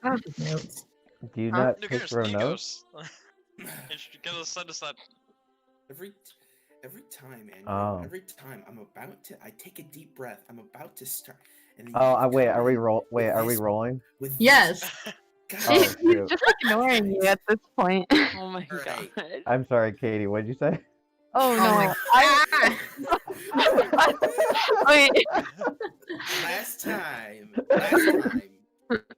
Notes. Do you not Who take cares? your own He notes? goes. It's gonna send us that. Every time, Andrew, Oh. every time I take a deep breath. I'm about to start. And then Oh, you wait. come Are we in Are we this- rolling? With Yes. God, Oh, He's shoot. just ignoring you at this point. Oh my All right. god. I'm sorry, Katie. What'd you say? Oh no. my Wait. last time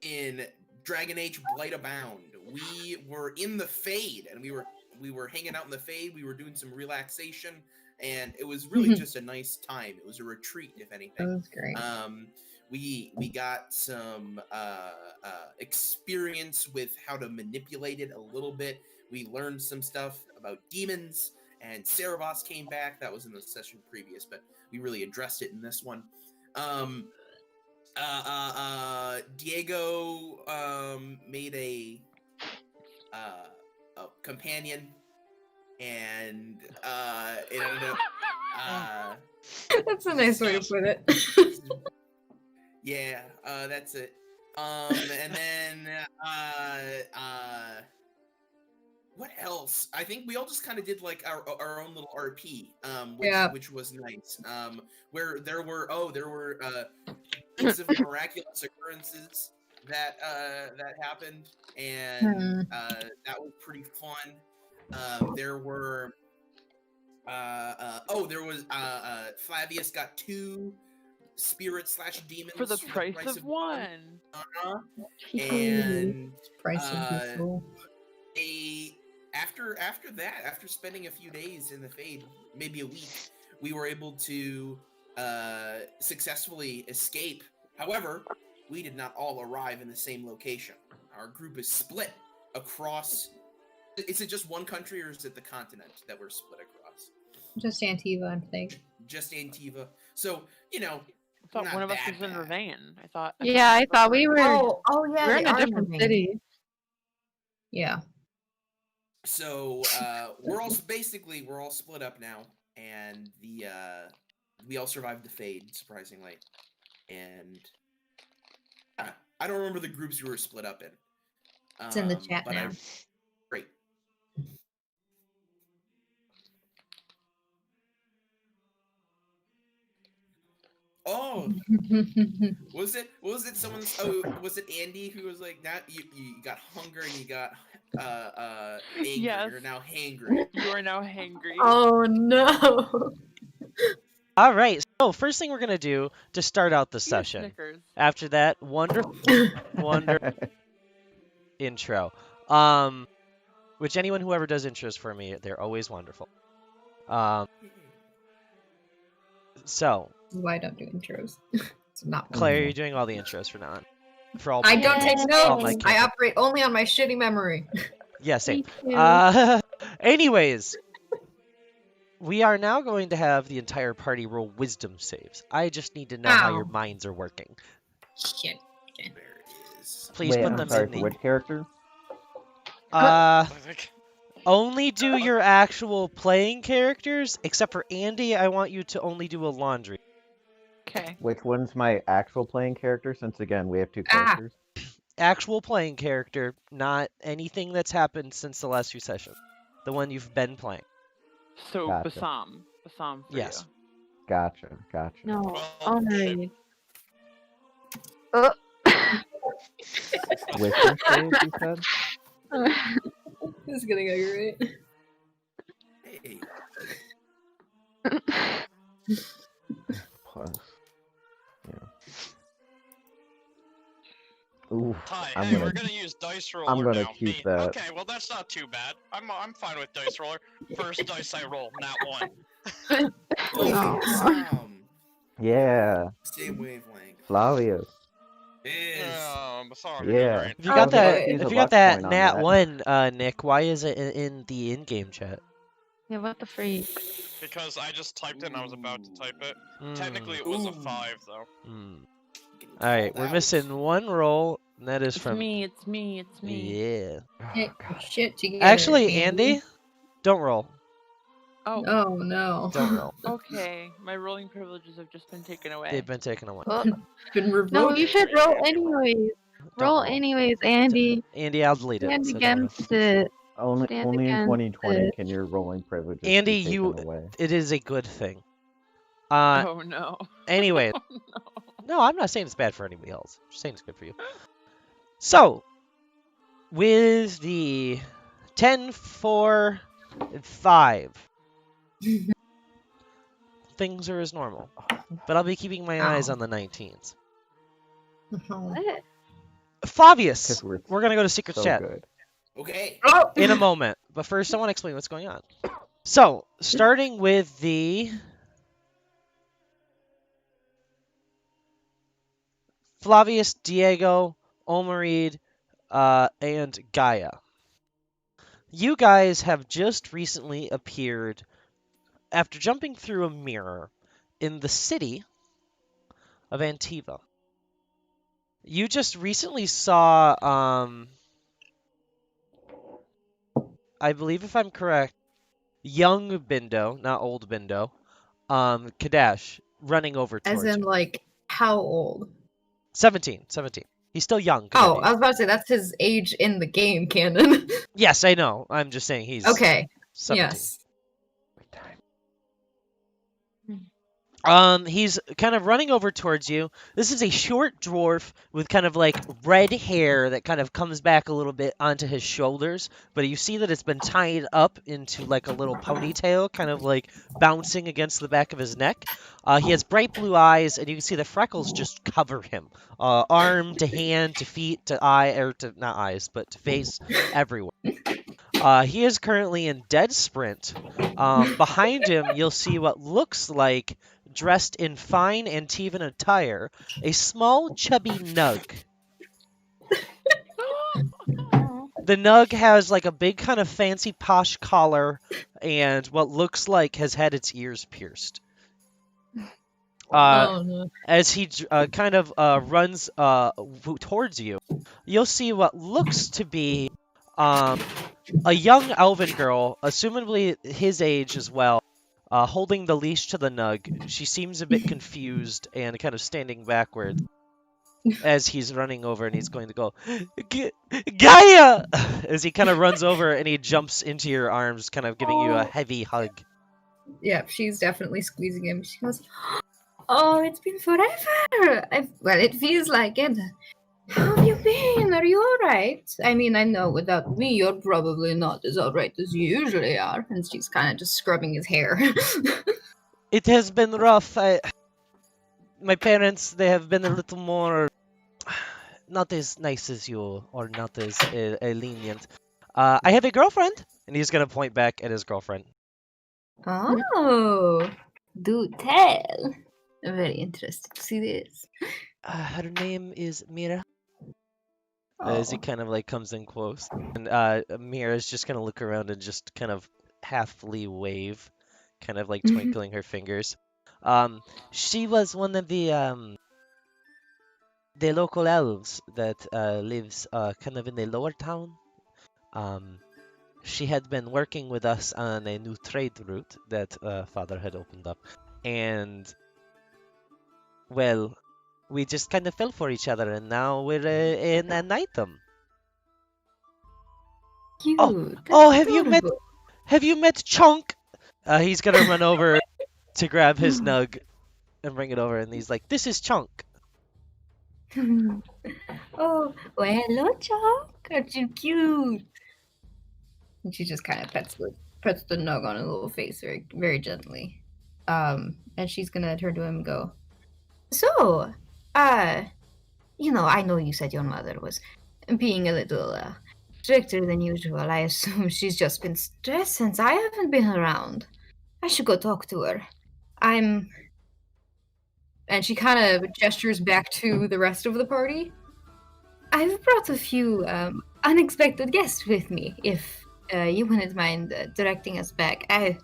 in Dragon Age Blight Abound, we were in the Fade, and we were hanging out in the Fade. We were doing some relaxation, and it was really just a nice time. It was a retreat, if That anything. was great. We got some experience with how to manipulate it a little bit. We learned some stuff about demons, and Cerebos came back. That was in the session previous, but we really addressed it in this one. Diego made a companion, and it ended up That's a nice way to put it. yeah, that's it. And then what else? I think we all just kind of did like our own little RP, which was nice. Where there were things of miraculous occurrences that happened, and that was pretty fun. There were Flavius got 2 spirits / demons For the price of one. And Price of people. after spending a few days in the Fade, maybe a week, we were able to successfully escape. However, we did not all arrive in the same location. Our group is split across. Is it just one country, or is it the continent that we're split across? Just Antiva, I think. Just Antiva. So, I thought not one of us that was in bad. Ravan. I thought. Yeah, I thought we were. Oh yeah, We're they in a are different moving. city. Yeah. So we're all split up now, and we all survived the Fade, surprisingly. And I don't remember the groups we were split up in. It's in the chat but now. Great. Oh, was it someone's? Oh, was it Andy who was like, "Now you got hunger and you got angry. Yes. You're now hangry." You are now hangry. Oh no. All right. So first thing we're gonna do to start out the Eat a session. Snickers. After that, wonderful intro. Which anyone who ever does intros for me, they're always wonderful. So Why don't do intros? It's not. Claire, you're doing all the intros for now on. For all. I don't take all my notes. I operate only on my shitty memory. Yeah, same. Me too. Anyways, we are now going to have the entire party roll wisdom saves. I just need to know how your Ow. minds are working. Shit. There it is. Please Wait, put I'm them sorry, in for the. which character? I think. Only do your actual playing characters, except for Andy. I want you to only do a laundry. Okay. Which one's my actual playing character? Since again, we have 2 characters. Actual playing character, not anything that's happened since the last few sessions. The one you've been playing. So Gotcha. Basam for Yes. Gotcha. No. Well, Honorary. Wisdom save, you said? This is getting ugly, right? Hey. Plus. Yeah. Ooh, Hi, I'm hey, gonna- we're gonna use dice roller I'm gonna now. keep Me. that. Okay, well that's not too bad. I'm fine with dice roller. First dice I roll, not 1. Oh. Yeah, Same wavelength. Flavius. Sorry. Yeah. Alright. If you got Okay. that, Use if a you got luck that point on nat that. 1, Nick, why is it in the in-game chat? Yeah, what the freak? Because I just typed it and I was about to type it. Mm, Technically it was a Ooh. 5 though. mm. All right, we're missing 1 roll, and that is It's from. me. It's me. Yeah. Get your shit together. Actually, Andy, don't roll. Oh. Oh no. Don't roll. Okay. My rolling privileges have just been taken away. They've been taken away. Oh, Been revoked. no, you should roll anyways. Don't Roll anyways, Andy. Andy, I'll delete it. Stand So don't roll. against it. Only Stand in against 2020 it. can your rolling privileges Andy, be taken you. away. It is a good thing. Oh no. Anyway, Oh no. no, I'm not saying it's bad for anybody else. I'm just saying it's good for you. So, with the 10, 4, and 5, things are as normal. But I'll be keeping my eyes on the 19s. What? Flavius, 'Cause we're gonna go to Secret so Chat good. Okay. Oh! in a moment. But first, I want to explain what's going on. So, starting with the Flavius, Diego, Omerid, and Gaia. You guys have just recently appeared after jumping through a mirror in the city of Antiva. You just recently saw, I believe if I'm correct, young Bindo, not old Bindo, Kadash, running over As towards in, you. like, how old? 17. He's still young. Oh, Kadash. I was about to say, that's his age in the game, canon. Yes, I know. I'm just saying he's Okay, 17. yes. He's kind of running over towards you. This is a short dwarf with kind of like red hair that kind of comes back a little bit onto his shoulders, but you see that it's been tied up into like a little ponytail, kind of like bouncing against the back of his neck. He has bright blue eyes, and you can see the freckles just cover him. Arm to hand to feet to eye, or to not eyes, but to face, everywhere. He is currently in dead sprint. Behind him, you'll see what looks like, dressed in fine Antivan attire, a small chubby nug. The nug has like a big kind of fancy posh collar and what looks like has had its ears pierced. Oh, no. As he kind of runs towards you, you'll see what looks to be a young elven girl, assumably his age as well, holding the leash to the nug. She seems a bit confused and kind of standing backwards as he's running over, and he's going to go, Gaia! As he kind of runs over and he jumps into your arms, kind of giving you a heavy hug. Yeah, she's definitely squeezing him. She goes, "Oh, it's been forever. Well, it feels like it. How have you been? Are you alright? I mean, I know without me, you're probably not as alright as you usually are." And she's kind of just scrubbing his hair. It has been rough. My parents, they have been a little more not as nice as you, or not as lenient. I have a girlfriend, and he's gonna point back at his girlfriend. Oh, do tell. I'm very interested to see this. Her name is Mira. Oh. As he kind of like comes in close, and Mira's just gonna look around and just kind of halfly wave, kind of like twinkling her fingers. She was one of the local elves that lives kind of in the lower town. She had been working with us on a new trade route that Father had opened up, and well, we just kind of fell for each other, and now we're in an item. Cute. Oh, have you met Chunk? He's gonna run over to grab his nug and bring it over, and he's like, "This is Chunk." Oh, well, hello, Chuck. Aren't you cute? And she just kind of pets the nug on his little face very, very gently. And she's gonna turn to him and go, "So, you know, I know you said your mother was being a little stricter than usual. I assume she's just been stressed since I haven't been around. I should go talk to her. And she kind of gestures back to the rest of the party. I've brought a few unexpected guests with me, if you wouldn't mind directing us back. I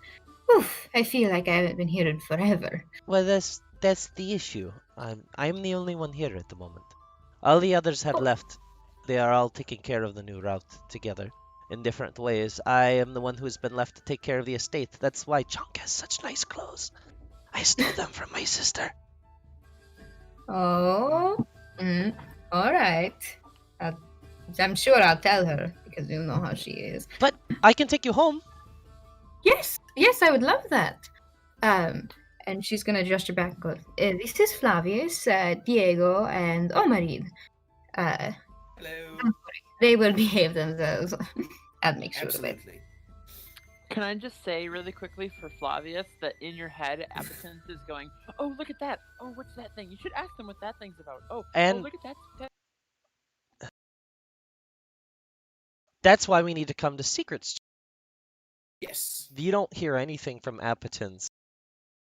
feel like I haven't been here in forever." Well, that's the issue. I'm the only one here at the moment. All the others have left. They are all taking care of the new route together in different ways. I am the one who has been left to take care of the estate. That's why Chunk has such nice clothes. I stole them from my sister. Oh, all right. I'm sure I'll tell her because you know how she is. But I can take you home. Yes, I would love that. And she's gonna gesture back and go, "This is Flavius, Diego, and Omarid. Uh, Hello. they will behave themselves. I'll make sure of it." Absolutely. Can I just say really quickly for Flavius that in your head, Appetence is going, "Oh, look at that! Oh, what's that thing? You should ask them what that thing's about. Oh, And- look at that. That's why we need to come to Secrets. Yes. You don't hear anything from Appetence,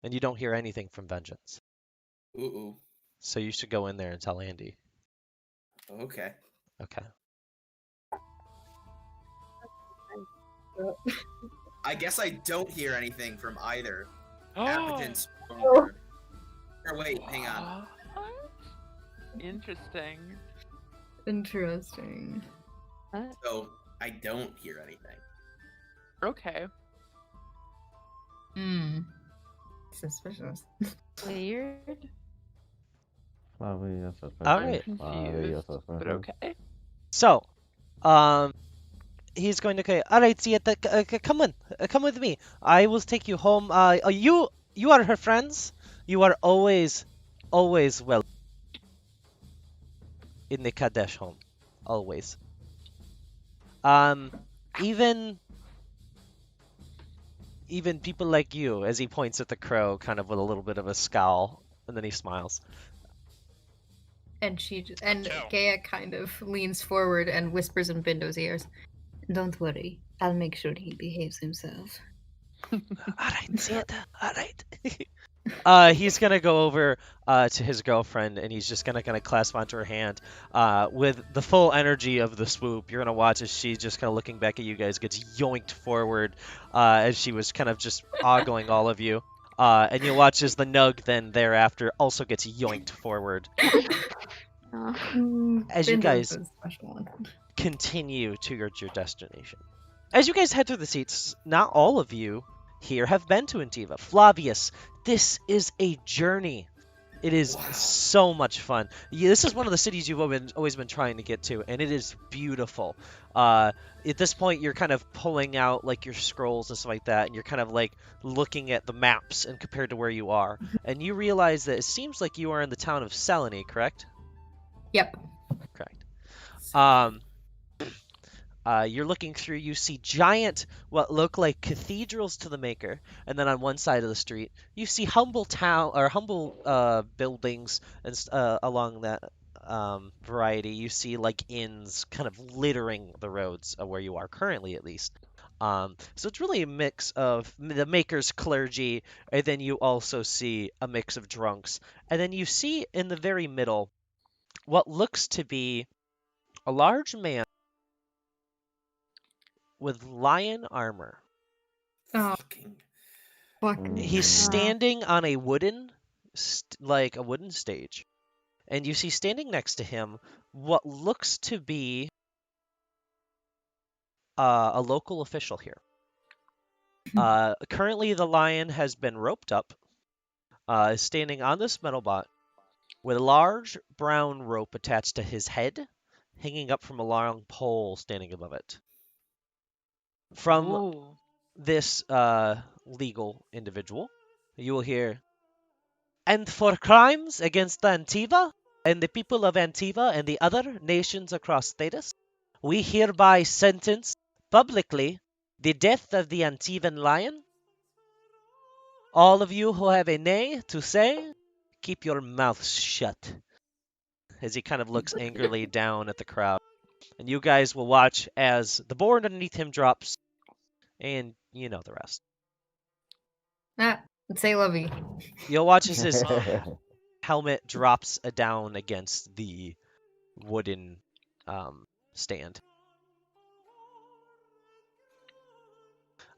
and you don't hear anything from Vengeance. Ooh. So you should go in there and tell Andy. Okay. Okay. I guess I don't hear anything from either. Oh, Appetence. Oh. Or wait, hang on. Interesting. Interesting. So I don't hear anything. Okay. Suspicious. Weird. All right. I'm confused, but okay. So, he's going to say, "All right, see come on, come with me. I will take you home. You are her friends. You are always welcome in the Kadesh home, always. Even people like you," as he points at the crow, kind of with a little bit of a scowl, and then he smiles. And Ciao. Gaia kind of leans forward and whispers in Bindo's ears, "Don't worry, I'll make sure he behaves himself." All right, see it. All right. He's gonna go over to his girlfriend, and he's just gonna clasp onto her hand with the full energy of the swoop. You're gonna watch as she's just kind of looking back at you guys, gets yoinked forward as she was kind of just ogling all of you. And you'll watch as the nug then thereafter also gets yoinked forward. As you Bindo's guys the special one. continue to your destination. As you guys head through the seats, not all of you here have been to Antiva. Flavius, this is a journey. It is so much fun. This is one of the cities you've always been trying to get to, and it is beautiful. At this point, you're kind of pulling out like your scrolls and stuff like that, and you're kind of like looking at the maps and compared to where you are, and you realize that it seems like you are in the town of Selene, correct? Yep. Correct. You're looking through, you see giant, what look like cathedrals to the maker, and then on one side of the street, you see humble buildings and along that variety. You see like inns kind of littering the roads where you are currently, at least. So it's really a mix of the maker's clergy, and then you also see a mix of drunks, and then you see in the very middle what looks to be a large man with lion armor. Oh, Fucking. He's standing on a wooden stage, and you see standing next to him what looks to be a local official here. Currently, the lion has been roped up, standing on this metal bot with a large brown rope attached to his head, hanging up from a long pole standing above it. From Ooh. this legal individual, you will hear, "And for crimes against Antiva and the people of Antiva and the other nations across Thedas, we hereby sentence publicly the death of the Antivan lion. All of you who have a nay to say, keep your mouths shut." As he kind of looks angrily down at the crowd. And you guys will watch as the board underneath him drops, and you know the rest. Say lovey. You'll watch as his helmet drops down against the wooden stand.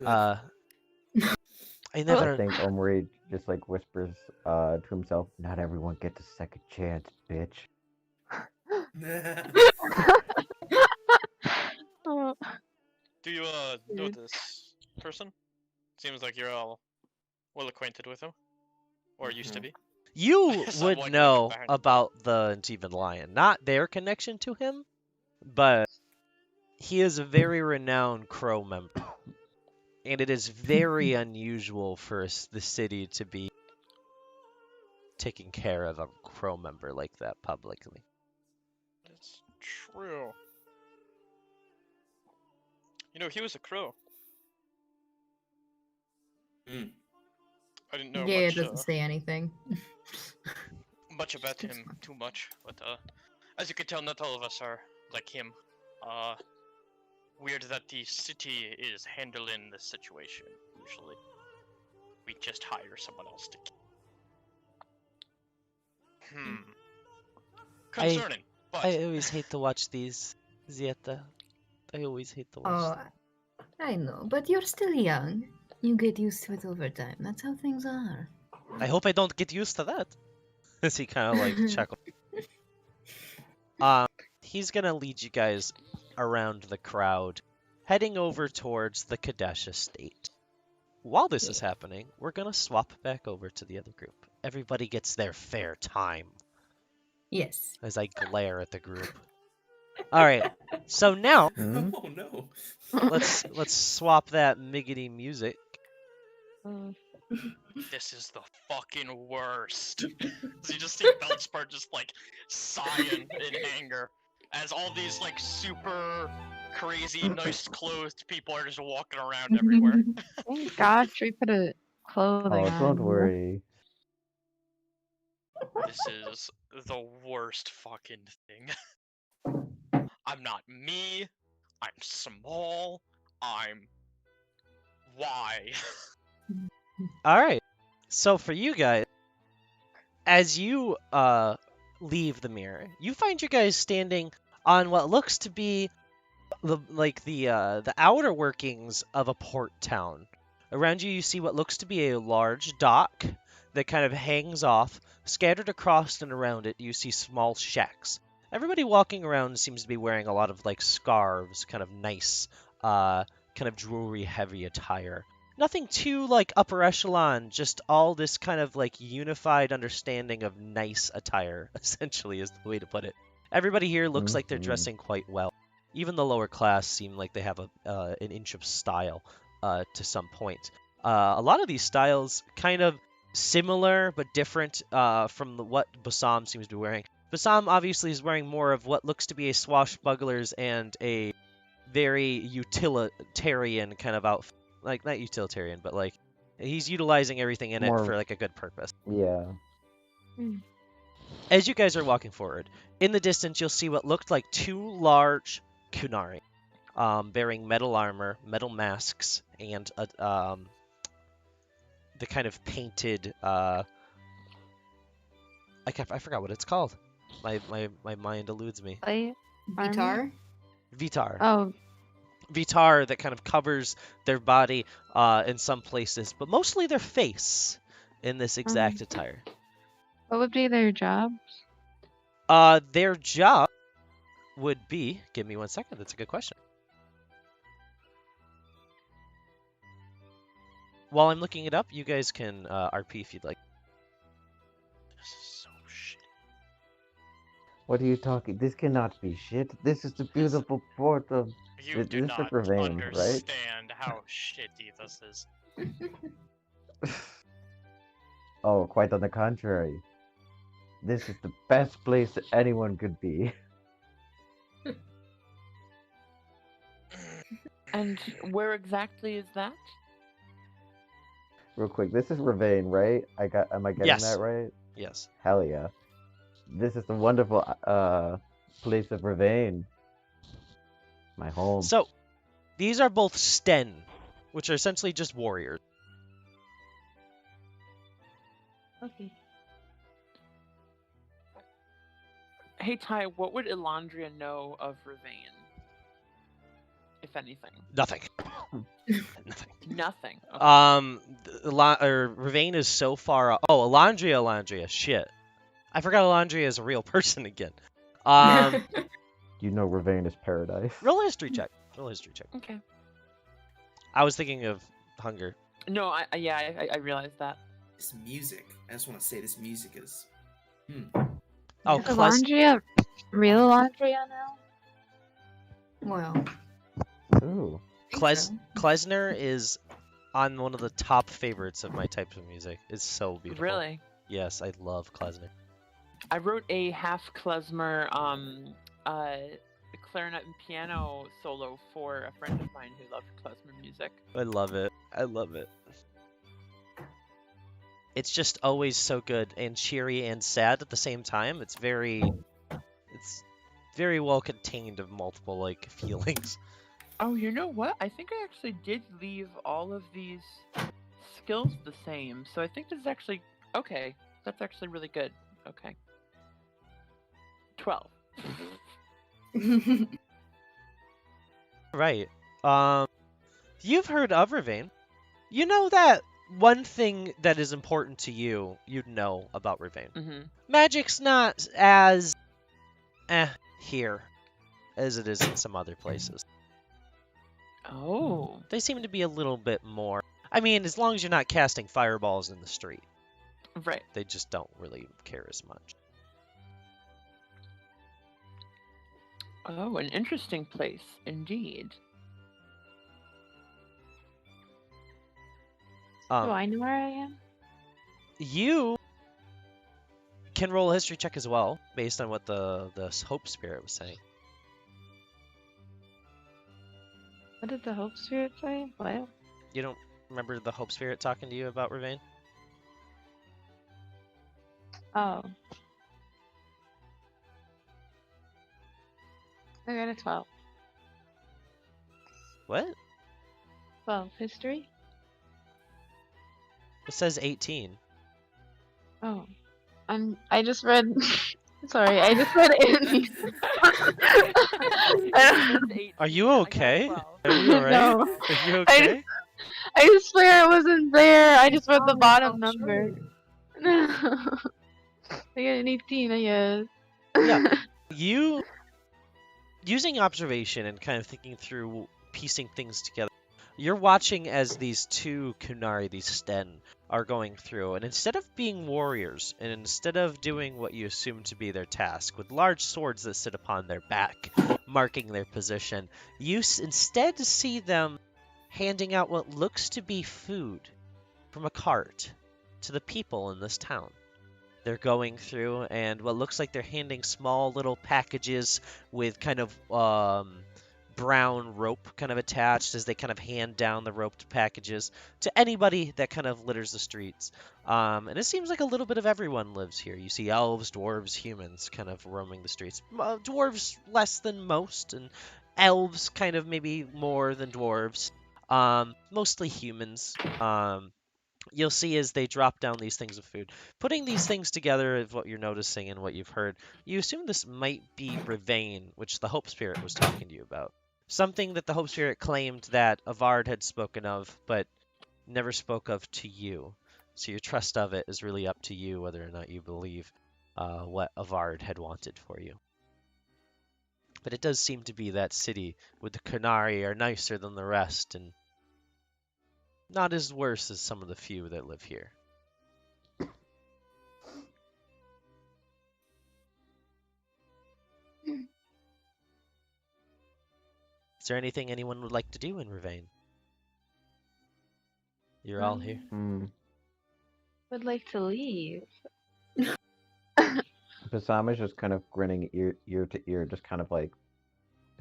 I I never. think Omri just like whispers to himself, "Not everyone gets a second chance, bitch." Do you know this person? Seems like you're all well acquainted with him, or used to be. You Somewhat would like know behind him. about the Antivan lion, not their connection to him, but he is a very renowned crow member, and it is very unusual for the city to be taking care of a crow member like that publicly. It's true. You know, he was a crow. Mm. I didn't know Yeah, it much, doesn't say anything. much about him too much, but as you can tell, not all of us are like him. Weird that the city is handling this situation. Usually, we just hire someone else to. Concerning, but I always hate to watch these, Zieta. I always hate to watch Oh, I know, but you're still young. You get used to it over time. That's how things are. I hope I don't get used to that. As he kind of like chuckles. He's gonna lead you guys around the crowd, heading over towards the Kadesh estate. While this is happening, we're gonna swap back over to the other group. Everybody gets their fair time. Yes. As I glare at the group. All right, so now Oh no. let's swap that miggity music. this is the fucking worst. So you just see Feldspar just like sighing in anger as all these like super crazy, nice clothed people are just walking around everywhere. Thank God Tree put a clothing Oh, on. don't worry. This is the worst fucking thing. I'm not me. I'm small. I'm. Why? All right. So for you guys, as you leave the mirror, you find you guys standing on what looks to be the outer workings of a port town. Around you, you see what looks to be a large dock that kind of hangs off. Scattered across and around it, you see small shacks. Everybody walking around seems to be wearing a lot of like scarves, kind of nice, kind of jewelry-heavy attire. Nothing too like upper echelon, just all this kind of like unified understanding of nice attire, essentially is the way to put it. Everybody here looks like they're dressing quite well. Even the lower class seem like they have an inch of style to some point. A lot of these styles kind of similar but different from what Bassam seems to be wearing. Bassam obviously is wearing more of what looks to be a swashbucklers and a very utilitarian kind of outfit. Like, not utilitarian, but like, he's utilizing everything in it for like a good purpose. Yeah. As you guys are walking forward, in the distance you'll see what looked like two large Kunari, bearing metal armor, metal masks, and the kind of painted I forgot what it's called. My mind eludes me. Blight Guitar? Vitar. Oh, Vitar that kind of covers their body in some places, but mostly their face in this exact attire. what would be their jobs? Their job would be. Give me 1 second. That's a good question. While I'm looking it up, you guys can RP if you'd like. This is so shit. What are you talking? This cannot be shit. This is the beautiful port of. You This do is not Vervain, right? understand how shitty this is. Oh, quite on the contrary. This is the best place that anyone could be. And where exactly is that? Real quick, this is Vervain, right? Am I getting Yes. that right? Yes. Hell yeah. This is the wonderful place of Vervain. My home. So, these are both Sten, which are essentially just warriors. Okay. Hey Ty, what would Elandria know of Ravain? If anything. Nothing. Nothing. Nothing. Okay. Ravain is so far. Oh, Elandria. Shit. I forgot Elandria is a real person again. You know Vervain is paradise. Roll a history check. Okay. I was thinking of hunger. No, I realized that. This music. I just want to say this music is. Oh, Is Elandria real Elandria now? Well, Ooh. think Klezner is on one of the top favorites of my types of music. It's so beautiful. Really? Yes, I love Klezner. I wrote a half klezmer clarinet and piano solo for a friend of mine who loved klezmer music. I love it. I love it. It's just always so good and cheery and sad at the same time. It's very well contained of multiple like feelings. Oh, you know what? I think I actually did leave all of these skills the same. So I think this is actually okay. That's actually really good. Okay. 12. Right. You've heard of Ravane. You know that one thing that is important to you, you'd know about Ravane. Mm-hmm. Magic's not as here as it is in some other places. Oh. They seem to be a little bit more. I mean, as long as you're not casting fireballs in the street, Right. they just don't really care as much. Oh, an interesting place indeed. Do I know where I am? You can roll a history check as well, based on what the Hope Spirit was saying. What did the Hope Spirit say? What? You don't remember the Hope Spirit talking to you about Ravane? Oh. I got a 12. What? 12. History? It says 18. Oh. I just read. Sorry, I just read Annie's. Are you okay? Are you alright? No. Are you okay? I swear I wasn't there. I just read the bottom number. I got an 18, I guess. Yeah. You, using observation and kind of thinking through piecing things together, you're watching as these two Kunari, these Sten, are going through, and instead of being warriors, and instead of doing what you assume to be their task, with large swords that sit upon their back, marking their position, you instead see them handing out what looks to be food from a cart to the people in this town. They're going through, and what looks like they're handing small little packages with kind of brown rope kind of attached as they kind of hand down the roped packages to anybody that kind of litters the streets. And it seems like a little bit of everyone lives here. You see elves, dwarves, humans kind of roaming the streets. Dwarves less than most, and elves kind of maybe more than dwarves. Mostly humans. You'll see as they drop down these things of food. Putting these things together of what you're noticing and what you've heard, you assume this might be Ravane, which the Hope Spirit was talking to you about. Something that the Hope Spirit claimed that Avard had spoken of, but never spoke of to you. So your trust of it is really up to you whether or not you believe what Avard had wanted for you. But it does seem to be that city with the Kunari are nicer than the rest, and not as worse as some of the few that live here. Is there anything anyone would like to do in Ravane? You're all here. Would like to leave. Basama's just kind of grinning ear to ear, just kind of like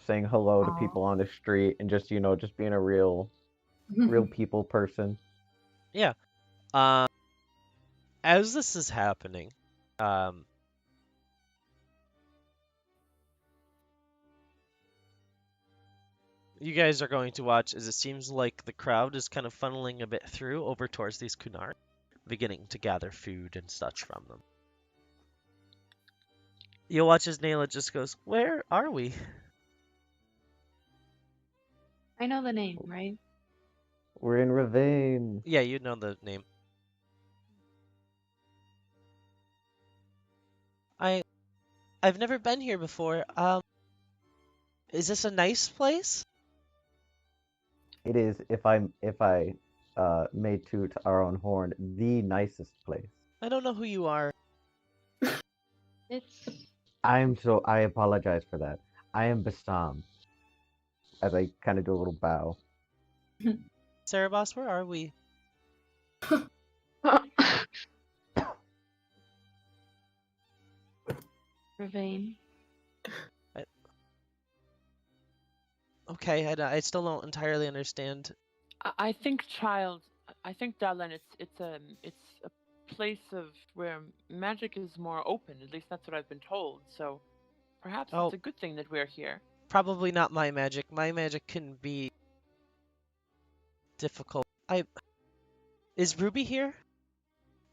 saying hello to people on the street and just, just being a real people person. Yeah. As this is happening, you guys are going to watch as it seems like the crowd is kind of funneling a bit through over towards these Kunar, beginning to gather food and such from them. You'll watch as Nayla just goes, "Where are we?" I know the name, right? We're in Ravane. Yeah, you know the name. I've never been here before. Is this a nice place? It is, if I may toot our own horn, the nicest place. I don't know who you are. It's I apologize for that. I am Bassam. as I kind of do a little bow. Cerebos, where are we? Ravine. Okay, I still don't entirely understand. I think, child. I think, Darlene, it's a place of where magic is more open. At least that's what I've been told. So perhaps Oh. it's a good thing that we're here. Probably not my magic. My magic can be difficult. Is Ruby here?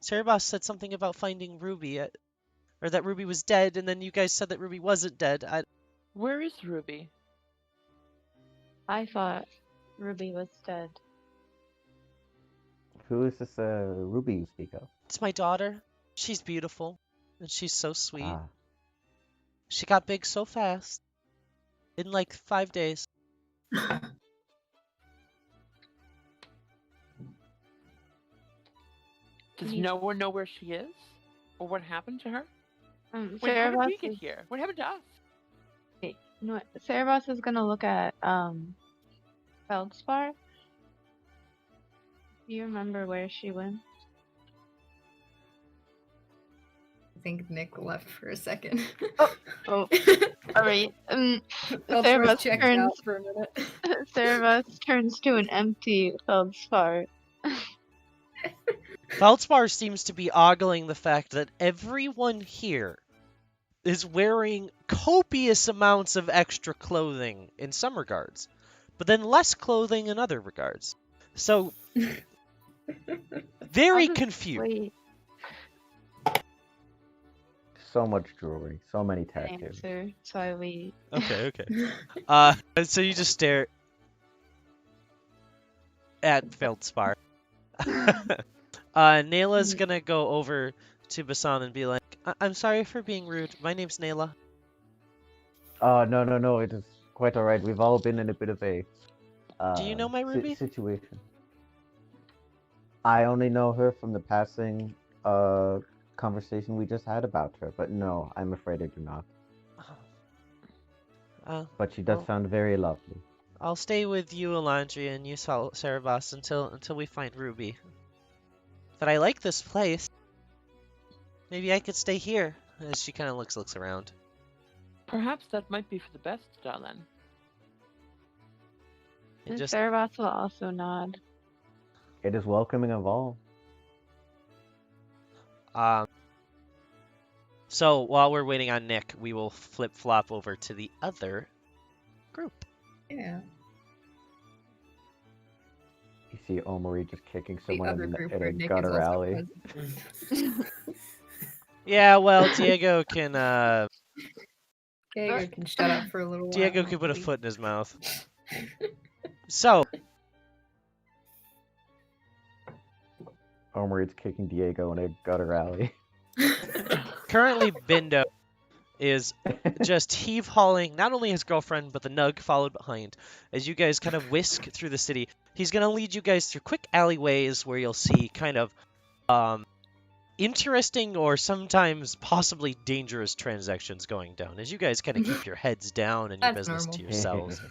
Cerebos said something about finding Ruby, or that Ruby was dead, and then you guys said that Ruby wasn't dead. Where is Ruby? I thought Ruby was dead. Who is this Ruby you speak of? It's my daughter. She's beautiful, and she's so sweet. Ah, She got big so fast. In like 5 days. Does no one know where she is? Or what happened to her? Wait, how did Cerebos we get is, here? What happened to us? you know what? Cerebos is gonna look at Feldspar. Do you remember where she went? I think Nick left for a second. Oh, alright. Cerebos checked out for a minute. Cerebos turns to an empty Feldspar. Feldspar seems to be ogling the fact that everyone here is wearing copious amounts of extra clothing in some regards, but then less clothing in other regards. So, very confused. Wait, so much jewelry, so many tattoos. answer. So I wait. Okay. So you just stare at Feldspar. Nayla's gonna go over to Basan and be like, I'm sorry for being rude. My name's Nayla. No, it is quite alright. We've all been in a bit of a Do you know my Ruby? situation. I only know her from the passing conversation we just had about her, but no, I'm afraid I do not. But she does well, sound very lovely. I'll stay with you, Elandria, and you, Cerebos, until we find Ruby. But I like this place. Maybe I could stay here. As she kind of looks around. Perhaps that might be for the best, Darlene. And just Cerebos will also nod. It is welcoming of all. So while we're waiting on Nick, we will flip-flop over to the other group. Yeah. You see Omori just kicking The someone other in group a where Nick is gutter also alley. present. Yeah, well, Diego can Diego can shut up for a little while. Diego could put a please. foot in his mouth. So Omori's kicking Diego in a gutter alley. currently, Bindo is just heave-hauling not only his girlfriend, but the Nug followed behind. As you guys kind of whisk through the city, he's going to lead you guys through quick alleyways where you'll see kind of interesting or sometimes possibly dangerous transactions going down. As you guys kind of keep your heads down and your That's business to normal. yourselves.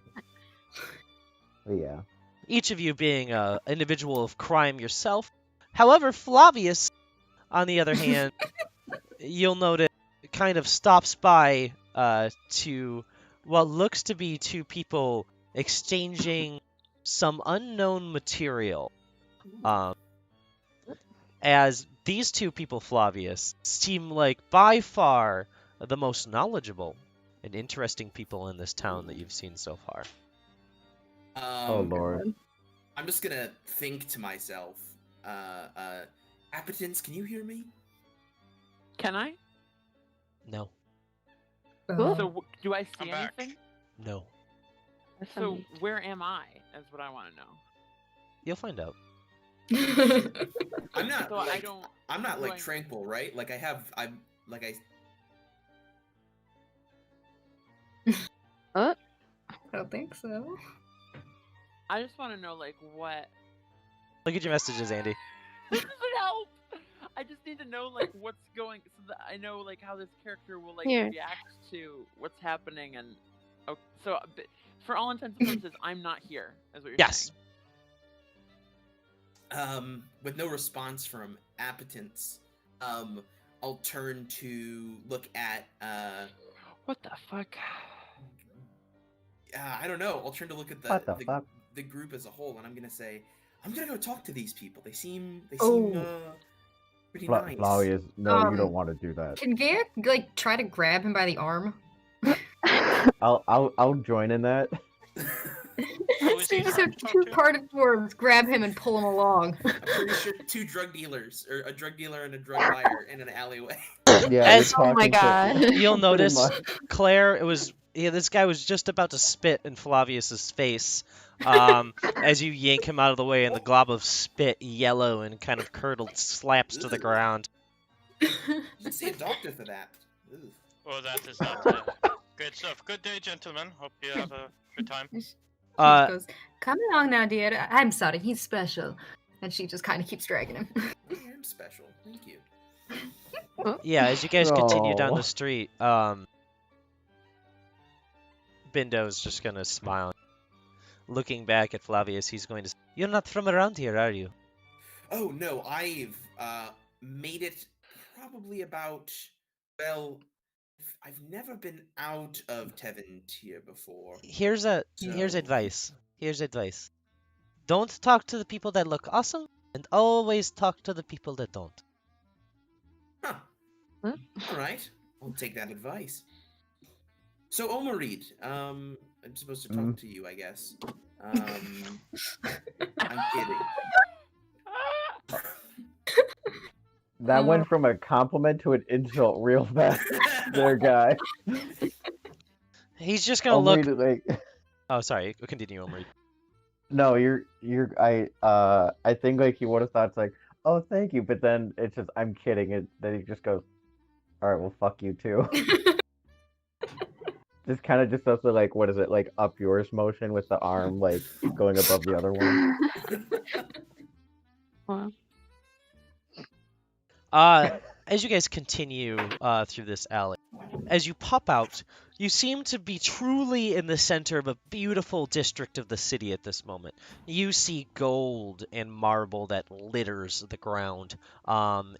Yeah. Each of you being an individual of crime yourself. However, Flavius, on the other hand, you'll notice kind of stops by to what looks to be two people exchanging some unknown material. As these two people, Flavius, seem like by far the most knowledgeable and interesting people in this town that you've seen so far. Oh Lord. I'm just gonna think to myself, Appetins, can you hear me? Can I? No. Cool. So do I see I'm back. anything? No. That's So something. where am I? Is what I want to know. You'll find out. I'm not So like I don't. I'm not do like I- tranquil, right? Like I'm like I don't think so. I just want to know like what. Look at your messages, Andy. This doesn't help. I just need to know like what's going, so that I know like how this character will like Here. react to what's happening, and Oh, so for all intents and purposes, I'm not here, is what you're Yes. saying. With no response from appetants, I'll turn to look at What the fuck? I don't know. I'll turn to look at What the fuck? the group as a whole, and I'm gonna say, I'm gonna go talk to these people. They seem Oh. pretty nice. Flavius, no, you don't want to do that. Can Gaia like try to grab him by the arm? I'll join in that. Who is So he you just trying have to talk two to? parted dwarves grab him and pull him along. I'm pretty sure 2 drug dealers, or a drug dealer and a drug buyer in an alleyway. Yeah, As- you're Oh my talking to- god. You'll pretty notice, much. Claire, this guy was just about to spit in Flavius's face. As you yank him out of the way, and the glob of spit, yellow and kind of curdled, slaps to the ground. You should see a doctor for that. Ugh. Well, that is not good stuff. Good day, gentlemen. Hope you have a good time. She just Uh, goes, "Come along now, dear. I'm sorry, he's special." And she just kind of keeps dragging him. I am special. Thank you. yeah, as you guys continue down Oh. the street, Bindo's just gonna smile. Looking back at Flavius, he's going to say, "You're not from around here, are you?" Oh no, I've made it probably about, well, I've never been out of Tevintier before. Here's So- advice. Here's advice. Don't talk to the people that look awesome, and always talk to the people that don't. Huh. Huh? All right, I'll take that advice. So Omarid, I'm supposed to talk to you, I guess. I'm kidding. That went from a compliment to an insult real fast. There, guy. He's just gonna look. Like, Oh, sorry. Continue, Omri. no, I think like he would have thought it's like, oh, thank you, but then it's just, I'm kidding. Then he just goes, all right, well, fuck you too. Just kind of just does the like, what is it, like up yours motion with the arm like going above the other one. Wow. As you guys continue through this alley, as you pop out, you seem to be truly in the center of a beautiful district of the city at this moment. You see gold and marble that litters the ground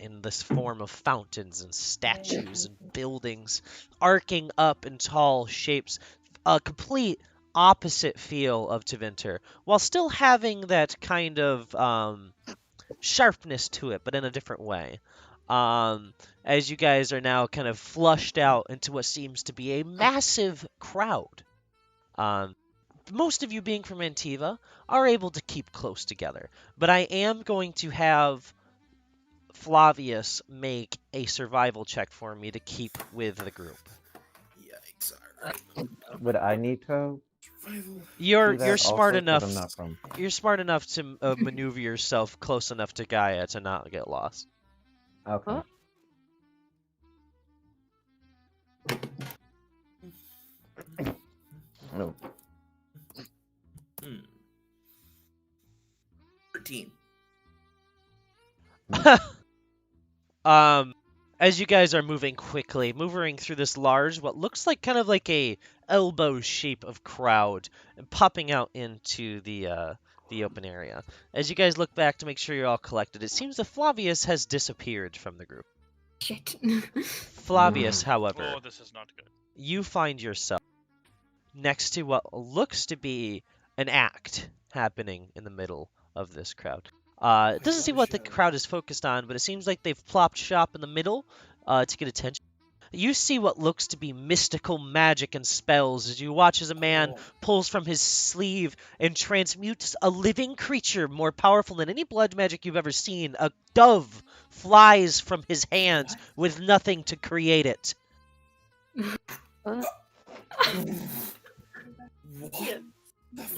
in this form of fountains and statues and buildings arcing up in tall shapes, a complete opposite feel of Tevinter, while still having that kind of sharpness to it, but in a different way. As you guys are now kind of flushed out into what seems to be a massive crowd. Most of you being from Antiva are able to keep close together, but I am going to have Flavius make a survival check for me to keep with the group. Yikes! All right. Would I need to Survival. You're do that you're smart also? 'Cause enough. I'm not from. You're smart enough to maneuver yourself close enough to Gaia to not get lost. Okay. Huh? No. 13. As you guys are moving quickly, moving through this large, what looks like kind of like a elbow shape of crowd, and popping out into the open area. As you guys look back to make sure you're all collected, it seems that Flavius has disappeared from the group. Shit. Flavius, however, Oh, this is not good. you find yourself next to what looks to be an act happening in the middle of this crowd. It doesn't seem what the crowd is focused on, but it seems like they've plopped shop in the middle to get attention. You see what looks to be mystical magic and spells as you watch as a man pulls from his sleeve and transmutes a living creature more powerful than any blood magic you've ever seen. A dove flies from his hands with nothing to create it. What?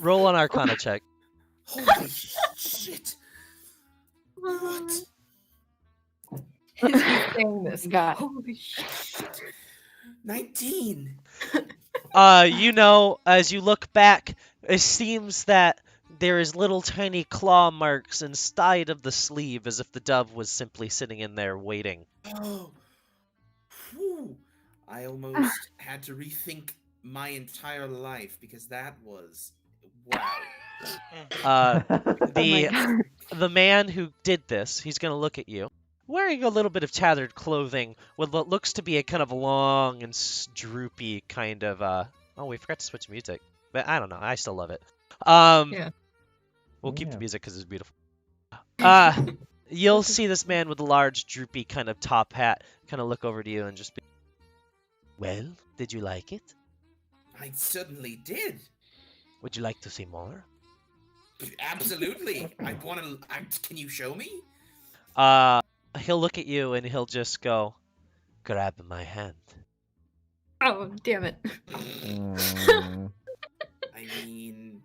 Roll an Arcana check. Holy shit! What? He's saying this. God. Holy shit. 19. As you look back, it seems that there is little tiny claw marks inside of the sleeve, as if the dove was simply sitting in there waiting. Oh. Whew. I almost had to rethink my entire life because that was wow. Uh, Oh my god. the man who did this, he's gonna look at you, wearing a little bit of tattered clothing, with what looks to be a kind of long and droopy kind of. Oh, we forgot to switch music, but I don't know. I still love it. Yeah. We'll keep the Yeah. music because it's beautiful. You'll see this man with a large, droopy kind of top hat, kind of look over to you and just be. Well, did you like it? I certainly did. Would you like to see more? Absolutely. I want to. Can you show me? He'll look at you and he'll just go, grab my hand. Oh, damn it. Mm, I mean,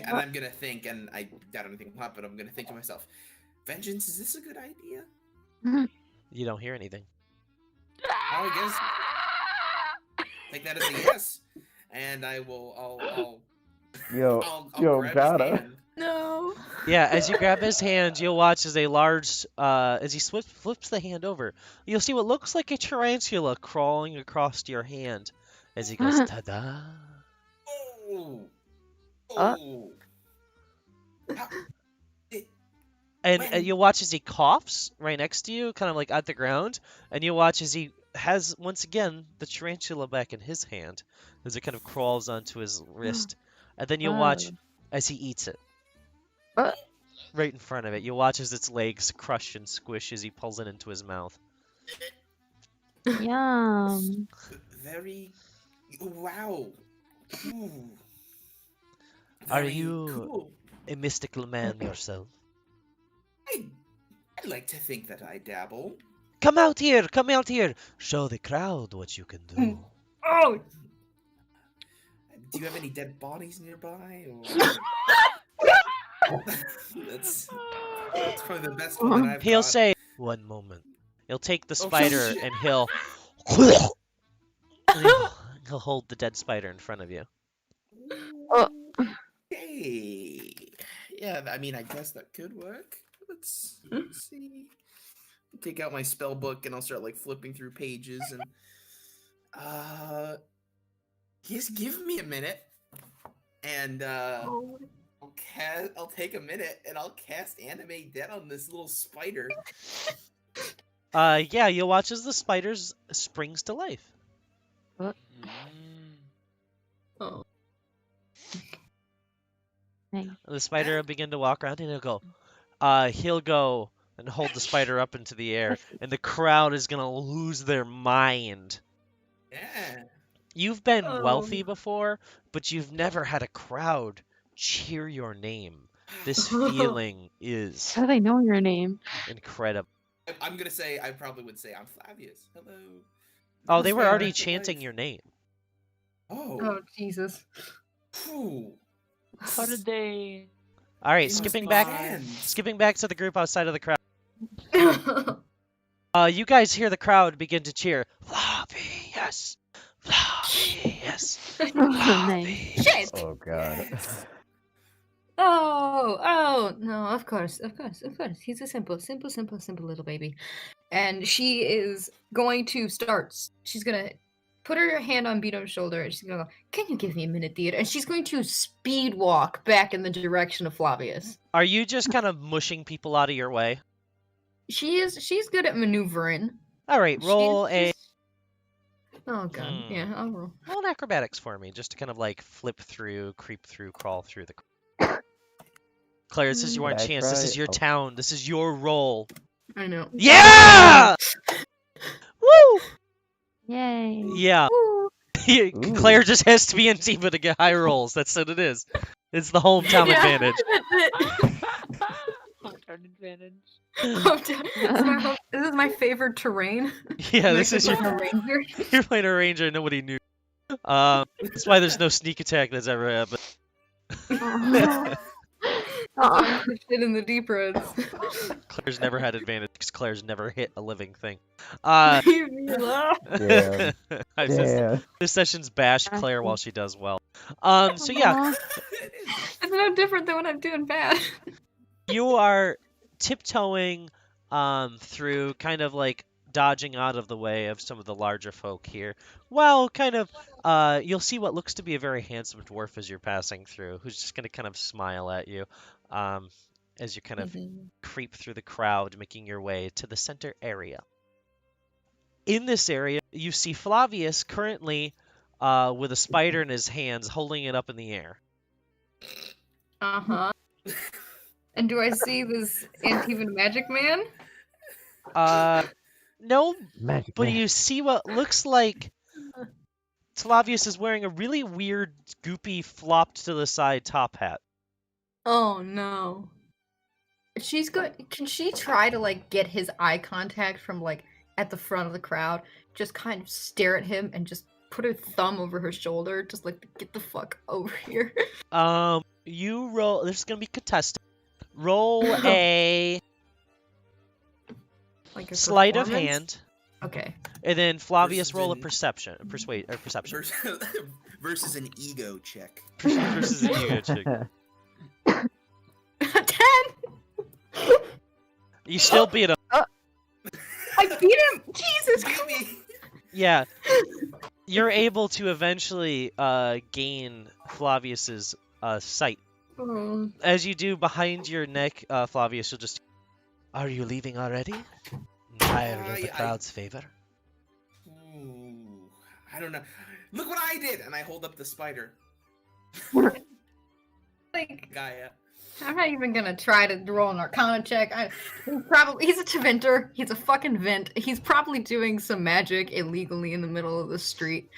I'm gonna think, and I don't anything will happen. I'm gonna think to myself, vengeance. Is this a good idea? You don't hear anything. I guess take that as a yes, and I will. I'll yo, grab his gotta. hand. No. Yeah, as you grab his hand, you'll watch as a large, as he flips the hand over, you'll see what looks like a tarantula crawling across your hand as he goes, ta-da. Oh. Uh. Oh. And When? you'll watch as he coughs right next to you, kind of like at the ground, and you'll watch as he has, once again, the tarantula back in his hand, as it kind of crawls onto his wrist. And then you'll watch as he eats it. Right in front of it. You'll watch as its legs crush and squish as he pulls it into his mouth. Yum. Very. Wow. Ooh. Are Very you cool. a mystical man yourself? I'd like to think that I dabble. Come out here! Come out here! Show the crowd what you can do. Oh. Do you have any dead bodies nearby? Or... that's probably the best one that I've He'll got. say, one moment. He'll take the Oh, spider shit. and he'll hold the dead spider in front of you. Oh. Hey. Yeah, I mean, I guess that could work. Let's see. Take out my spell book and I'll start like flipping through pages and just give me a minute and I'll take a minute and I'll cast Animate Dead on this little spider. Yeah, you'll watch as the spider springs to life. Oh. The spider will begin to walk around and he'll go and hold the spider up into the air, and the crowd is gonna lose their mind. Yeah. You've been wealthy before, but you've never had a crowd cheer your name. This feeling is How do they know your name? incredible. I'm gonna say I probably would say I'm Flavius. Hello. Oh, they were fair. already Back to chanting life. your name. Oh. Oh, Jesus. Phew. How did they? All right, It must skipping be back fans. Skipping back to the group outside of the crowd. You guys hear the crowd begin to cheer. Flavius! Flavius! Nice. Shit! Oh god. Yes. Oh, no, of course. He's a simple little baby. And she is going to she's gonna put her hand on Beato's shoulder and she's gonna go, can you give me a minute, theater? And she's going to speed walk back in the direction of Flavius. Are you just kind of mushing people out of your way? She's good at maneuvering. All right, roll She's a just- Oh god, yeah, I'll roll. roll an acrobatics for me, just to kind of like flip through, creep through, crawl through the. Claire, this is your That's chance. This is right. your Oh. town. This is your role. I know. Yeah! Woo! Yay. Yeah. Woo. Claire just has to be in Tifa to get high rolls. That's what it is. It's the hometown Yeah. advantage. Hometown advantage. This is my favorite terrain. Yeah, this is your. a ranger. You're playing a ranger. Nobody knew. That's why there's no sneak attack that's ever happened. Aw. Shit in the deep roads. Claire's never had advantage because Claire's never hit a living thing. Leave me alone. Damn. Yeah. This session's bash Claire while she does well. So yeah, It's no different than when I'm doing bad. you are tiptoeing through kind of like dodging out of the way of some of the larger folk here. Well, kind of, you'll see what looks to be a very handsome dwarf as you're passing through, who's just going to kind of smile at you as you kind of creep through the crowd, making your way to the center area. In this area, you see Flavius currently with a spider in his hands, holding it up in the air. Uh-huh. And do I see this Antivan magic man? No, Magic but man. you see what looks like Flavius is wearing a really weird, goopy, flopped to the side top hat. Oh no. She's good. Can she try to like get his eye contact from like at the front of the crowd? Just kind of stare at him and just put her thumb over her shoulder, just like get the fuck over here. You roll. This is gonna be contested. Roll a Like a sleight of performance? hand, Okay. and then Flavius Versus roll a an- perception, persuade, or perception Versus an ego check. versus an ego check. 10. You still beat him. I beat him. Jesus Christ. Baby! Yeah, you're able to eventually gain Flavius's sight. Oh. As you do, behind your neck, Flavius, you'll just. Are you leaving already? Tired of the crowd's favor? Ooh, I don't know. Look what I did! And I hold up the spider. Like, Gaia. I'm not even gonna try to roll an Arcana check. He's a Teventer. He's a fucking vent. He's probably doing some magic illegally in the middle of the street.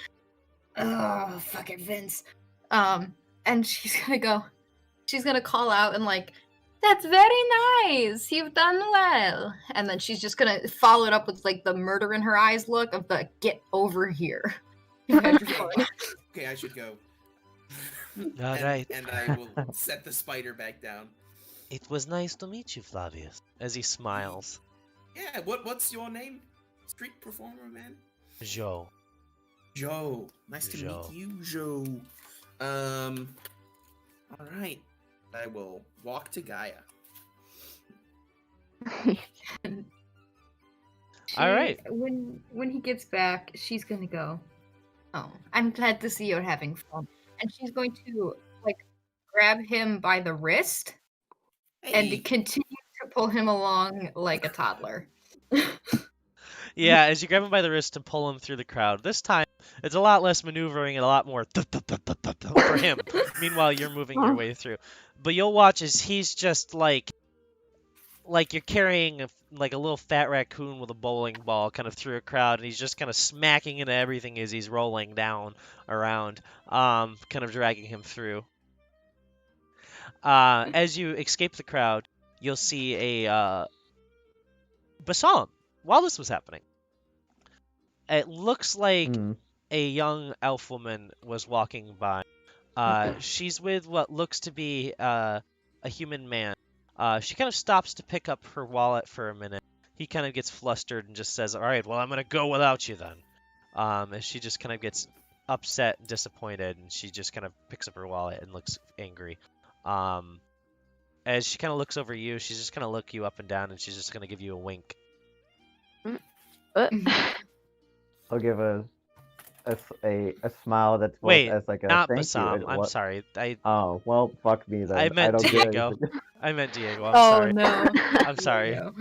Oh, fucking Vince. And she's gonna call out and like, that's very nice. You've done well. And then she's just gonna follow it up with like the murder in her eyes look of the get over here. Okay, I should go. All right. And I will set the spider back down. It was nice to meet you, Flavius. As he smiles. Yeah, what's your name? Street performer, man? Joe. Joe. Nice to Joe. meet you, Joe. Alright. I will walk to Gaia. All right. When he gets back, she's gonna go, oh, I'm glad to see you're having fun. And she's going to like grab him by the wrist Hey, and continue to pull him along like a toddler. Yeah, as you grab him by the wrist and pull him through the crowd. This time, it's a lot less maneuvering and a lot more for him. Meanwhile, you're moving your way through. But you'll watch as he's just like you're carrying like a little fat raccoon with a bowling ball kind of through a crowd, and he's just kind of smacking into everything as he's rolling down around, kind of dragging him through. As you escape the crowd, you'll see a Bassam. While this was happening, it looks like a young elf woman was walking by. She's with what looks to be a human man. She kind of stops to pick up her wallet for a minute. He kind of gets flustered and just says, all right, well, I'm going to go without you then. As she just kind of gets upset and disappointed, and she just kind of picks up her wallet and looks angry. As she kind of looks over you, she's just going to look you up and down, and she's just going to give you a wink. I'll give a smile that's both Wait, as like a not thank you Bassam. and I'm what- sorry. Oh well, fuck me then. I meant don't get Diego. anything. I meant Diego. I'm Oh sorry. no. I'm sorry. No.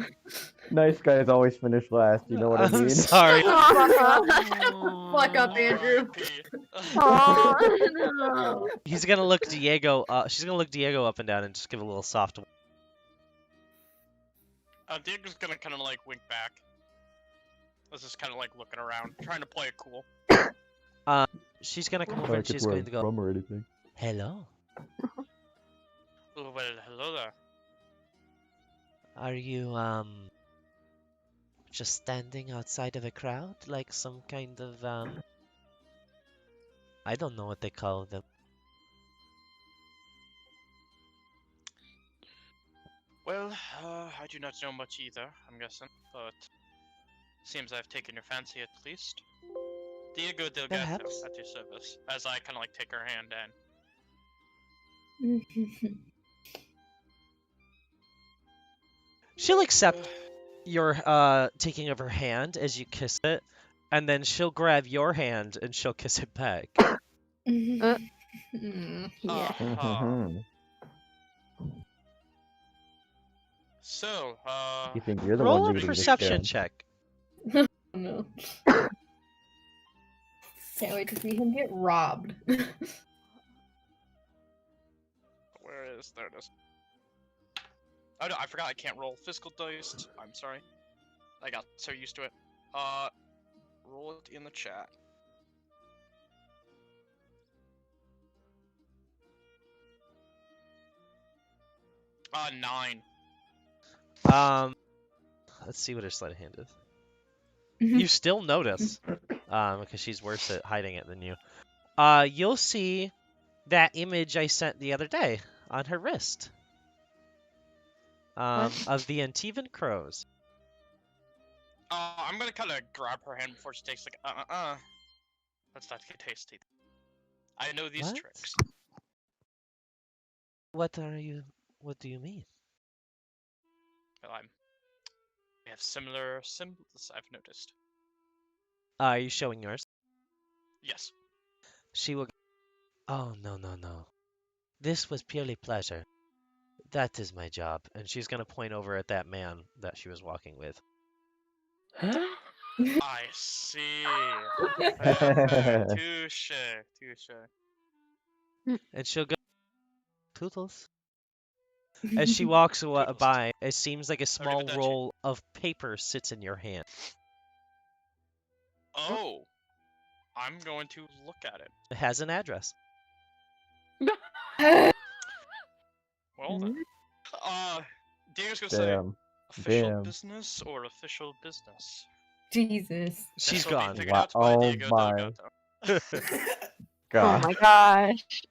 Nice guys always finish last. You know what I I'm mean? sorry. Fuck up, Andrew. Oh, no. He's gonna look Diego. She's gonna look Diego up and down and just give a little soft. Diego's gonna kind of like wink back. I was just kind of like looking around, trying to play it cool. She's gonna come Not over and like it's she's where going I'm to go. from or anything. Hello. Oh, well, hello there. Are you just standing outside of a crowd like some kind of I don't know what they call them. Well, I do not know much either, I'm guessing, but seems I've taken your fancy at least. Diego Delgato Perhaps. at your service, as I kind of like take her hand and She'll accept. your taking of her hand as you kiss it, and then she'll grab your hand and she'll kiss it back. Uh. Yeah. Mhm. So, You think you're the Roll one a leading the perception show? check. No. Can't wait to see him get robbed. where is there? It is. Oh no, I forgot I can't roll physical dice. I'm sorry. I got so used to it. Roll it in the chat. Nine. Let's see what her sleight of hand is. You still notice, because she's worse at hiding it than you. You'll see that image I sent the other day on her wrist. Of the Antivan crows. I'm gonna kind of grab her hand before she takes like, Let's not get tasty. I know these What? tricks. What do you mean? Well, we have similar symbols, I've noticed. Are you showing yours? Yes. She will. Oh, no, no, no. This was purely pleasure. That is my job. And she's gonna point over at that man that she was walking with. I see. Fair. Touche. And she'll go, Tootles. As she walks Toodles. by, it seems like a small Arrivederci. roll of paper sits in your hand. Oh. I'm going to look at it. It has an address. Well then. Diego's gonna say Damn. official Damn. business or official business. Jesus. She's This will be gone. figured out by Oh Diego my. Delgado. Oh God. my gosh.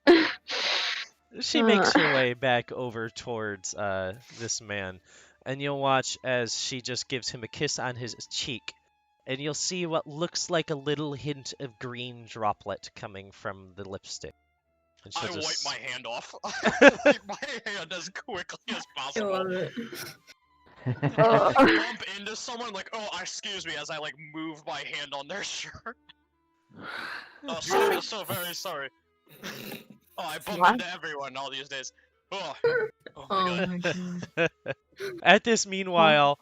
She makes her way back over towards this man, and you'll watch as she just gives him a kiss on his cheek, and you'll see what looks like a little hint of green droplet coming from the lipstick. And I she'll just... wipe my hand off. I wipe my hand as quickly as I possible. love it. Bump into someone like, oh, excuse me, as I like move my hand on their shirt. Oh, so very sorry. Oh, I bump What? into everyone all these days. Oh, oh my Oh god. my god. At this, meanwhile,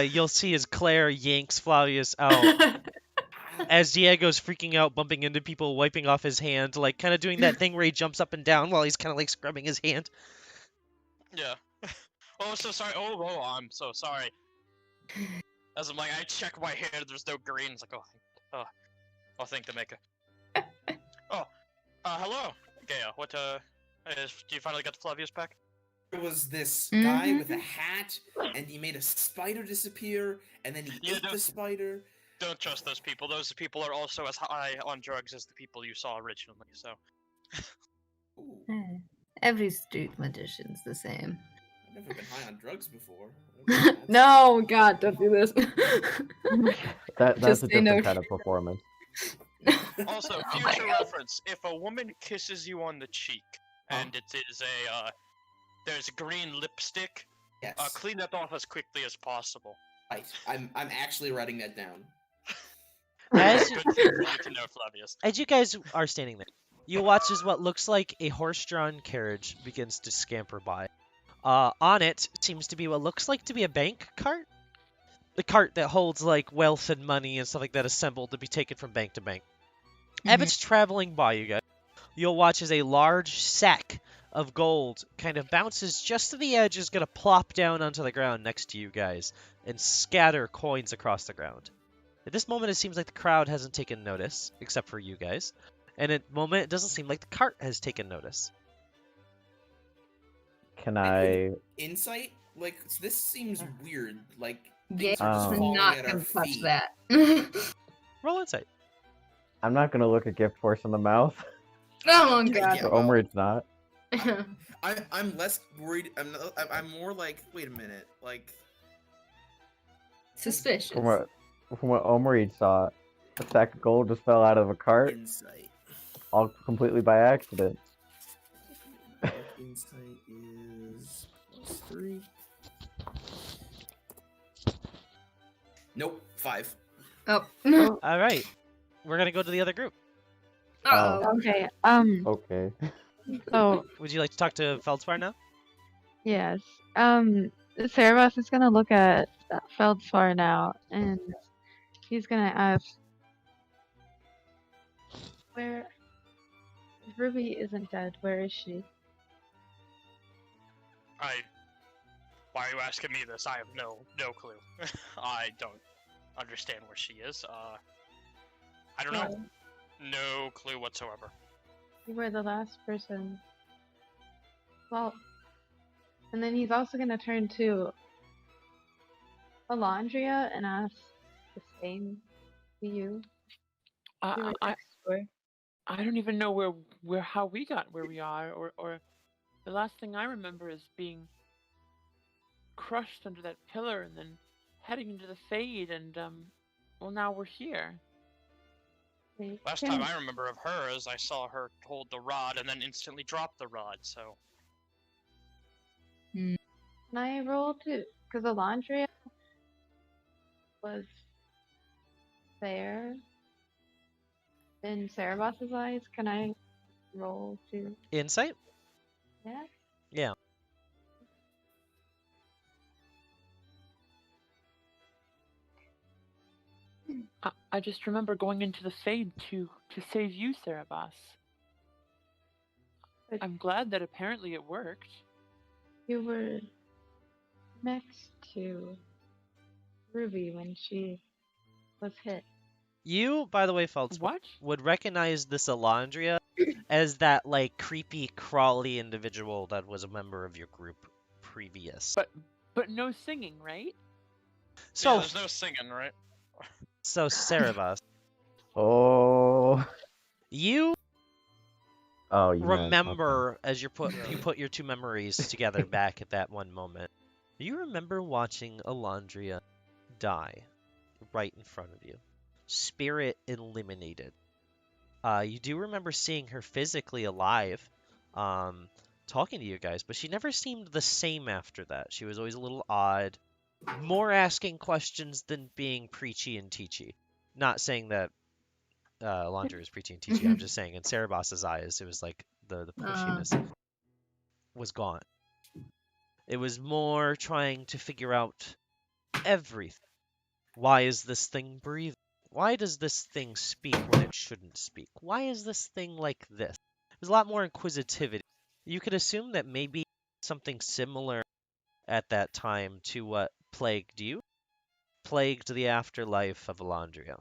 you'll see as Claire yanks Flavius out, as Diego's freaking out, bumping into people, wiping off his hand, like kind of doing that thing where he jumps up and down while he's kind of like scrubbing his hand. Yeah. Oh, so sorry. Oh, I'm so sorry. As I'm like, I check my hand, there's no green. It's like, thank the maker. Hello, Gaia. What, do you finally get the Flavius back? There was this guy with a hat, and he made a spider disappear, and then he ate the spider. Don't trust those people. Those people are also as high on drugs as the people you saw originally, so. Ooh, Every street magician's the same. I've never been high on drugs before. No, God, don't do this. That's Just a say no. different kind of performance. Also, Oh my future God. reference: if a woman kisses you on the cheek and it is there's green lipstick, Yes. clean that off as quickly as possible. Right. I'm actually writing that down. As Good thing for you to know, Flavius. As you guys are standing there, you watch as what looks like a horse-drawn carriage begins to scamper by. On it seems to be what looks like to be a bank cart. The cart that holds like wealth and money and stuff like that assembled to be taken from bank to bank. As it's traveling by you guys, you'll watch as a large sack of gold kind of bounces just to the edge, is going to plop down onto the ground next to you guys and scatter coins across the ground. At this moment, it seems like the crowd hasn't taken notice, except for you guys. And at the moment, it doesn't seem like the cart has taken notice. Can I? Insight? Like, this seems weird. Like, Yeah, things are just we're falling not at our gonna touch feet. that. Roll insight. I'm not gonna look a gift horse in the mouth. Oh Yeah, God. So well, Omer's not. I'm less worried. I'm more like, wait a minute. Like, Suspicious. From what Omer saw, a sack of gold just fell out of a cart, insight. all completely by accident. Insight is +3. Nope, 5. Oh. All right, we're gonna go to the other group. Uh-oh. Okay. Okay. So Would you like to talk to Feldspar now? yes. Cerebus is gonna look at Feldspar now, and he's gonna ask, "Where? Ruby isn't dead. Where is she?" Why are you asking me this? I have no clue. I don't understand where she is. I don't know. No clue whatsoever. You were the last person. Well, and then he's also gonna turn to Alondria and ask the same to you. You were I next door. I don't even know how we got where we are, or the last thing I remember is being crushed under that pillar and then heading into the fade, and well, now we're here. Wait, Last time I remember of her is I saw her hold the rod and then instantly drop the rod. So Can I roll too? Because Alondria was there in Cerebos's eyes. Can I roll too? Insight? Yeah. Yeah. I just remember going into the fade to save you, Cerebos. But I'm glad that apparently it worked. you were next to Ruby when she was hit. You, by the way, Feldspar, What? would recognize this Alondria as that like creepy, crawly individual that was a member of your group previous. But no singing, right? So, yeah, there's no singing, right? so Cerebus, Oh. you Oh, you meant. Okay. remember as you put your two memories together back at that one moment. You remember watching Alondria die right in front of you, spirit eliminated. You do remember seeing her physically alive, talking to you guys, but she never seemed the same after that. She was always a little odd, more asking questions than being preachy and teachy. Not saying that Alondra is preachy and teachy. I'm just saying in Cerebos's eyes, it was like the pushiness was gone. It was more trying to figure out everything. Why is this thing breathing? Why does this thing speak when it shouldn't speak? Why is this thing like this? There's a lot more inquisitivity. You could assume that maybe something similar at that time to what plagued you, plagued the afterlife of Alondria.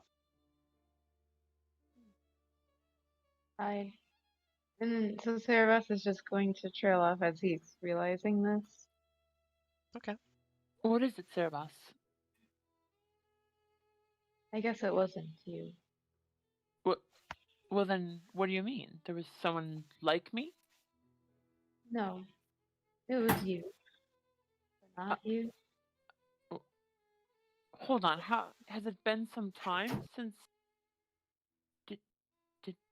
And then so Cerebus is just going to trail off as he's realizing this. Okay. What is it, Cerebos? I guess it wasn't you. Well then, what do you mean? There was someone like me? No, it was you. But not you. Hold on. How has it been some time since?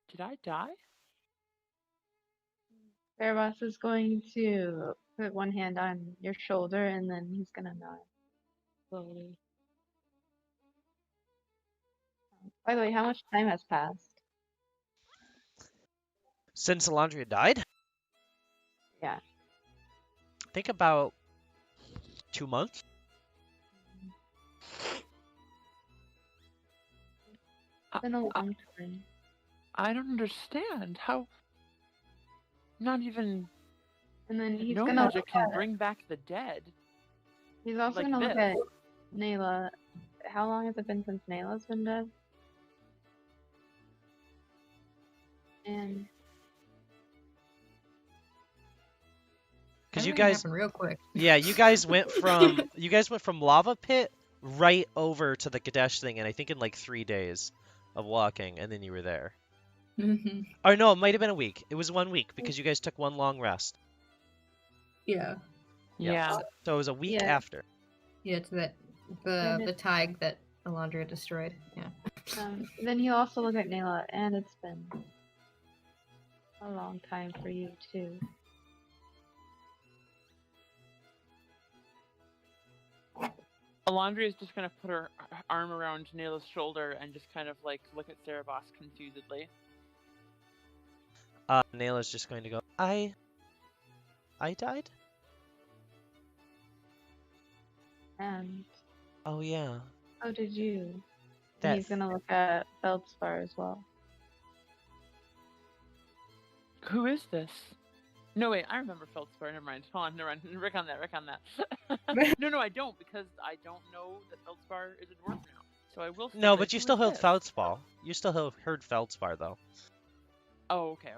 Did I die? Cerebus is going to put one hand on your shoulder and then he's gonna nod slowly. By the way, how much time has passed? Since Alondria died, Yeah. think about 2 months. It's been a long time. I don't understand. How? Not even And then he's no gonna magic look can at, bring back the dead. he's also like gonna look this. at Nayla. How long has it been since Nayla's been dead? And Because you Everything guys, happened real quick. yeah, you guys went from lava pit right over to the Kadesh thing, and I think in like 3 days of walking, and then you were there. Or no, it might have been a week. It was 1 week because you guys took one long rest. Yeah. Yeah. So it was a week Yeah. after. Yeah, to that And the tag that Alondra destroyed. Yeah. then he'll also look at Nayla, and it's been a long time for you too. Alondria is just gonna put her arm around Nayla's shoulder and just kind of like look at Cerebos confusedly. Nayla's just going to go, I died? And Oh yeah. how did you? That And he's gonna look at Feldspar as well. Who is this? No, wait, I remember Feldspar. Never mind. Hold on, never mind. Rick on that. No, I don't, because I don't know that Feldspar is a dwarf now. So I will. No, say, but you who still is heard this? Feldspar. You still heard Feldspar though. Oh, okay.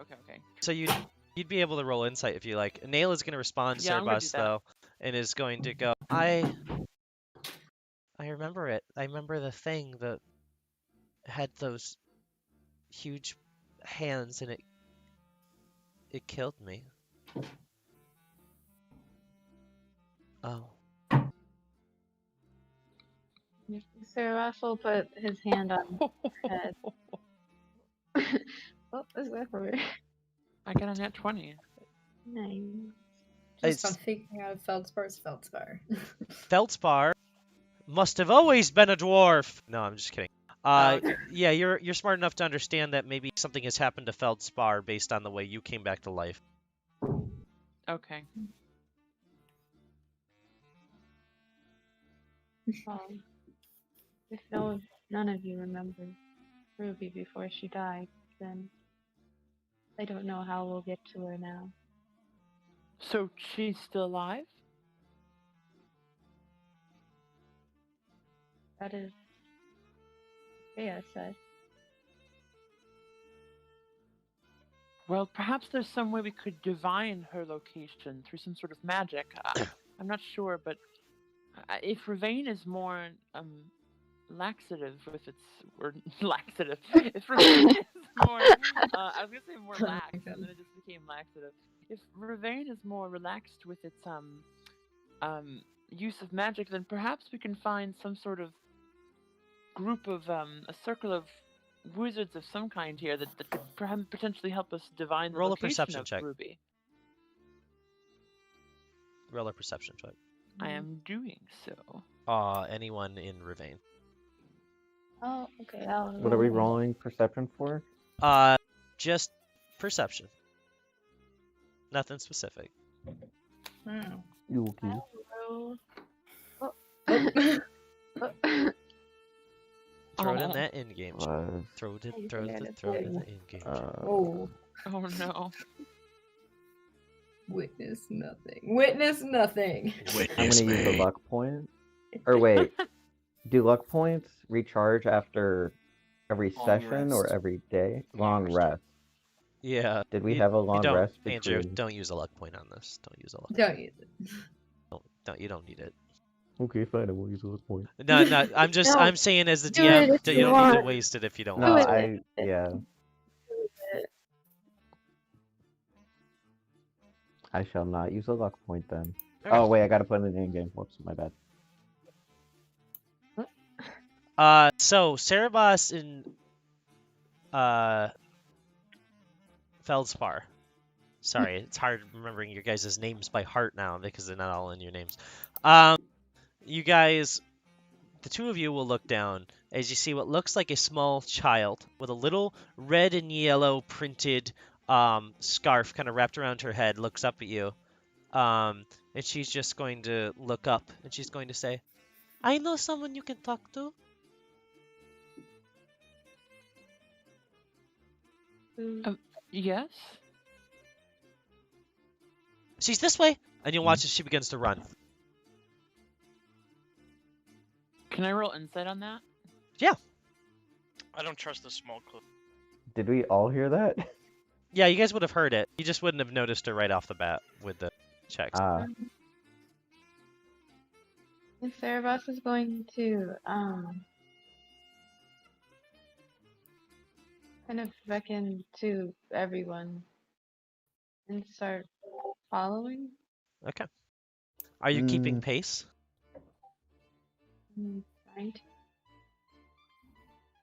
So you'd be able to roll insight if you like. Nayla's gonna respond to Yeah, I'm gonna do Cerebos that. though, and is going to go, I remember it. I remember the thing that had those huge hands and it killed me. Oh. Cerebos will put his hand on her head. What was that for? I got a nat 20. Nice. Just It's- on figuring out Feldspar's Feldspar. Feldspar must have always been a dwarf. No, I'm just kidding. Okay. Yeah, you're smart enough to understand that maybe something has happened to Feldspar based on the way you came back to life. Okay. Well, if none of you remember Ruby before she died, then I don't know how we'll get to her now. So she's still alive? That is, Thea said. Well, perhaps there's some way we could divine her location through some sort of magic. I'm not sure, but if Ravane is more laxative with its or laxative, if Ravane is more, I was gonna say more lax, and then it just became laxative. If Ravane is more relaxed with its use of magic, then perhaps we can find some sort of group of a circle of wizards of some kind here that could potentially help us divine the Roll a location perception of check. Ruby. Roll a perception check. I am doing so. Anyone in Ravane. Oh, okay. What are we rolling perception for? Just perception. Nothing specific. Yuki. Roll. Throw it in that in-game. Throw it in forgot the it. in-game. Oh, Oh no. witness nothing. Witness nothing. I'm gonna use a luck point. Or wait, do luck points recharge after every Long session or rest. every day? Long Long rest. rest. Yeah. Did we you- have a you long don't, rest Andrew, between? don't use a luck point on this. Don't use a luck. Don't use it. You don't need it. Okay, fine. I won't use a luck point. No, I'm just No, I'm saying as the do DM it if that you you don't need to want. waste it if you don't No, want to. it. yeah. I shall not use a luck point then. Okay. Oh wait, I gotta put it in the in-game. Whoops, my bad. So Cerebos and Feldspar. Sorry, it's hard remembering your guys' names by heart now because they're not all in your names. You guys, the two of you will look down as you see what looks like a small child with a little red and yellow printed scarf kind of wrapped around her head, looks up at you. And she's just going to look up and she's going to say, I know someone you can talk to. Yes? She's this way, and you'll watch as she begins to run. Can I roll insight on that? I don't trust the small clue. Did we all hear that? Yeah, you guys would have heard it. You just wouldn't have noticed her right off the bat with the checks. Ah, And Cerebos is going to kind of beckon to everyone and start following. Okay. Are you keeping Mm. pace? Right?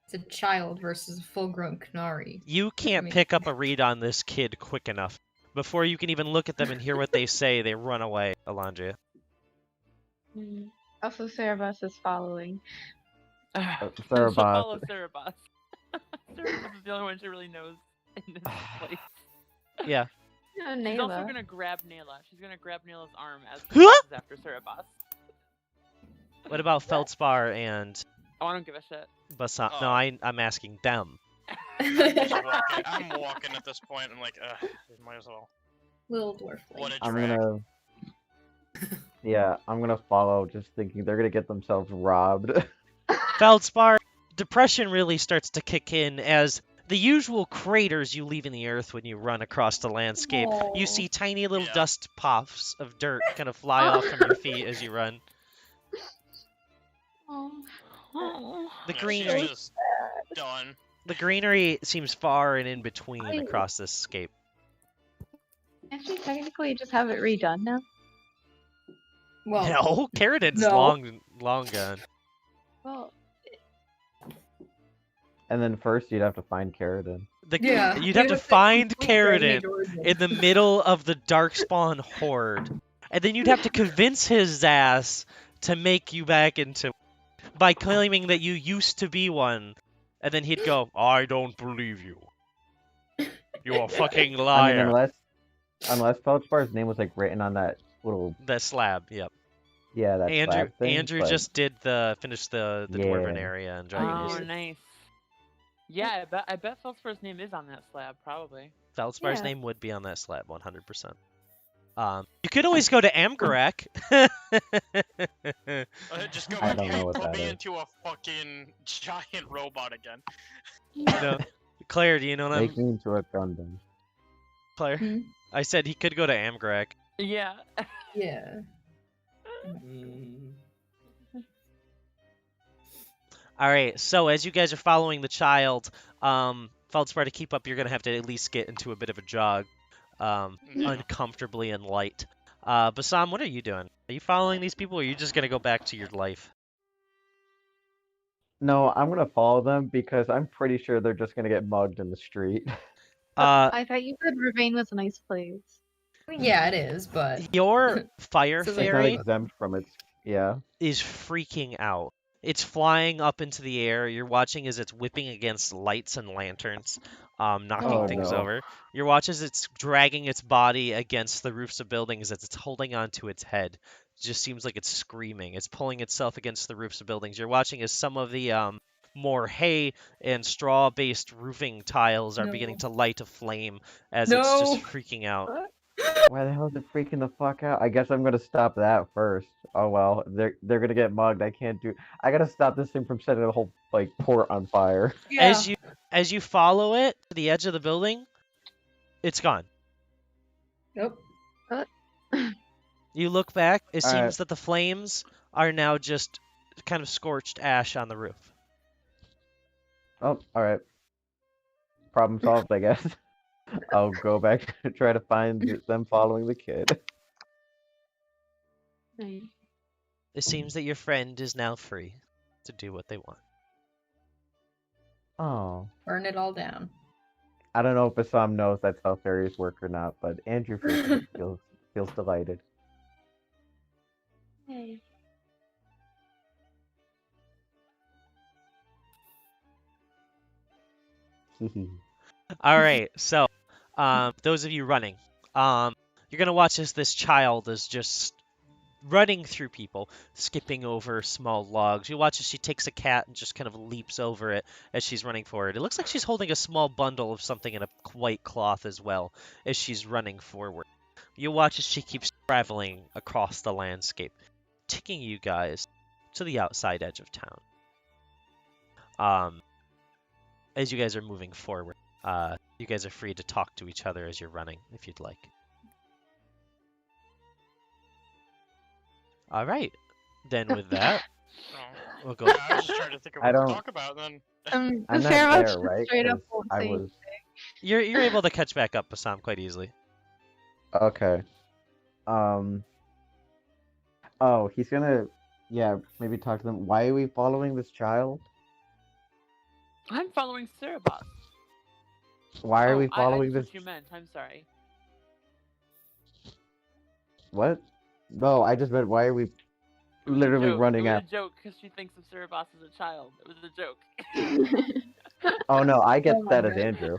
It's a child versus a full-grown Canary. You can't mean- pick up a read on this kid quick enough. Before you can even look at them and hear what they say, they run away, Alondria. Also, Cerebus is following. So Cerebus. follow Cerebus. Cerebus is the only one she really knows in this place. Yeah. Yeah, She's also Nayla. gonna grab Nayla. She's gonna grab Nayla's arm as she Huh? chases after Cerebus. What about Feldspar and Oh, I don't give a shit. Basan? No, I'm asking them. I'm just walking. I'm walking at this point. I'm like, might as well. Little dwarf. What a I'm drag. gonna. Yeah, I'm gonna follow, just thinking they're gonna get themselves robbed. Feldspar, depression really starts to kick in as the usual craters you leave in the earth when you run across the landscape. You see tiny little Yeah. dust puffs of dirt kind of fly off from your feet as you run. The Yeah, greenery, she's just done. the greenery seems far and in between across this scape. Can't she technically just have it redone now? Well, No, Carradin's no. long gone. Well, And then first you'd have to find Carradin. Yeah, You'd have to find complete Dragon Carradin Age origin. in the middle of the Darkspawn horde. And then you'd have to convince his ass to make you back into by claiming that you used to be one. And then he'd go, I don't believe you. You're a fucking I liar. mean, unless Feldspar's name was like written on that little, The slab, yep. yeah, that Andrew slab thing. Andrew but just did finished the dwarven Yeah. area in Dragon Oh, Age. nice. Yeah, I bet Feldspar's name is on that slab, probably. Feldspar's Yeah. name would be on that slab, 100%. You could always go to Amgarak. Just go I back don't know and what put that me is. into a fucking giant robot again. No. Claire, do you know what Make I'm... me into a Gundam. Claire? Hmm? I said he could go to Amgarak. Yeah. Yeah. Mm. Alright, so as you guys are following the child, Feldspar, to keep up, you're going to have to at least get into a bit of a jog. Yeah. Uncomfortably and light. Basam, what are you doing? Are you following these people, or are you just going to go back to your life? No, I'm gonna follow them because I'm pretty sure they're just gonna get mugged in the street. I thought you said Ravine was a nice place. Yeah, it is, but Your fire So It's not fairy exempt from its. Yeah. is freaking out. It's flying up into the air. You're watching as it's whipping against lights and lanterns, knocking Oh, things no. over. You watch as it's dragging its body against the roofs of buildings as it's holding onto its head. It just seems like it's screaming. It's pulling itself against the roofs of buildings. You're watching as some of the more hay and straw-based roofing tiles are beginning to light a flame as it's just No. freaking out. Why the hell is it freaking the fuck out? I guess I'm gonna stop that first. Oh well, they're gonna get mugged. I can't do. I gotta stop this thing from setting the whole like port on fire. yeah. As you follow it to the edge of the building, it's gone. Nope. You look back, it All right. seems that the flames are now just kind of scorched ash on the roof. Oh, all right. Problem solved, I guess. I'll go back to try to find them following the kid. Nice. It seems that your friend is now free to do what they want. Oh, Burn it all down. I don't know if Bassam knows that's how fairies work or not, but Andrew feels delighted. Hey. All right, so those of you running, you're gonna watch as this child is just running through people, skipping over small logs. You watch as she takes a cat and just kind of leaps over it as she's running forward. It looks like she's holding a small bundle of something in a white cloth as well as she's running forward. You watch as she keeps traveling across the landscape, taking you guys to the outside edge of town. As you guys are moving forward, you guys are free to talk to each other as you're running, if you'd like. All right. Then with that, Oh. we'll go. I was just trying to think of I what to don't- talk about then. I'm The not Cerebus there, right? straight up 'Cause won't I say was. You're able to catch back up, Bassam, quite easily. Okay. Oh, he's gonna. Yeah, maybe talk to them. Why are we following this child? I'm following Cerebus. Why are we I following just this? what you meant. I'm sorry. What? No, I just meant why are we It was literally a joke. running It was out. a joke because she thinks of Cerebos as a child. It was a joke. Oh no, I get Oh my that as God. Andrew.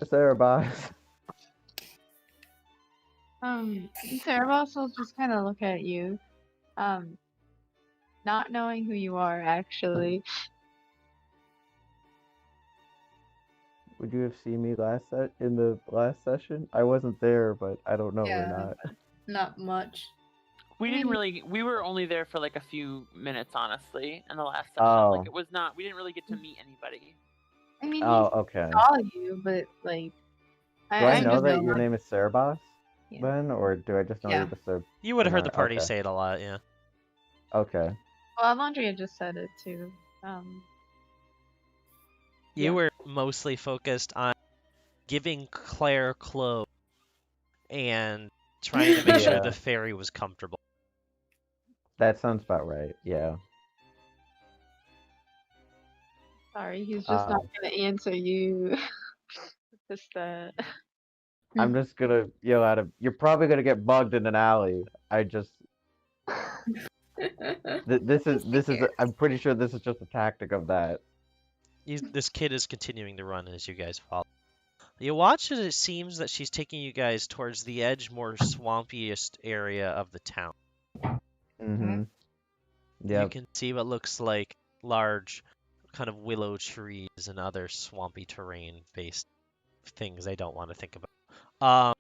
Sarah Boss. Cerebos will just kind of look at you, not knowing who you are, actually. Would you have seen me in the last session? I wasn't there, but I don't know or Yeah. not. Not much. We I didn't mean- really. We were only there for like a few minutes, honestly, in the last session. Oh. Like it was not. We didn't really get to meet anybody. I mean, Oh, he okay. saw you, but like, Do I know just that your like- name is Sarah Boss Yeah. then, or do I just know Yeah. you're just a? You would have heard the Okay. party say it a lot, yeah. Okay. Well, Alondria just said it too. You Yeah. were mostly focused on giving Claire clothes and trying to make sure Yeah. the fairy was comfortable. That sounds about right. Yeah. Sorry, he's just not gonna answer you. just I'm just gonna yell at him. You're probably gonna get bugged in an alley. I just. This is. I'm pretty sure this is just a tactic of that. This kid is continuing to run as you guys follow. You watch as it seems that she's taking you guys towards the edge, more swampiest area of the town. Mm-hmm. You Yeah. can see what looks like large kind of willow trees and other swampy terrain based things I don't want to think about.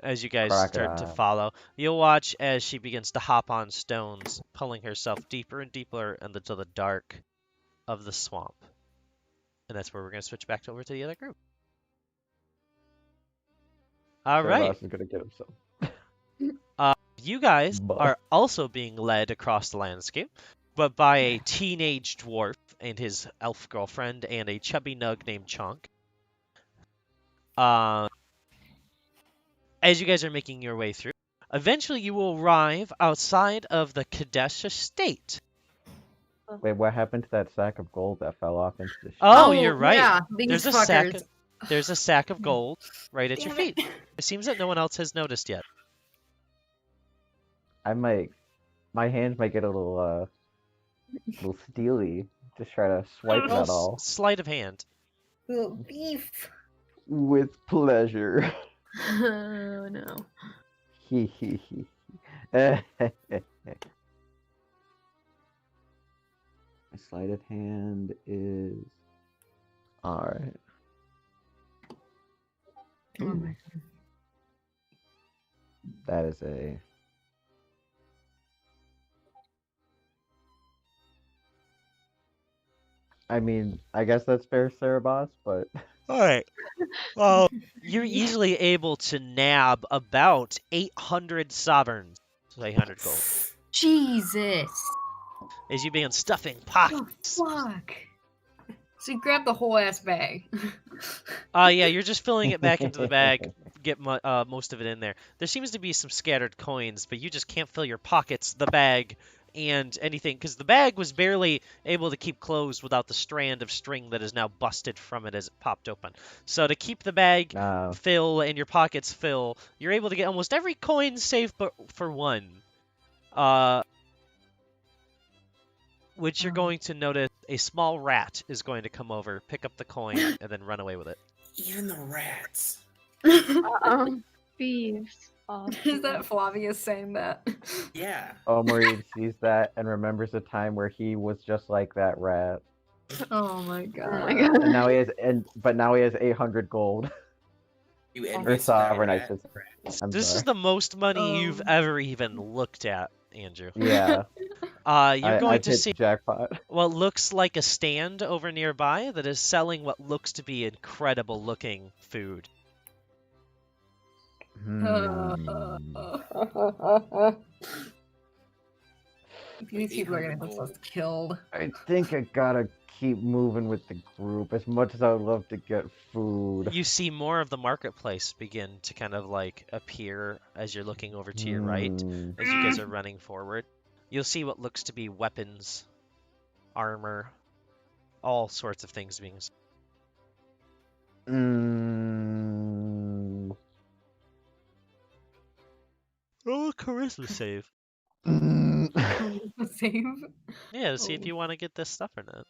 As you guys start to Crocodile. follow, you'll watch as she begins to hop on stones, pulling herself deeper and deeper into the dark of the swamp. And that's where we're going to switch back over to the other group. All Sarah right. Boss is gonna get himself. You guys Buh. are also being led across the landscape, but by a teenage dwarf and his elf girlfriend and a chubby nug named Chunk. As you guys are making your way through, eventually you will arrive outside of the Kadesh estate. Wait, what happened to that sack of gold that fell off into the street? Oh, you're right. Yeah, these There's a fuckers. There's a sack of gold right at your Damn it. feet. It seems that no one else has noticed yet. My hands might get a little steely. Just try to swipe Roll that all. sleight of hand. Little beef. With pleasure. Oh no. Hee hee hee. My sleight of hand is alright. Oh my God. That is a. I mean, I guess that's fair, Sarah Boss, but All right. Well, you're easily able to nab about 800 sovereigns. So 800 gold. Jesus. As you begin stuffing Oh, pockets. fuck. So you grab the whole ass bag. Yeah, you're just filling it back into the bag. Get most of it in there. There seems to be some scattered coins, but you just can't fill your pockets, the bag, and anything, because the bag was barely able to keep closed without the strand of string that is now busted from it as it popped open. So to keep the bag fill and your pockets fill, you're able to get almost every coin safe but for one. Which you're going to notice a small rat is going to come over, pick up the coin, and then run away with it. Even the rats. Thieves. Oh, Is that Flavius saying that? Yeah. Omri sees that and remembers a time where he was just like that rat. Oh my God. Oh my God. And now he has but now he has 800 gold. You Or envious sovereign, I rat. should say. I'm This is sorry. the most money you've Oh. ever even looked at, Andrew. Yeah. You're going I've to hit see the jackpot. what looks like a stand over nearby that is selling what looks to be incredible looking food. These people are gonna get us killed. I think I gotta keep moving with the group as much as I would love to get food. You see more of the marketplace begin to kind of like appear as you're looking over to your right, as you guys are running forward. You'll see what looks to be weapons, armor, all sorts of things being. charisma save. Save. Yeah, to see if Oh. you want to get this stuff or not.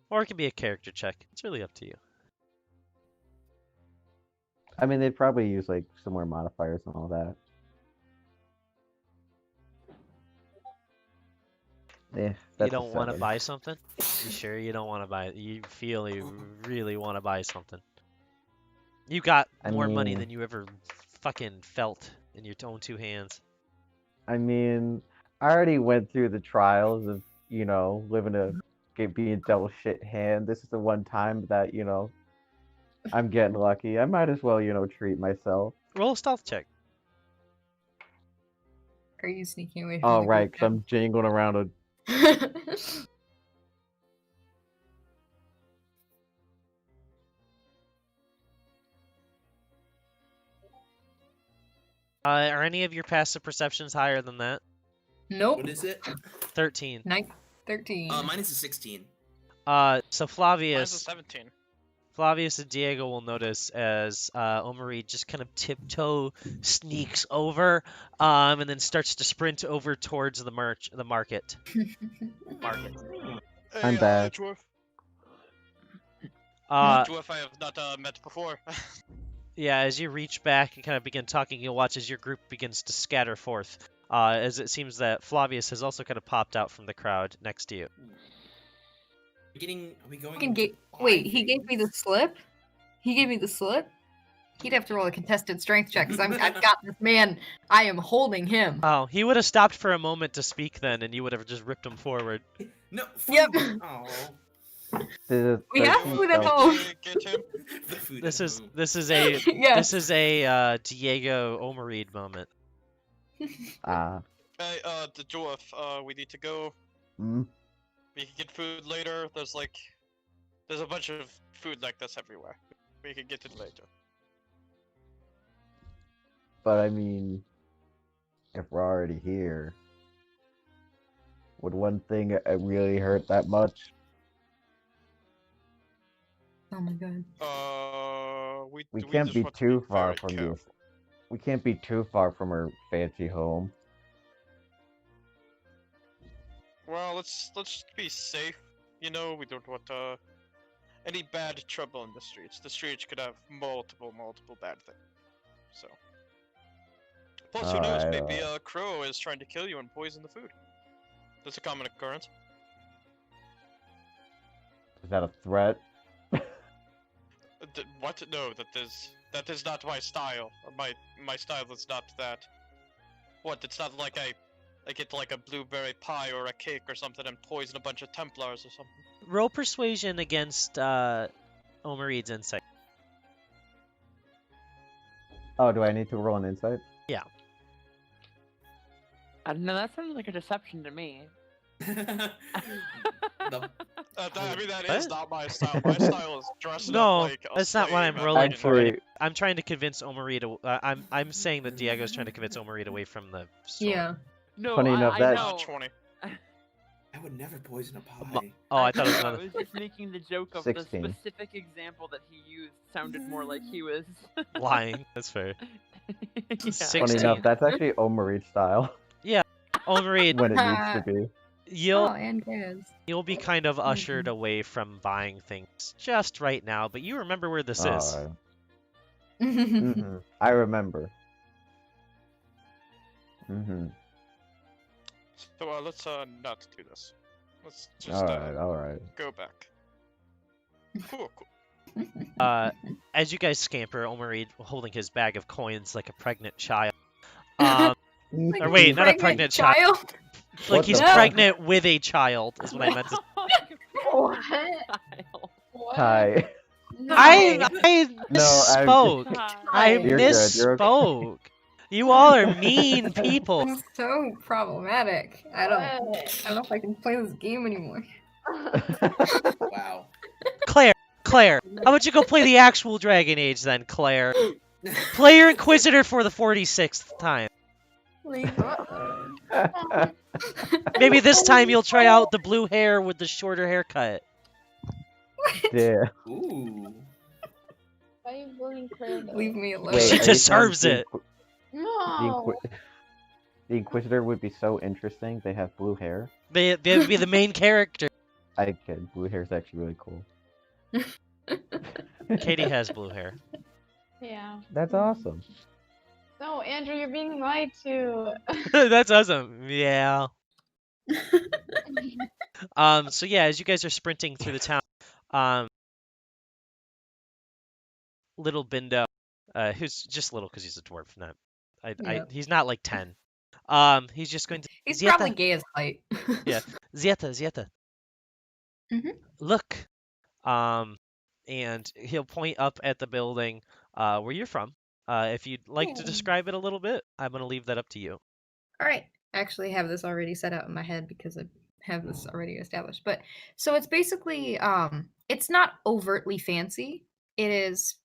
Or it can be a character check. It's really up to you. I mean, they'd probably use like similar modifiers and all that. Yeah, You that's a don't want to 7. buy something? You sure you don't want to buy it? You feel you really want to buy something. You got I more money mean- than you ever fucking felt in your own 2 hands. I mean, I already went through the trials of, being dealt a shit hand. This is the one time that, I'm getting lucky. I might as well, treat myself. Roll a stealth check. Are you sneaking away from Oh, the right, group because I'm jingling around a. now? Are any of your passive perceptions higher than that? Nope. What is it? 13. 13. Mine is a 16. So Mine's a Flavius 17. and Diego will notice as Omari just kind of tiptoe sneaks over, and then starts to sprint over towards the market. I'm back. Dwarf. Uh, Dwarf I have not met before. yeah, as you reach back and kind of begin talking, you'll watch as your group begins to scatter forth. As it seems that Flavius has also kind of popped out from the crowd next to you. Are we going? Fucking into Wait, buy he gave me the things? slip? He gave me the slip? He'd have to roll a contested strength check because I've got this man. I am holding him. Oh, he would have stopped for a moment to speak then, and you would have just ripped him forward. No. Yep. Oh. We have 13 food at stealth. home. Get him. The food This at is home. this is a Yes. this is a Diego Omareed moment. Ah. Hey, the dwarf. We need to go. Mm. We can get food later. There's a bunch of food like this everywhere. We can get it later. But I mean, if we're already here, would one thing really hurt that much? Oh my god. We just can't be want to too far very from careful. this. We can't be too far from her fancy home. Well, let's be safe. We don't want any bad trouble in the streets. The streets could have multiple bad things. So. Plus, who knows? Alright, Maybe a crow is trying to kill you and poison the food. That's a common occurrence. Is that a threat? What? No, that is not my style. My style is not that. What? It's not like I get like a blueberry pie or a cake or something and poison a bunch of Templars or something. Roll persuasion against Omareed's insight. Oh, do I need to roll an insight? I don't know, that sounds like a deception to me. The- I mean, that What? is not my style. My style is dressing No, up like a that's not what I'm slave and rolling fighting. for. Actually, I'm trying to convince Omareed. I'm saying that Diego's trying to convince Omareed away from the store. Yeah. No, Funny enough, I that- know. 20. I would never poison a pie. Oh, I thought it was know, another. I was just making the joke of 16. the specific example that he used sounded more like he was Lying. That's fair. Yeah. Funny 16. enough, that's actually Omareed style Omareed, when it needs to be. you'll Oh, and Gaz. you'll be kind of ushered away from buying things just right now, but you remember where this is. Alright. Mm-hmm. I remember. Mm-hmm. So let's not do this. Let's just Alright. go back. Cool. As you guys scamper, Omareed holding his bag of coins like a pregnant child. Or wait, not a pregnant child. Like What he's the fuck? pregnant with a child, is what I meant to. What? What? Hi. No. I No, misspoke. I You're good, you're okay. misspoke. You all are mean people. This is so problematic. I don't know if I can play this game anymore. Wow. Claire, how about you go play the actual Dragon Age then, Claire? Play your Inquisitor for the 46th time. Like, Maybe this time you'll try out the blue hair with the shorter haircut. Yeah. Ooh. Why are you bullying Claire though? leave me alone. Wait, She are you deserves saying it. The, No. the Inquisitor would be so interesting. They have blue hair. They would be the main character. I kid. Blue hair is actually really cool. Katie has blue hair. Yeah. That's awesome. No, Andrew, you're being lied to. That's awesome. Yeah. So yeah, as you guys are sprinting through the town, um, little Bindo, who's just little because he's a dwarf, not, Yep. he's not like 10. He's just going to He's Zieta. probably gay as height. Yeah, Zieta. Mhm. Look. And he'll point up at the building, where you're from. If you'd like to Yeah. describe it a little bit, I'm gonna leave that up to you. All right. I actually have this already set out in my head because I have this already established. But so it's basically it's not overtly fancy. It is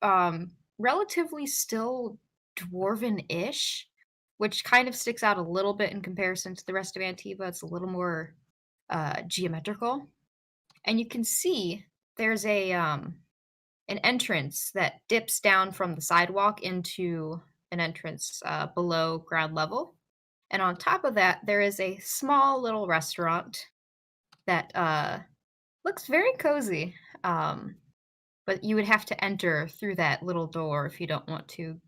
relatively still dwarven-ish, which kind of sticks out a little bit in comparison to the rest of Antiva. It's a little more geometrical. And you can see there's a an entrance that dips down from the sidewalk into an entrance below ground level. And on top of that, there is a small little restaurant that looks very cozy. But you would have to enter through that little door if you don't want to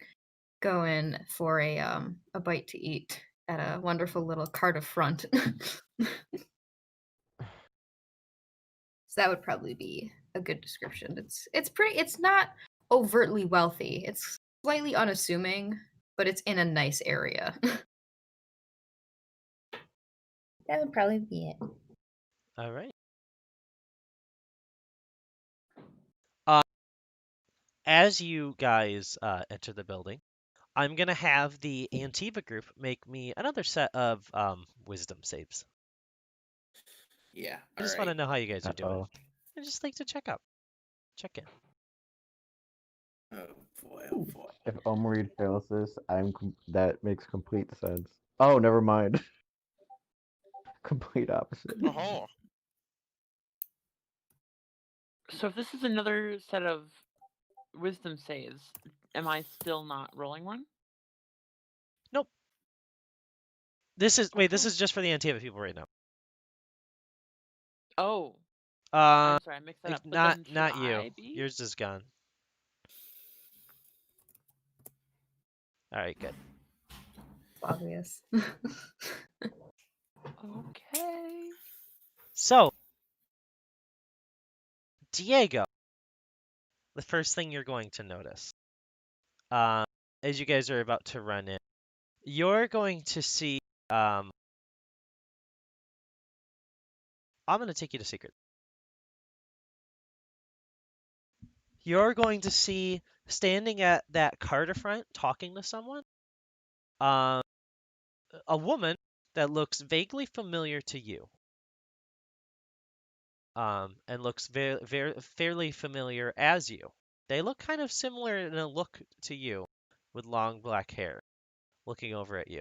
go in for a bite to eat at a wonderful little Cardiff front. So that would probably be a good description. It's not overtly wealthy. It's slightly unassuming, but it's in a nice area. That would probably be it. All right. As you guys enter the building, I'm gonna have the Antiva group make me another set of wisdom saves. Yeah. I All just want to right. know how you guys are doing. Uh-oh. I just like to check in. Oh boy. Oh boy. If Omrid fails this, that makes complete sense. Oh, never mind. Complete opposite. Oh, So if this is another set of wisdom saves, am I still not rolling one? Nope. This Cool. is just for the Antiva people right now. Oh, Uh, I'm sorry, I mixed that up. But not then should not you. I be? Yours is gone. All right, good. Obvious. Okay. So, Diego, the first thing you're going to notice, as you guys are about to run in, you're going to see. I'm going to take you to secret. You're going to see standing at that Carter front, talking to someone, a woman that looks vaguely familiar to you. And looks very fairly familiar as you. They look kind of similar in a look to you, with long black hair, looking over at you.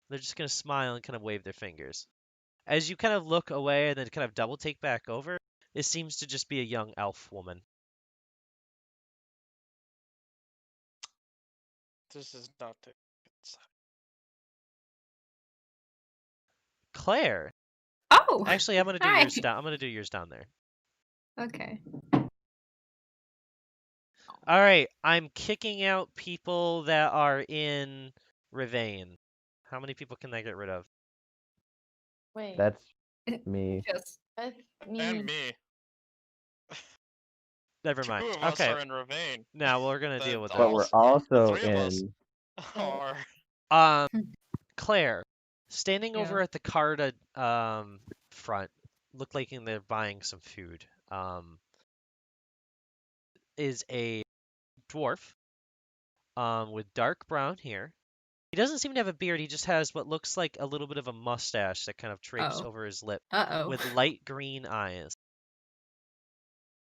They're just gonna smile and kind of wave their fingers. As you kind of look away and then kind of double take back over, it seems to just be a young elf woman. this is not the good sign. Claire, Oh, actually, I'm gonna do hi. yours down. I'm gonna do yours down there. Okay. All right, I'm kicking out people that are in Ravane. How many people can I get rid of? Wait, That's me. Just that's And me. me. Never Two mind. of us Okay, are in Ravane. now we're gonna The- deal with the But that. we're all- the also three of us in. are. Claire, standing Yeah. over at the Carta front, look like they're buying some food. Is a dwarf with dark brown hair. He doesn't seem to have a beard. He just has what looks like a little bit of a mustache that kind of drapes Oh. over his lip, Uh-oh. with light green eyes.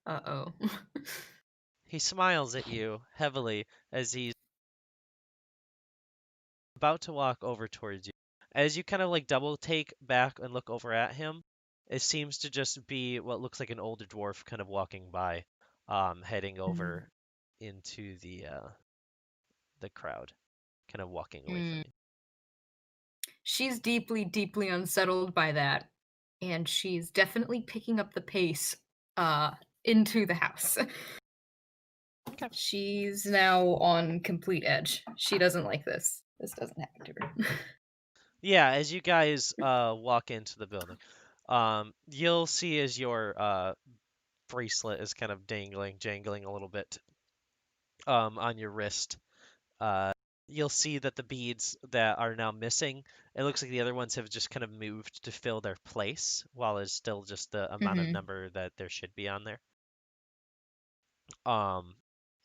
Uh-oh. He smiles at you heavily as he's about to walk over towards you. As you kind of like double take back and look over at him, it seems to just be what looks like an older dwarf kind of walking by, heading over into the crowd. kind of walking away from you. She's deeply, deeply unsettled by that, and she's definitely picking up the pace into the house. Okay. She's now on complete edge. She doesn't like this. This doesn't happen to her. Yeah, as you guys walk into the building, you'll see as your bracelet is kind of jangling a little bit on your wrist. You'll see that the beads that are now missing, it looks like the other ones have just kind of moved to fill their place, while there's still just the amount of number that there should be on there.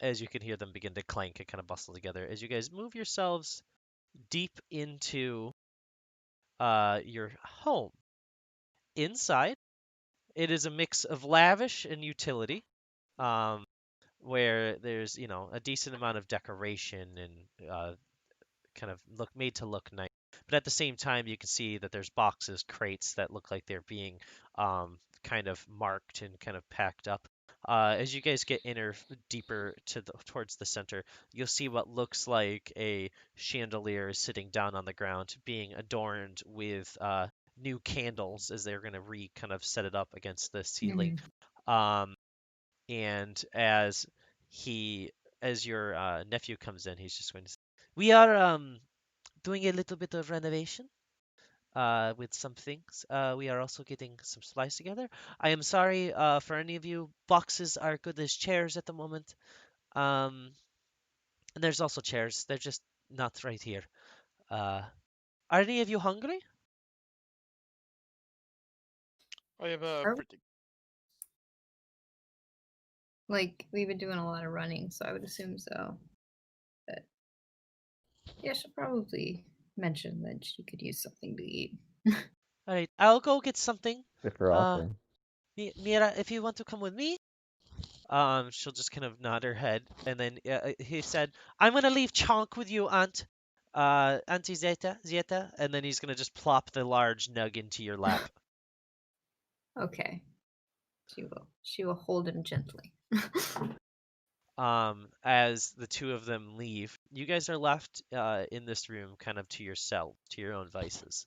As you can hear them begin to clank and kind of bustle together, as you guys move yourselves deep into your home. Inside, it is a mix of lavish and utility, where there's, a decent amount of decoration and kind of made to look nice. But at the same time, you can see that there's boxes, crates that look like they're being kind of marked and kind of packed up. As you guys get deeper towards the center, you'll see what looks like a chandelier sitting down on the ground, being adorned with new candles as they're going to kind of set it up against the ceiling. And as your nephew comes in, he's just going to say, "We are doing a little bit of renovation with some things. We are also getting some supplies together. I am sorry for any of you. Boxes are good as chairs at the moment. And there's also chairs. They're just not right here. Are any of you hungry?" I am Are we? pretty. Like, we've been doing a lot of running, so I would assume so. But yeah, she'll probably mention that she could use something to eat. All right, I'll go get something. If you're offering. Mira, if you want to come with me, she'll just kind of nod her head, and then he said, "I'm gonna leave Chonk with you, Auntie Zeta," and then he's gonna just plop the large nug into your lap. Okay. She will hold him gently. As the two of them leave, you guys are left in this room, kind of to yourself, to your own vices.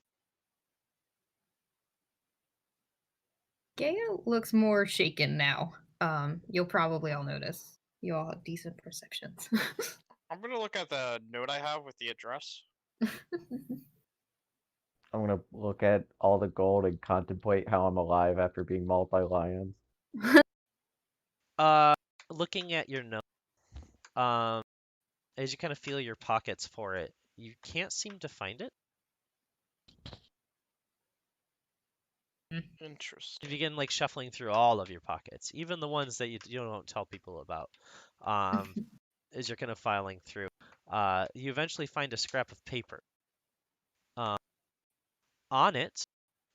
Gaia looks more shaken now. You'll probably all notice. You all have decent perceptions. I'm gonna look at the note I have with the address. I'm gonna look at all the gold and contemplate how I'm alive after being mauled by lions. Looking at your note, as you kind of feel your pockets for it, you can't seem to find it. Interesting. You begin shuffling through all of your pockets, even the ones that you don't tell people about. As you're kind of filing through, you eventually find a scrap of paper. On it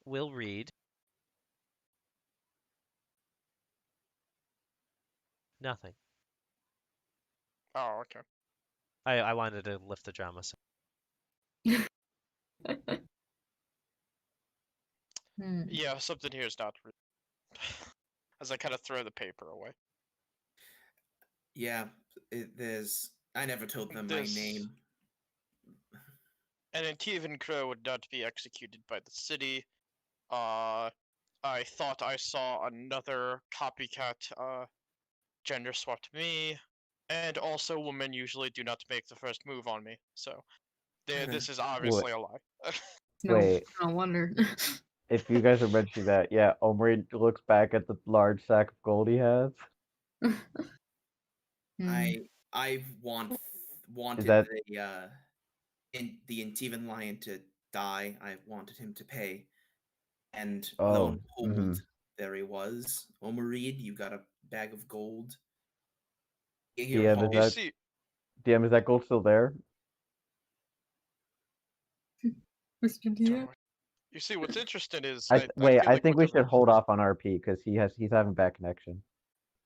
will read nothing. Oh, okay. I wanted to lift the drama. So. Yeah, something here is not real. As I kind of throw the paper away. Yeah, I never told them my name. An Antivan Crow would not be executed by the city. I thought I saw another copycat gender swapped me, and also women usually do not make the first move on me, so this is obviously a lie. Wait. No wonder. If you guys are mentioning that, yeah, Omri looks back at the large sack of gold he has. I wanted that... the Antivan lion to die. I wanted him to pay. And Oh, lo and behold, there he was. Omarid, you got a bag of gold. DM, is that gold still there? Mr. DM? You see, what's interesting is I think we should hold off on RP because he's having bad connection.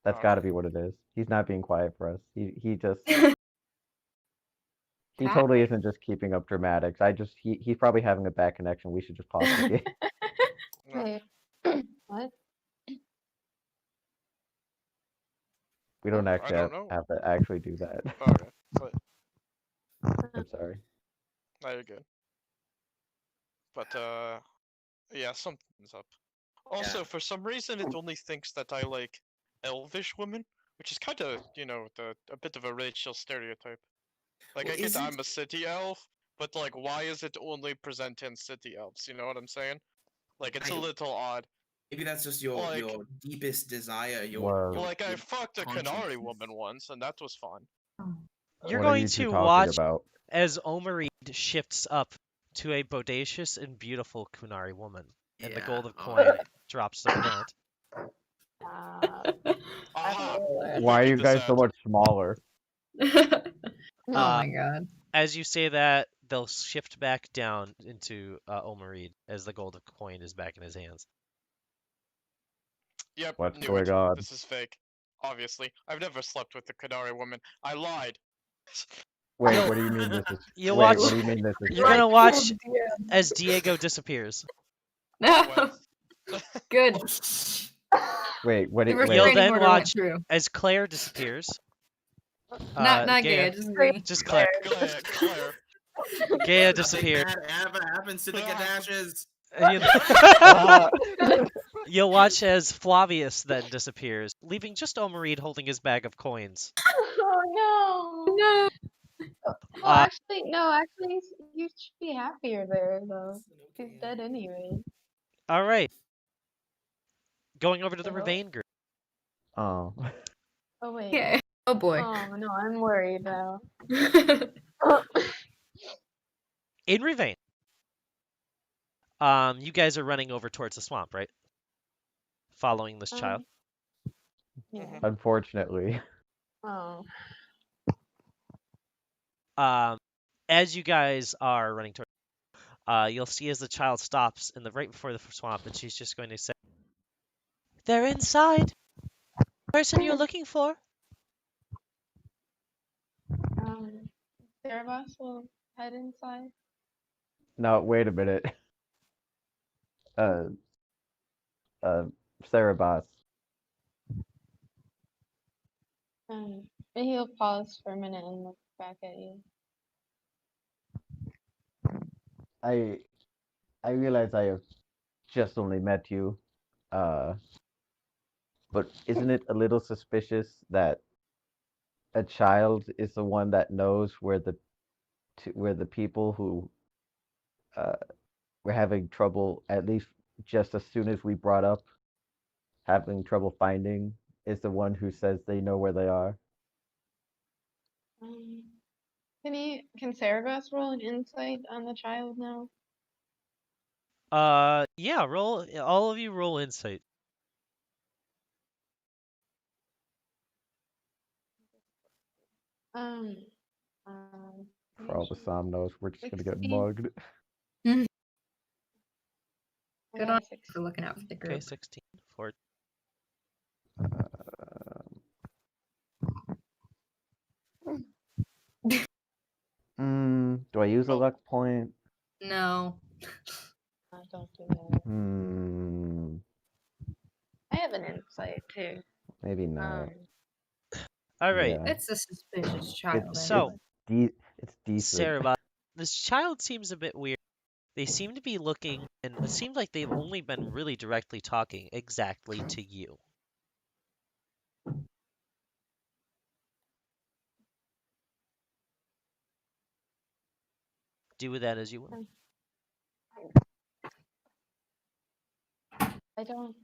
That's got to be what it is. He's not being quiet for us. He just he totally isn't just keeping up dramatics. He's probably having a bad connection. We should just pause the game. Wait. What? We don't actually have to actually do that. Okay, but... sorry. No, you're good. But yeah, something's up. Also, Yeah. for some reason, it only thinks that I like elvish women, which is kind of, a bit of a racial stereotype. Like, Well, I get isn't I'm a city elf, but like, why is it only presenting city elves? You know what I'm saying? Like, it's a I little odd. maybe that's just your Like, deepest desire, Whoa. like I your fucked a Canary consciousness. woman once, and that was fun. You're What are going you two to talking watch about? as Omerid shifts up to a bodacious and beautiful Kunari woman, and the Yeah. golden Oh, coin drops to the ground. Aha! Why are you Figured this guys so out. much smaller? Oh Uh, my god. As you say that, they'll shift back down into Omerid as the golden coin is back in his hands. Yep, What's knew going it. on? This is fake. Obviously. I've never slept with the Canary woman. I lied. Wait, You'll- what do you mean this is? you Wait, watch- what do you mean this is? You're gonna watch as Diego disappears. No. Well, Good. Wait, what? The Wait. You'll restraining then order went watch through. as Claire disappears. Not Gaia, Gaia, just me. just Claire. Claire. Gaia Nothing disappeared. bad ever happens to the Gadashes. You'll watch as Flavius then disappears, leaving just Omerid holding his bag of coins. Oh no. No. Well, Uh, actually, you should be happier there though. He's dead anyway. All right. Going over to the Hello? Ravane group. Oh. Oh wait. Okay. Oh boy. Oh no, I'm worried now. In Ravane. You guys are running over towards the swamp, right? Following this child. Yeah. Unfortunately. Oh. As you guys are running towards, you'll see as the child stops in the right before the swamp, and she's just going to say, "They're inside. Person you're looking for." Cerebus will head inside. No, wait a minute. Cerebos. And he'll pause for a minute and look back at you. I realize I have just only met you, but isn't it a little suspicious that a child is the one that knows where the people who were having trouble, at least just as soon as we brought up, having trouble finding, is the one who says they know where they are? Can Cerebus roll an insight on the child now? Yeah, all of you roll insight. Um, For all the Sam knows, we're just gonna get 16. mugged. I Good got on a you 16. for looking out for the Okay, group. 16 for Do I use a Oh. luck point? No. Don't do that. I have an insight too. Maybe not. All right. Yeah. It's a suspicious child. It's So- it's decent. Sarah, this child seems a bit weird. They seem to be looking, and it seems like they've only been really directly talking exactly to you. Do with that as you will. I don't.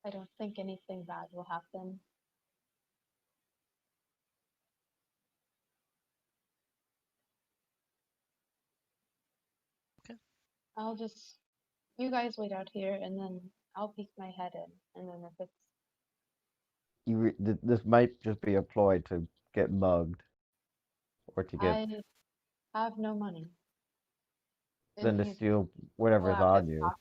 I don't think anything bad will happen. Okay. You guys wait out here, and then I'll peek my head in, and then if it's This might just be a ploy to get mugged, or to get I have no money. then to He's- steal we'll whatever's have to on you. talk.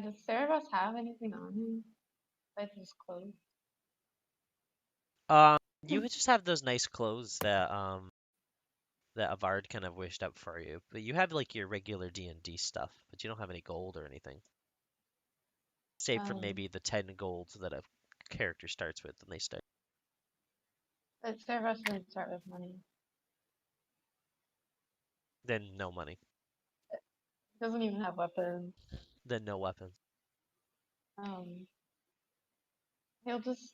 Does Cerebus have anything on him? Besides his clothes? You would just have those nice clothes that that Avard kind of wished up for you. But you have like your regular D&D stuff, but you don't have any gold or anything. Save from maybe the 10 golds that a character starts with when they start. But Servus didn't start with money. Then no money. Doesn't even have weapons. Then no weapons. He'll just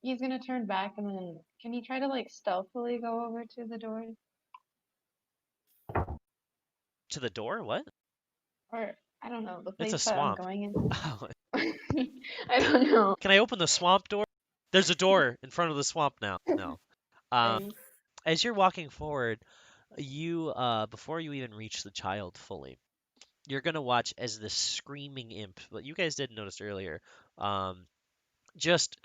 he's gonna turn back and then can he try to like stealthily go over to the door? To the door? What? Or I don't know, the It's a place that I'm swamp. going in. Oh, I don't know. can I open the swamp door? There's a door in front of the swamp now. No. Right. As you're walking forward, you before you even reach the child fully, you're gonna watch as the screaming imp, what you guys didn't notice earlier, just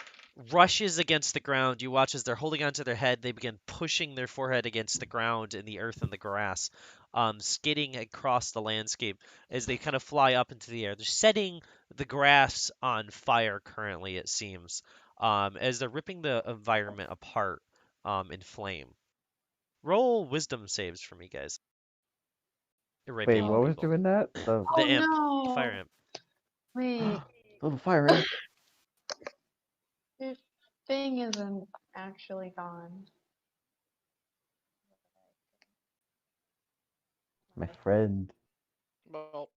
rushes against the ground. You watch as they're holding onto their head, they begin pushing their forehead against the ground and the earth and the grass, skidding across the landscape as they kind of fly up into the air. They're setting the grass on fire currently, it seems, as they're ripping the environment apart in flame. Roll wisdom saves for me, guys. Wait, Arabian what was people. doing that? The The Oh imp, the no! fire imp. Wait, little fire imp. your thing isn't actually gone. My friend. Well,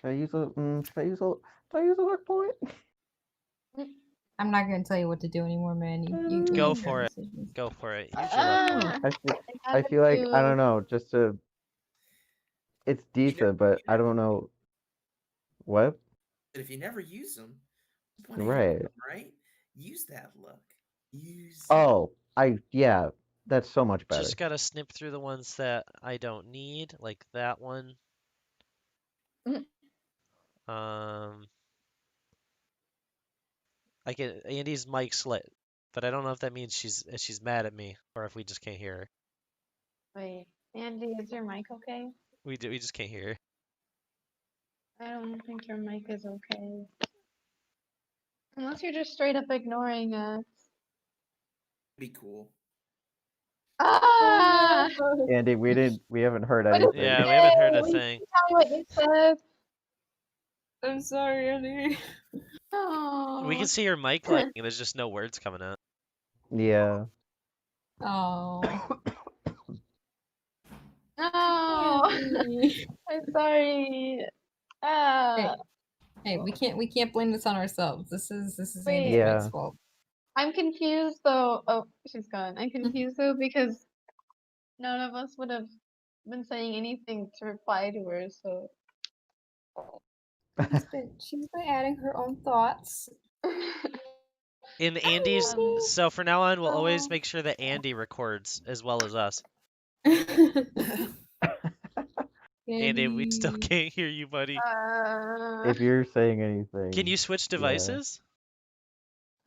Should I use a luck point? I'm not gonna tell you what to do anymore, man. You Go make your for it. decisions. Go for it. Use your luck. I feel like I don't know, just to it's decent, but I don't know what. But if you never use them, Right. right? Use that luck. Use. Oh, yeah, that's so much better. Just gotta snip through the ones that I don't need, like that one. I get Andy's mic's lit, but I don't know if that means she's mad at me or if we just can't hear her. Wait, Andy, is your mic okay? We just can't hear her. I don't think your mic is okay. Unless you're just straight up ignoring us. Be cool. Ah! Andy, we haven't heard What anything. Yeah, we haven't heard a Wait, thing. tell me what you said. I'm sorry, Andy. Oh. We can see your mic lighting, and there's just no words coming out. Yeah. Oh. No. Andy. I'm sorry. Ah. Hey, we can't blame this on ourselves. This is Wait. Andy's Yeah. mic's fault. I'm confused though. Oh, she's gone. I'm confused though because none of us would have been saying anything to reply to her, so. She's been adding her own thoughts. In Andy's, so for now on, we'll always Oh. make sure that Andy records as well as us. Andy, we still can't hear you, buddy. If you're saying anything. Can you switch devices?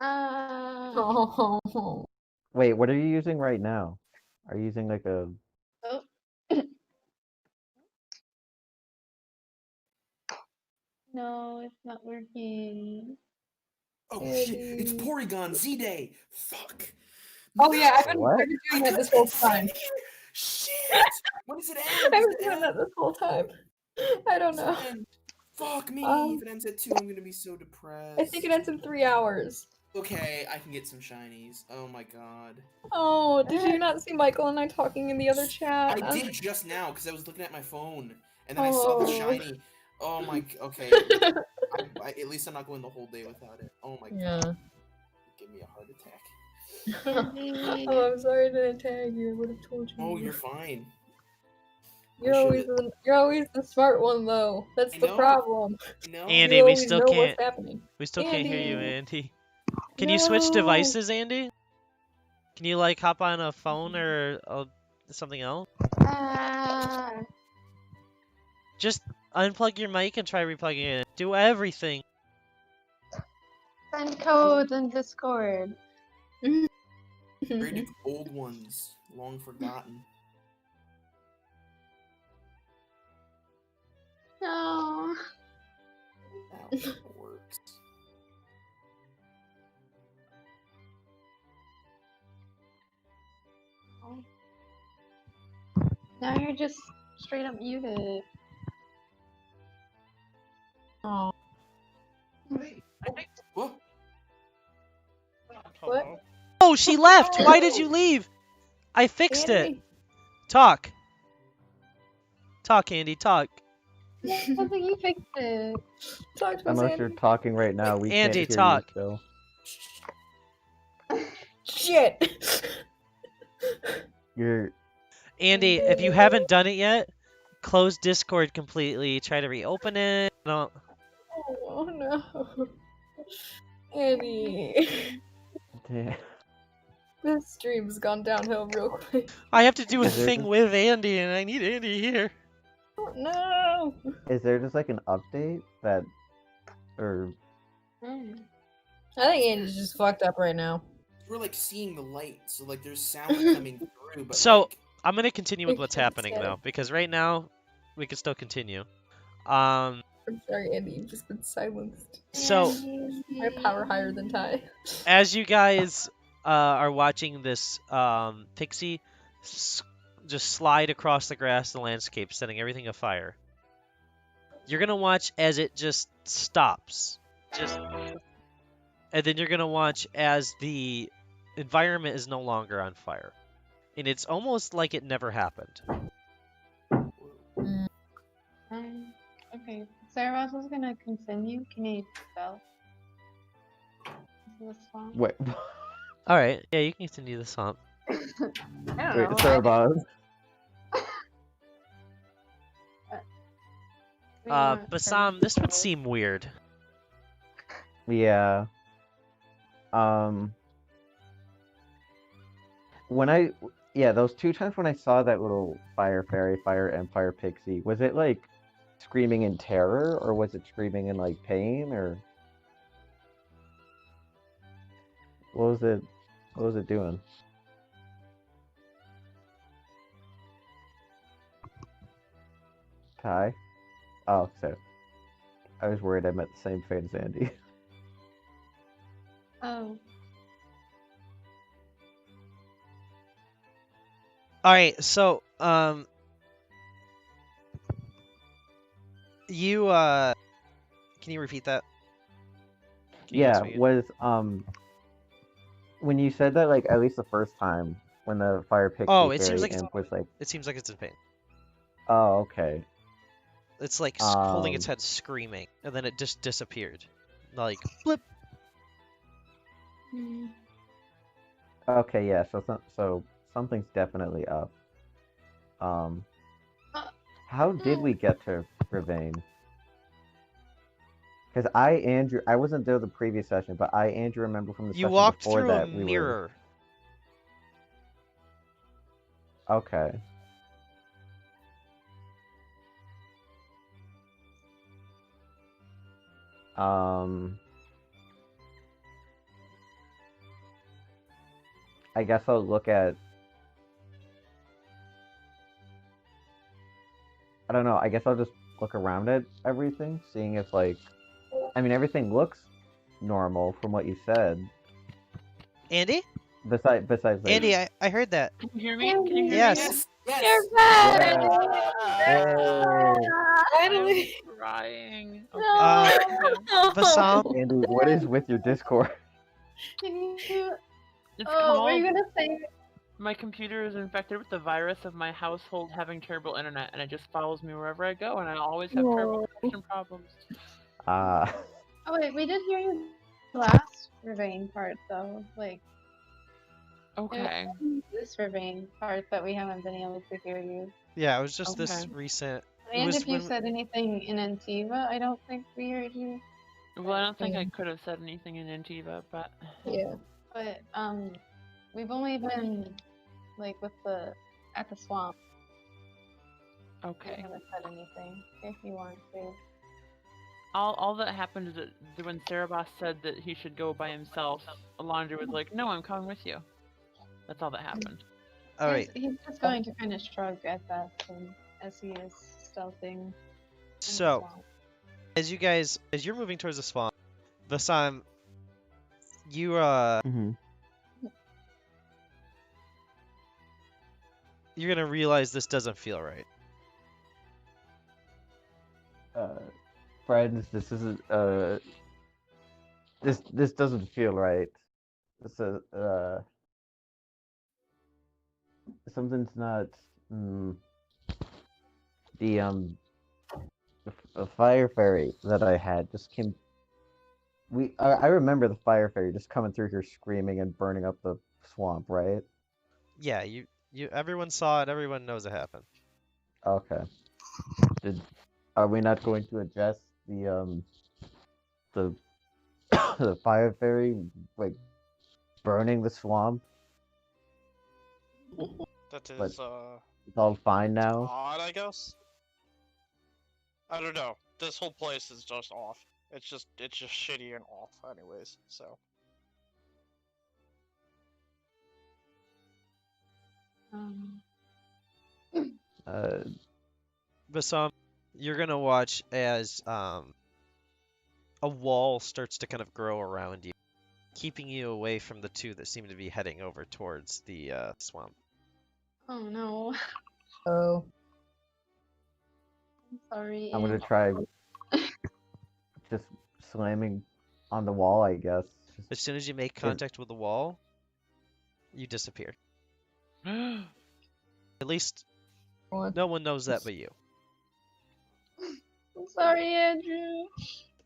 Oh. Wait, what are you using right now? Are you using like a Oh. No, it's not working. Oh shit! It's Porygon Z Day. Fuck. Oh yeah, I've been What? doing that this whole time. Shit! When does it end? I've been doing that this whole time. I don't know. Fuck me. If it ends at 2, I'm gonna be so depressed. I think it ends in 3 hours. Okay, I can get some shinies. Oh my god. Oh, did you not see Michael and I talking in the other chat? I did just now because I was looking at my phone and then I saw the shiny. Oh my. Okay. At least I'm not going the whole day without it. Oh my god. Give me a heart attack. Oh, I'm sorry to tag you. I would have told you. Oh, you're fine. You're always the smart one though. That's the problem. Andy, you we always still know can't. What's happening. We still can't hear you, Andy. Can No. you switch devices, Andy? Can you like hop on a phone or something else? Just unplug your mic and try replugging it in. Do everything. Send codes in Discord. Very old ones, long forgotten. No. That works. Oh Now you're just straight up muted. Oh, Whoa. what? Oh, she left. Why did you leave? I fixed it. Andy? Talk. Talk, Andy. Talk. I think you fixed it. Talk to us, Unless you're Andy. talking right now, we Andy, can't hear talk. you still. Shit. You're Andy, if you haven't done it yet, close Discord completely. Try to reopen it. No. Oh no. Andy. damn. This stream's gone downhill real quick. I have to do a Is there thing just- with Andy, and I need Andy here. Oh, no. Is there just like an update that, or Mm. I think Andy's just fucked up right now. We're like seeing the light, so like there's sound coming through, but So, like, I'm gonna continue with It's what's so happening sad. though, because right now we can still continue. I'm sorry, Andy. You've just been silenced. So My power higher than Ty. as you guys are watching this pixie just slide across the grass, the landscape, setting everything afire, you're gonna watch as it just stops, and then you're gonna watch as the environment is no longer on fire, and it's almost like it never happened. Okay. Sarah was gonna continue. Can you spell this song? wait, All right, yeah, you can continue the song. I don't wait, know. sorry about it. Basam, this would seem weird. Yeah. Those 2 times when I saw that little fire fairy, fire empire pixie, was it like screaming in terror, or was it screaming in like pain, or what was it doing? Ty? Oh, so I was worried I met the same fate as Andy. Oh. All right, so you can you repeat that? Can you ask Yeah, me- was when you said that, like, at least the first time when the fire pixie Oh, it seems fairy like it's- imp was like, It seems like it's in pain. oh, okay. It's like holding its head, screaming, and then it just disappeared, like blip. Hmm. Okay, yeah, so something's definitely up. How did we get to Ravane? Because I wasn't there the previous session, but Andrew, remember from the You session walked before through that a we were. mirror. Okay. I guess I'll look at. I don't know. I guess I'll just look around at everything, seeing if, like, I mean, everything looks normal from what you said. Andy? Besides that. Andy, I heard that. Can you hear me? Can you hear me? Yes. yes. You're back! Yay! Finally! I'm crying. Okay. No! Basam, Andy, what is with your Discord? Can you? It's Oh, what are you called- gonna say? My computer is infected with the virus of my household having terrible internet, and it just follows me wherever I go, and I always have terrible connection problems. Ah. Oh wait, we did hear you last Ravane part though. Like Okay. this Ravane part that we haven't been able to hear you. yeah, it was just this Okay. recent. It And was if you when- said anything in Antiva, I don't think we heard you. Well, I don't think I could have said anything in Antiva, but Yeah. But we've only been like at the swamp. We okay. haven't said anything. If you want to. All that happened is that when Cerebos said that he should go by himself, Alondra was like, "No, I'm coming with you." That's all that happened. All right. He's just going to kind of shrug at that as he is stealthing. in the So, swamp. as you're moving towards the swamp, Basam, you Mhm. you're gonna realize this doesn't feel right. Friends, this isn't this doesn't feel right. This something's not. Mm, the the fire fairy that I had just came. I remember the fire fairy just coming through here screaming and burning up the swamp, right? Yeah, everyone saw it. Everyone knows it happened. Okay. Did Are we not going to address the the fire fairy like burning the swamp? That But is it's all fine now. odd, I guess. I don't know. This whole place is just off. It's just shitty and off, anyways. So Um, Uh, Basam, you're gonna watch as a wall starts to kind of grow around you, keeping you away from the two that seem to be heading over towards the swamp. oh no. Oh. I'm sorry. I'm gonna Aunt. try just slamming on the wall, I guess. As soon as you make Is- contact with the wall, you disappear. At least What? no one knows that but you. I'm sorry, Andrew.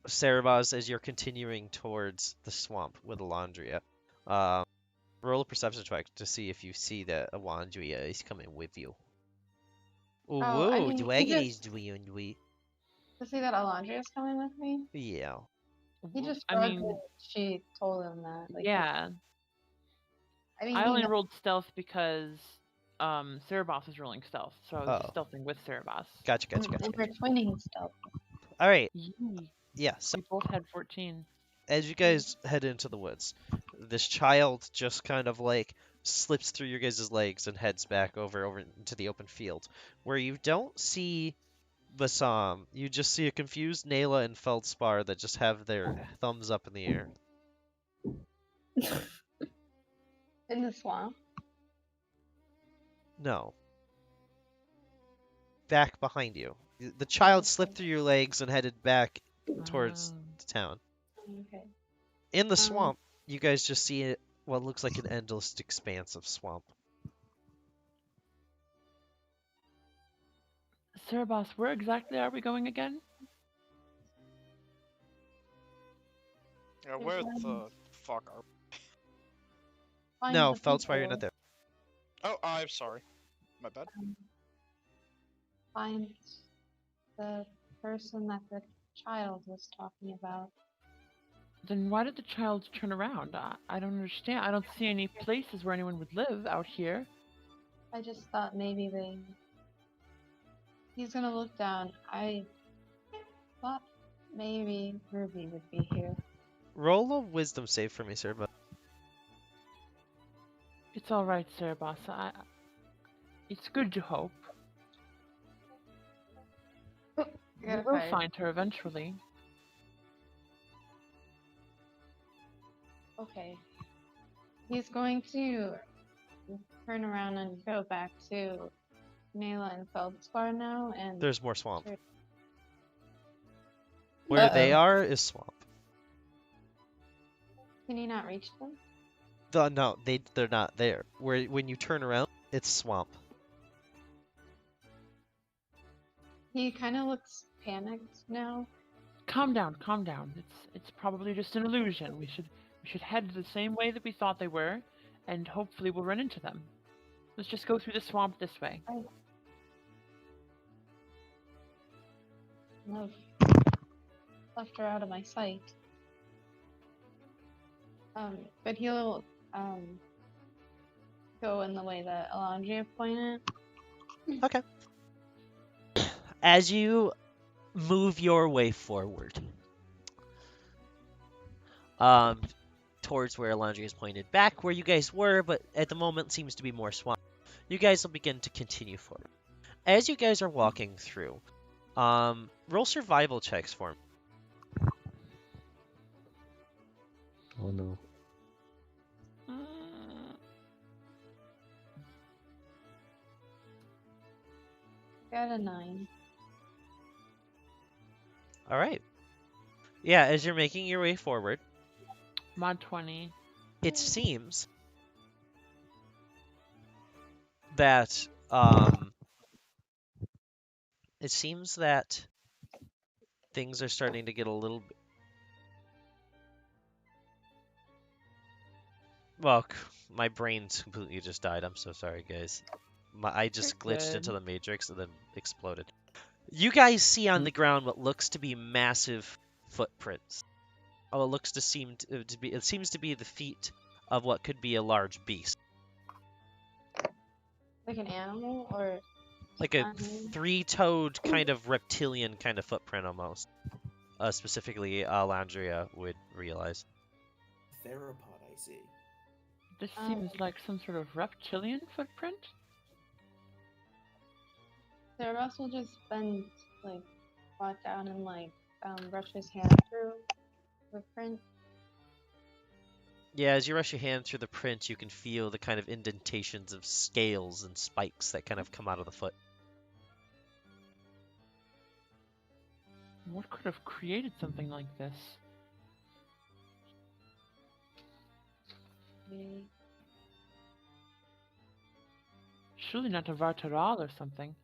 Cerebos, as you're continuing towards the swamp with Alondria, roll a perception check to see if you see that Alondria is coming with you. Oh, I Whoa, mean, dwaggity's dwee. to see that Alondria's coming with me. Yeah. He just I shrugged mean, when she told him that. Like, yeah. I mean, I he only knows. rolled stealth because Cerebos was rolling stealth, so I was Oh. stealthing with Cerebos. Gotcha. And we're twinning stuff. All right. Yee. Yeah. So We both had 14. as you guys head into the woods, this child just kind of like slips through your guys' legs and heads back over into the open field, where you don't see Basam. You just see a confused Nayla and Feldspar that just have their thumbs up in the air. In the swamp. No. Back behind you. The child slipped through your legs and headed back towards the town. Okay. In the swamp, you guys just see what looks like an endless expanse of swamp. Cerebos, where exactly are we going again? yeah, where the fuck are? Find No, the Feldspar, you're people. not there. Oh, I'm sorry. My bad. Find the person that the child was talking about. Then why did the child turn around? I don't understand. I don't see any places where anyone would live out here. I just thought maybe he's gonna look down. I thought maybe Ruby would be here. Roll a wisdom save for me, sir. But It's all right, Cerebos. It's good to hope. I gotta We'll find- find her eventually. Okay. He's going to turn around and go back to Nayla and Feldspar now, and there's more swamp. Sure. Where they are is swamp. can you not reach them? No, they're not there. When you turn around, it's swamp. He kind of looks panicked now. Calm down, calm down. It's probably just an illusion. We should head the same way that we thought they were, and hopefully we'll run into them. Let's just go through the swamp this way. I've left her out of my sight. But he'll go in the way that Alondria pointed. Okay. As you move your way forward, towards where Alondria is pointed, back where you guys were, but at the moment seems to be more swamp, you guys will begin to continue forward. As you guys are walking through, roll survival checks for me. Oh no. Got a 9. All right. Yeah, as you're making your way forward, Mod 20. it seems that things are starting to get a little bit. Well, my brain's completely just died. I'm so sorry, guys. I just You're glitched into good. the matrix and then exploded. You guys see on the ground what looks to be massive footprints. Oh, it looks to seem to be. It seems to be the feet of what could be a large beast, Like an animal or like a animal? three-toed kind of reptilian kind of footprint almost. Specifically, Landria would realize. Theropod, I see. This seems like some sort of reptilian footprint. Cerebros will just bend, like, walk down and, like, brush his hand through the print. Yeah, as you rush your hand through the print, you can feel the kind of indentations of scales and spikes that kind of come out of the foot. What could have created something like this? Okay. Surely not a Vartaral or something.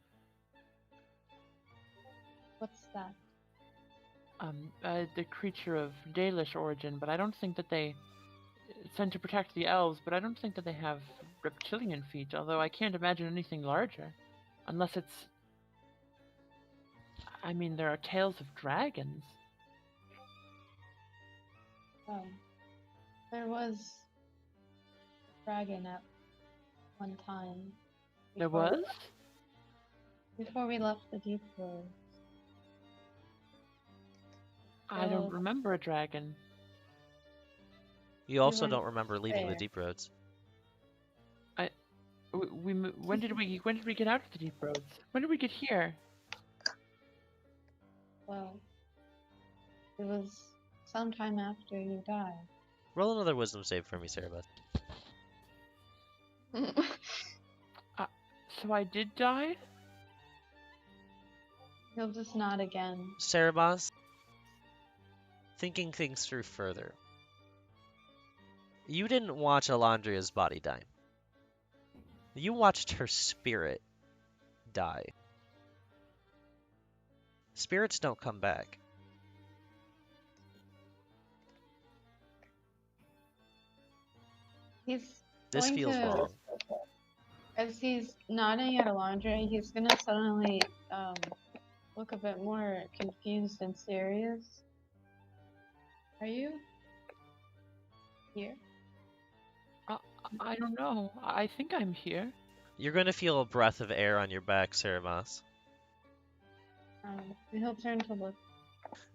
What's that? The creature of Dalish origin, but I don't think that they sent to protect the elves, but I don't think that they have reptilian feet, although I can't imagine anything larger. Unless it's... I mean, there are tales of dragons. Oh. There was a dragon at one time. There before- was? Before we left the Deep Road. I don't remember a dragon. You also weren't don't remember leaving the there. deep roads. When did we get out of the deep roads? When did we get here? Well, it was sometime after you died. Roll another wisdom save for me, Cerebus. So I did die? He'll just nod again. Cerebus, thinking things through further. You didn't watch Alondria's body die. You watched her spirit die. Spirits don't come back. He's This going feels to, wrong. as he's nodding at Alondra, he's gonna suddenly look a bit more confused and serious. Are you here? I don't know. I think I'm here. You're going to feel a breath of air on your back, Cerebus. And he'll turn to look.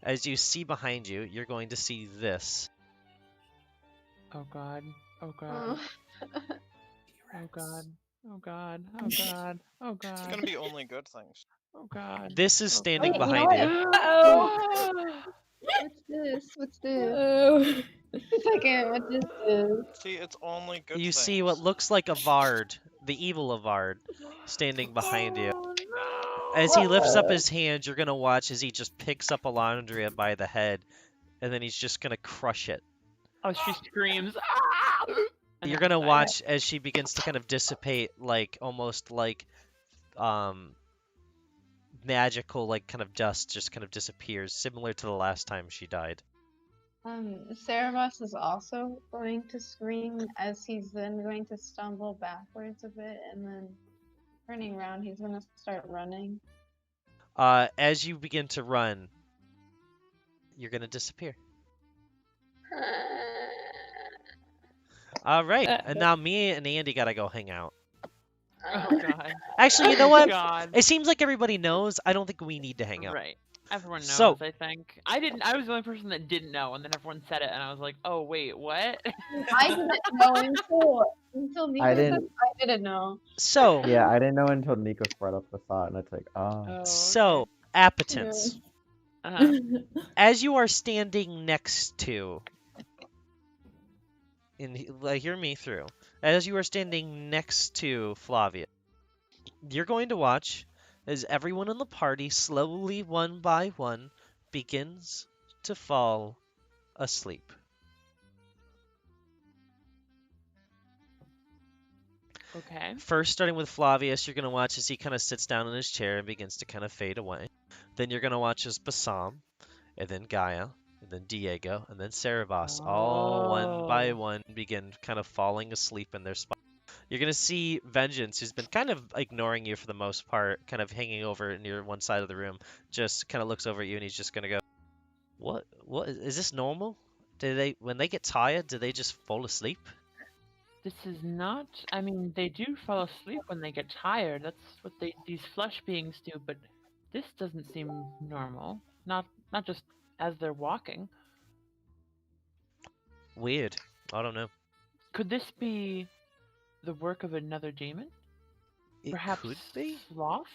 As you see behind you, you're going to see this. Oh god. Oh god. Oh god. Oh god. Oh god. Oh god. It's gonna be only good things. Oh god. This is standing Wait, you know behind what? you. Uh-oh. What's this? What's this? Oh. Second, what is this? See, it's only good You things. see what looks like a Vard, the evil Avard, standing behind you. As he lifts up his hand, you're going to watch as he just picks up Alondria by the head, and then he's just going to crush it. Oh, she screams. And You're then going to I- watch as she begins to kind of dissipate, like, almost like, magical, like, kind of dust just kind of disappears, similar to the last time she died. Cerebus is also going to scream as he's then going to stumble backwards a bit and then turning around, he's going to start running. As you begin to run, you're going to disappear. All right, and now me and Andy gotta go hang out. Oh god. Actually, you know what? God. It seems like everybody knows. I don't think we need to hang out. Right. Everyone knows, So- I think. I didn't. I was the only person that didn't know, and then everyone said it, and I was like, "Oh wait, what?" I didn't know until Nico I said didn't- I didn't know. So, Yeah, I didn't know until Nikos brought up the thought, and it's like, oh. Oh, so appetence. uh As you are standing next to, hear me through. As you are standing next to Flavia, you're going to watch as everyone in the party slowly, one by one, begins to fall asleep. Okay. First, starting with Flavius, you're going to watch as he kind of sits down in his chair and begins to kind of fade away. Then you're going to watch as Bassam, and then Gaia, and then Diego, and then Cerebos, all one by Oh. one begin kind of falling asleep in their spot. You're going to see Vengeance, who's been kind of ignoring you for the most part, kind of hanging over near one side of the room, just kind of looks over at you and he's just going to go, What is this normal? When they get tired, do they just fall asleep? This is not. I mean, they do fall asleep when they get tired. That's what these flesh beings do. But this doesn't seem normal. Not just as they're walking. Weird. I don't know. Could this be the work of another demon? It Perhaps could be. sloth?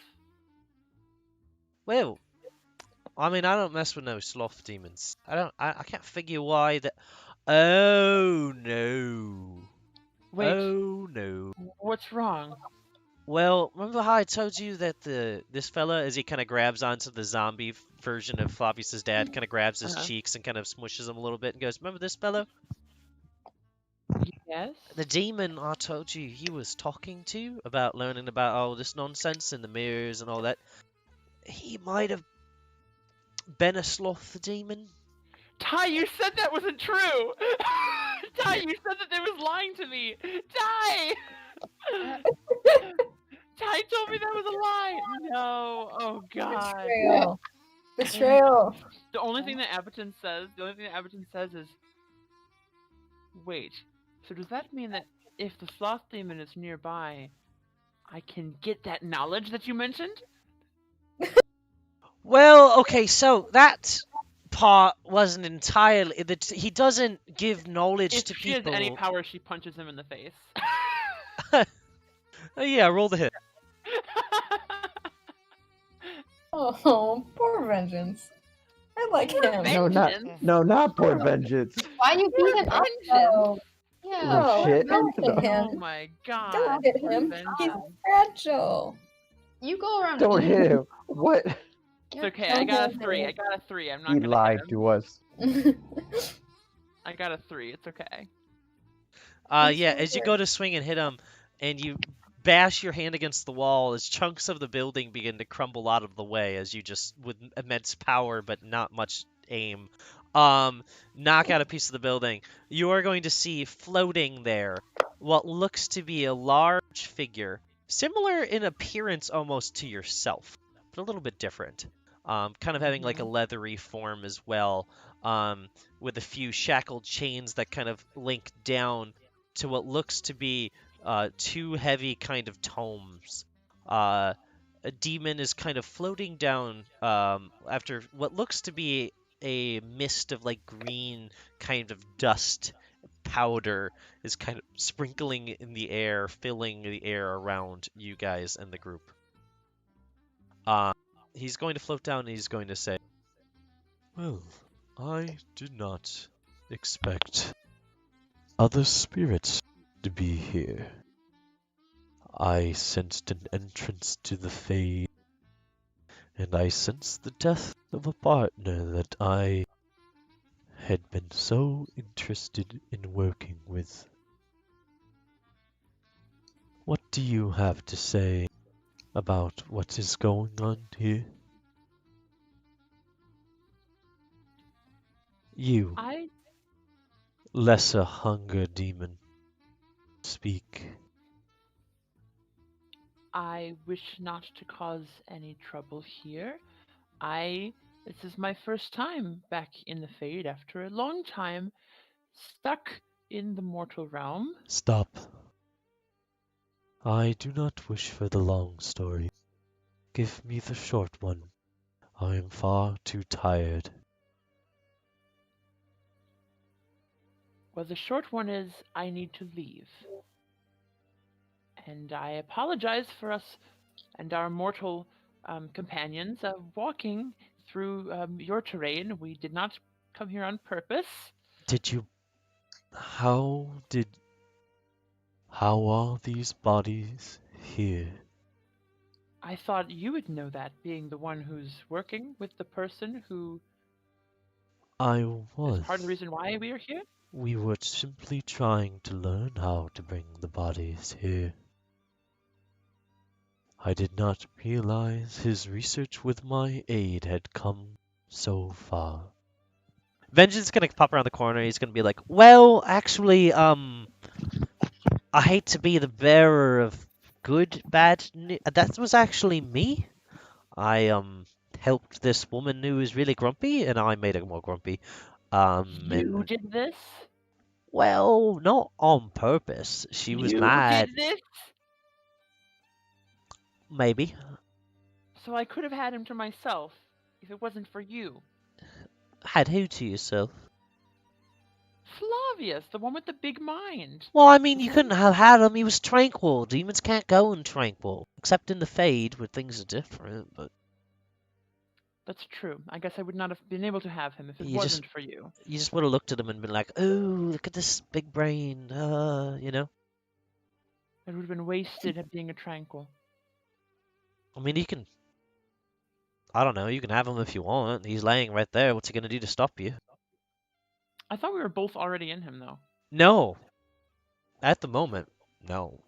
Well, I mean, I don't mess with no sloth demons. I can't figure why that. Oh no. Wait, Oh no. what's wrong? Well, remember how I told you that this fella, as he kind of grabs onto the zombie version of Flavius's dad, kind of grabs his Uh-huh. cheeks and kind of smushes him a little bit and goes, "Remember this fellow? Yes. The demon I told you he was talking to about learning about all this nonsense in the mirrors and all that. He might have been a sloth demon." Ty, you said that wasn't true. Ty, you said that they was lying to me. Ty. Ty told me that was a lie. No. Oh God. Betrayal. Betrayal. The only thing that Abberton says is, wait. So does that mean that if the sloth demon is nearby, I can get that knowledge that you mentioned? Well, okay, so that part wasn't entirely that he doesn't give knowledge If to she has people. any power, she punches him in the face. Oh, yeah, roll the hit. Oh, poor Vengeance. I like him. Not poor Vengeance. Why you beat him up though? Yeah. Oh, shit. Don't hit him. Oh my God. Don't hit poor him. Vengeance. He's fragile. You go around. Don't eating- hit him. What? It's okay. I got a 3. I'm not He gonna lied hit him. to us. I got a 3. It's okay. Yeah, as you go to swing and hit him, and you bash your hand against the wall, as chunks of the building begin to crumble out of the way, as you just, with immense power but not much aim, knock out a piece of the building. You are going to see floating there what looks to be a large figure, similar in appearance almost to yourself, but a little bit different. Kind of having like a leathery form as well, with a few shackled chains that kind of link down to what looks to be two heavy kind of tomes. A demon is kind of floating down after what looks to be a mist of like green kind of dust powder is kind of sprinkling in the air, filling the air around you guys and the group. He's going to float down and he's going to say, "Well, I did not expect other spirits to be here. I sensed an entrance to the Fade, and I sensed the death of a partner that I had been so interested in working with. What do you have to say about what is going on here? You, lesser hunger demon, speak." I wish not to cause any trouble here. This is my first time back in the Fade after a long time stuck in the mortal realm. Stop. I do not wish for the long story. Give me the short one. I am far too tired. Well, the short one is I need to leave. And I apologize for us and our mortal companions walking through your terrain. We did not come here on purpose. How are these bodies here? I thought you would know that, being the one who's working with the person who I is was. part of the reason why we are here. We were simply trying to learn how to bring the bodies here. I did not realize his research with my aid had come so far. Vengeance is gonna pop around the corner. He's gonna be like, "Well, actually, I hate to be the bearer of bad news. That was actually me. I helped this woman who was really grumpy, and I made her more grumpy. You And did this? well, not on purpose. She was You mad, did this? maybe. So I could have had him to myself if it wasn't for you. Had who to yourself? Flavius, the one with the big mind. Well, I mean, you couldn't have had him. He was tranquil. Demons can't go in tranquil, except in the Fade, where things are different. But That's true. I guess I would not have been able to have him if it You just- wasn't for you. you just would have looked at him and been like, "Oh, look at this big brain," you know. It would have been wasted at being a tranquil. I mean, you can. I don't know. You can have him if you want. He's laying right there. What's he gonna do to stop you? I thought we were both already in him, though. No. At the moment, no.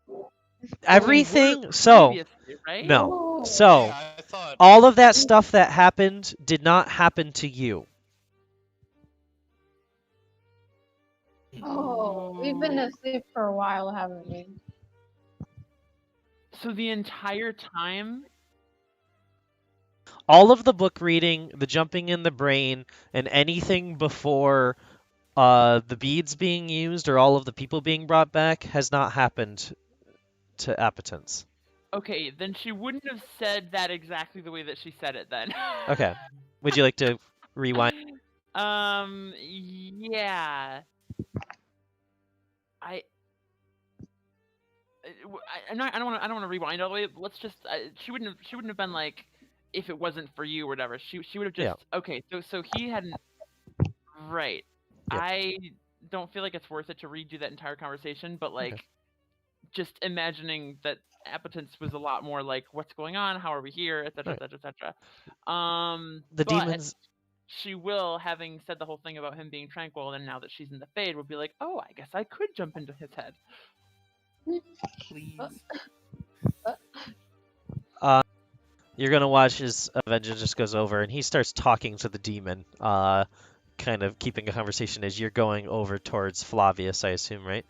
Well, we Everything. were So previously, right? no. So Yeah, I thought. all of that stuff that happened did not happen to you. Oh, we've been asleep for a while, haven't we? So the entire time, All of the book reading, the jumping in the brain, and anything before the beads being used or all of the people being brought back has not happened to appetence. okay, then she wouldn't have said that exactly the way that she said it then. Okay. Would you like to rewind? Yeah. I don't want to rewind all the way. Let's just she wouldn't have been like if it wasn't for you or whatever. She would have just Yeah. okay. So he hadn't right. Yep. I don't feel like it's worth it to redo that entire conversation, but like just imagining that appetence was a lot more like what's going on, how are we here, etc. Right. etc. etc. The But demons. she will, having said the whole thing about him being tranquil, and now that she's in the Fade, will be like, oh, I guess I could jump into his head. Please. You're gonna watch as Avenger just goes over and he starts talking to the demon, kind of keeping a conversation as you're going over towards Flavius, I assume, right?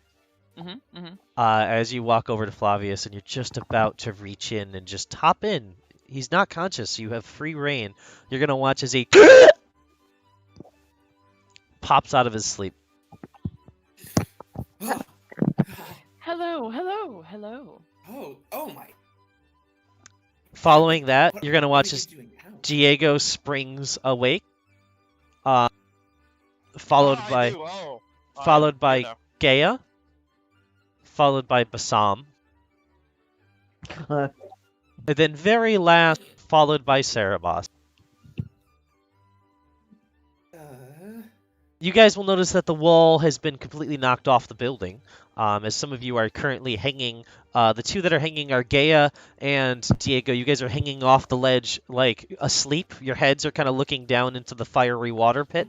As you walk over to Flavius and you're just about to reach in and just hop in. He's not conscious. You have free reign. You're gonna watch as he pops out of his sleep. Hello, hello, hello. Oh my. Following that, What- you're gonna what watch are you as doing now? Diego springs awake, followed I by do, oh. followed by You know. Gaia, followed by Bassam, and then very last, followed by Cerebos. You guys will notice that the wall has been completely knocked off the building, as some of you are currently hanging. The two that are hanging are Gaia and Diego. You guys are hanging off the ledge like asleep. Your heads are kind of looking down into the fiery water pit.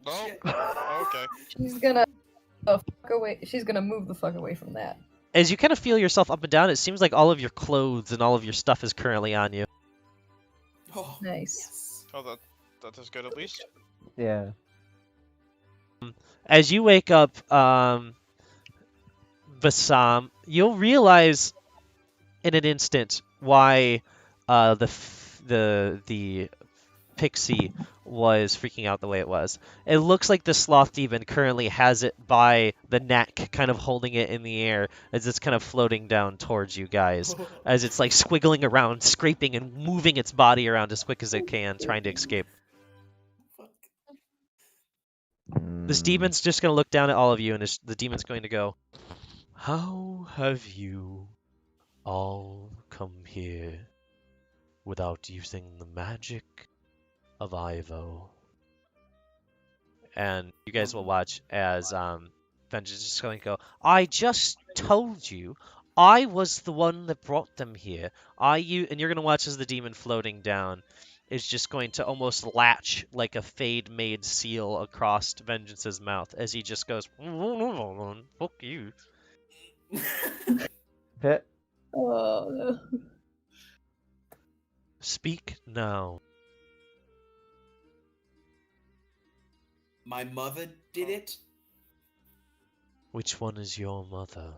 Oh, Shit. okay. She's gonna fuck away. She's gonna move the fuck away from that. As you kind of feel yourself up and down, it seems like all of your clothes and all of your stuff is currently on you. Oh, Nice. yes. Oh, that is good at least. Yeah. As you wake up, Bassam, you'll realize in an instant why the pixie was freaking out the way it was. It looks like the sloth demon currently has it by the neck, kind of holding it in the air as it's kind of floating down towards you guys. As it's like squiggling around, scraping and moving its body around as quick as it can, trying to escape. Fuck. This demon's just going to look down at all of you, and the demon's going to go, "How have you all come here without using the magic of Ivo?" And you guys will watch as Vengeance is just going to go, "I just told you I was the one that brought them here. And you're gonna watch as the demon floating down is just going to almost latch like a fade-made seal across Vengeance's mouth as he just goes, "Fuck you." Hit. Oh no. Speak now. My mother did it. Which one is your mother?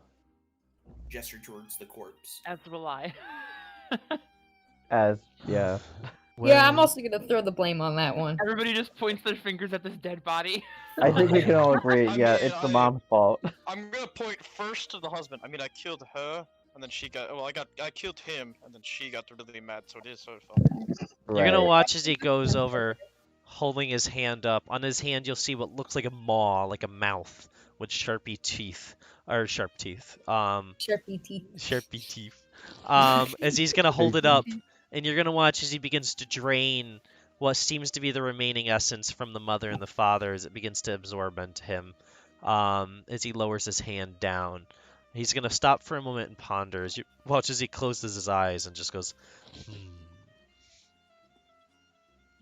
Gesture towards the corpse. As will I. As yeah. Yeah, I'm Well, also gonna throw the blame on that one. Everybody just points their fingers at this dead body. I think we can all agree. I Yeah, mean, it's the mom's fault. I'm gonna point first to the husband. I mean, I killed her, and then she got. Well, I killed him, and then she got really mad. So it is her fault. You're gonna Right. watch as he goes over, holding his hand up. On his hand, you'll see what looks like a maw, like a mouth with sharp teeth. Sharpie teeth. Sharpie teeth. As he's gonna hold it up, and you're gonna watch as he begins to drain what seems to be the remaining essence from the mother and the father as it begins to absorb into him. As he lowers his hand down, he's gonna stop for a moment and ponder. As you watch as he closes his eyes and just goes, "Hmm."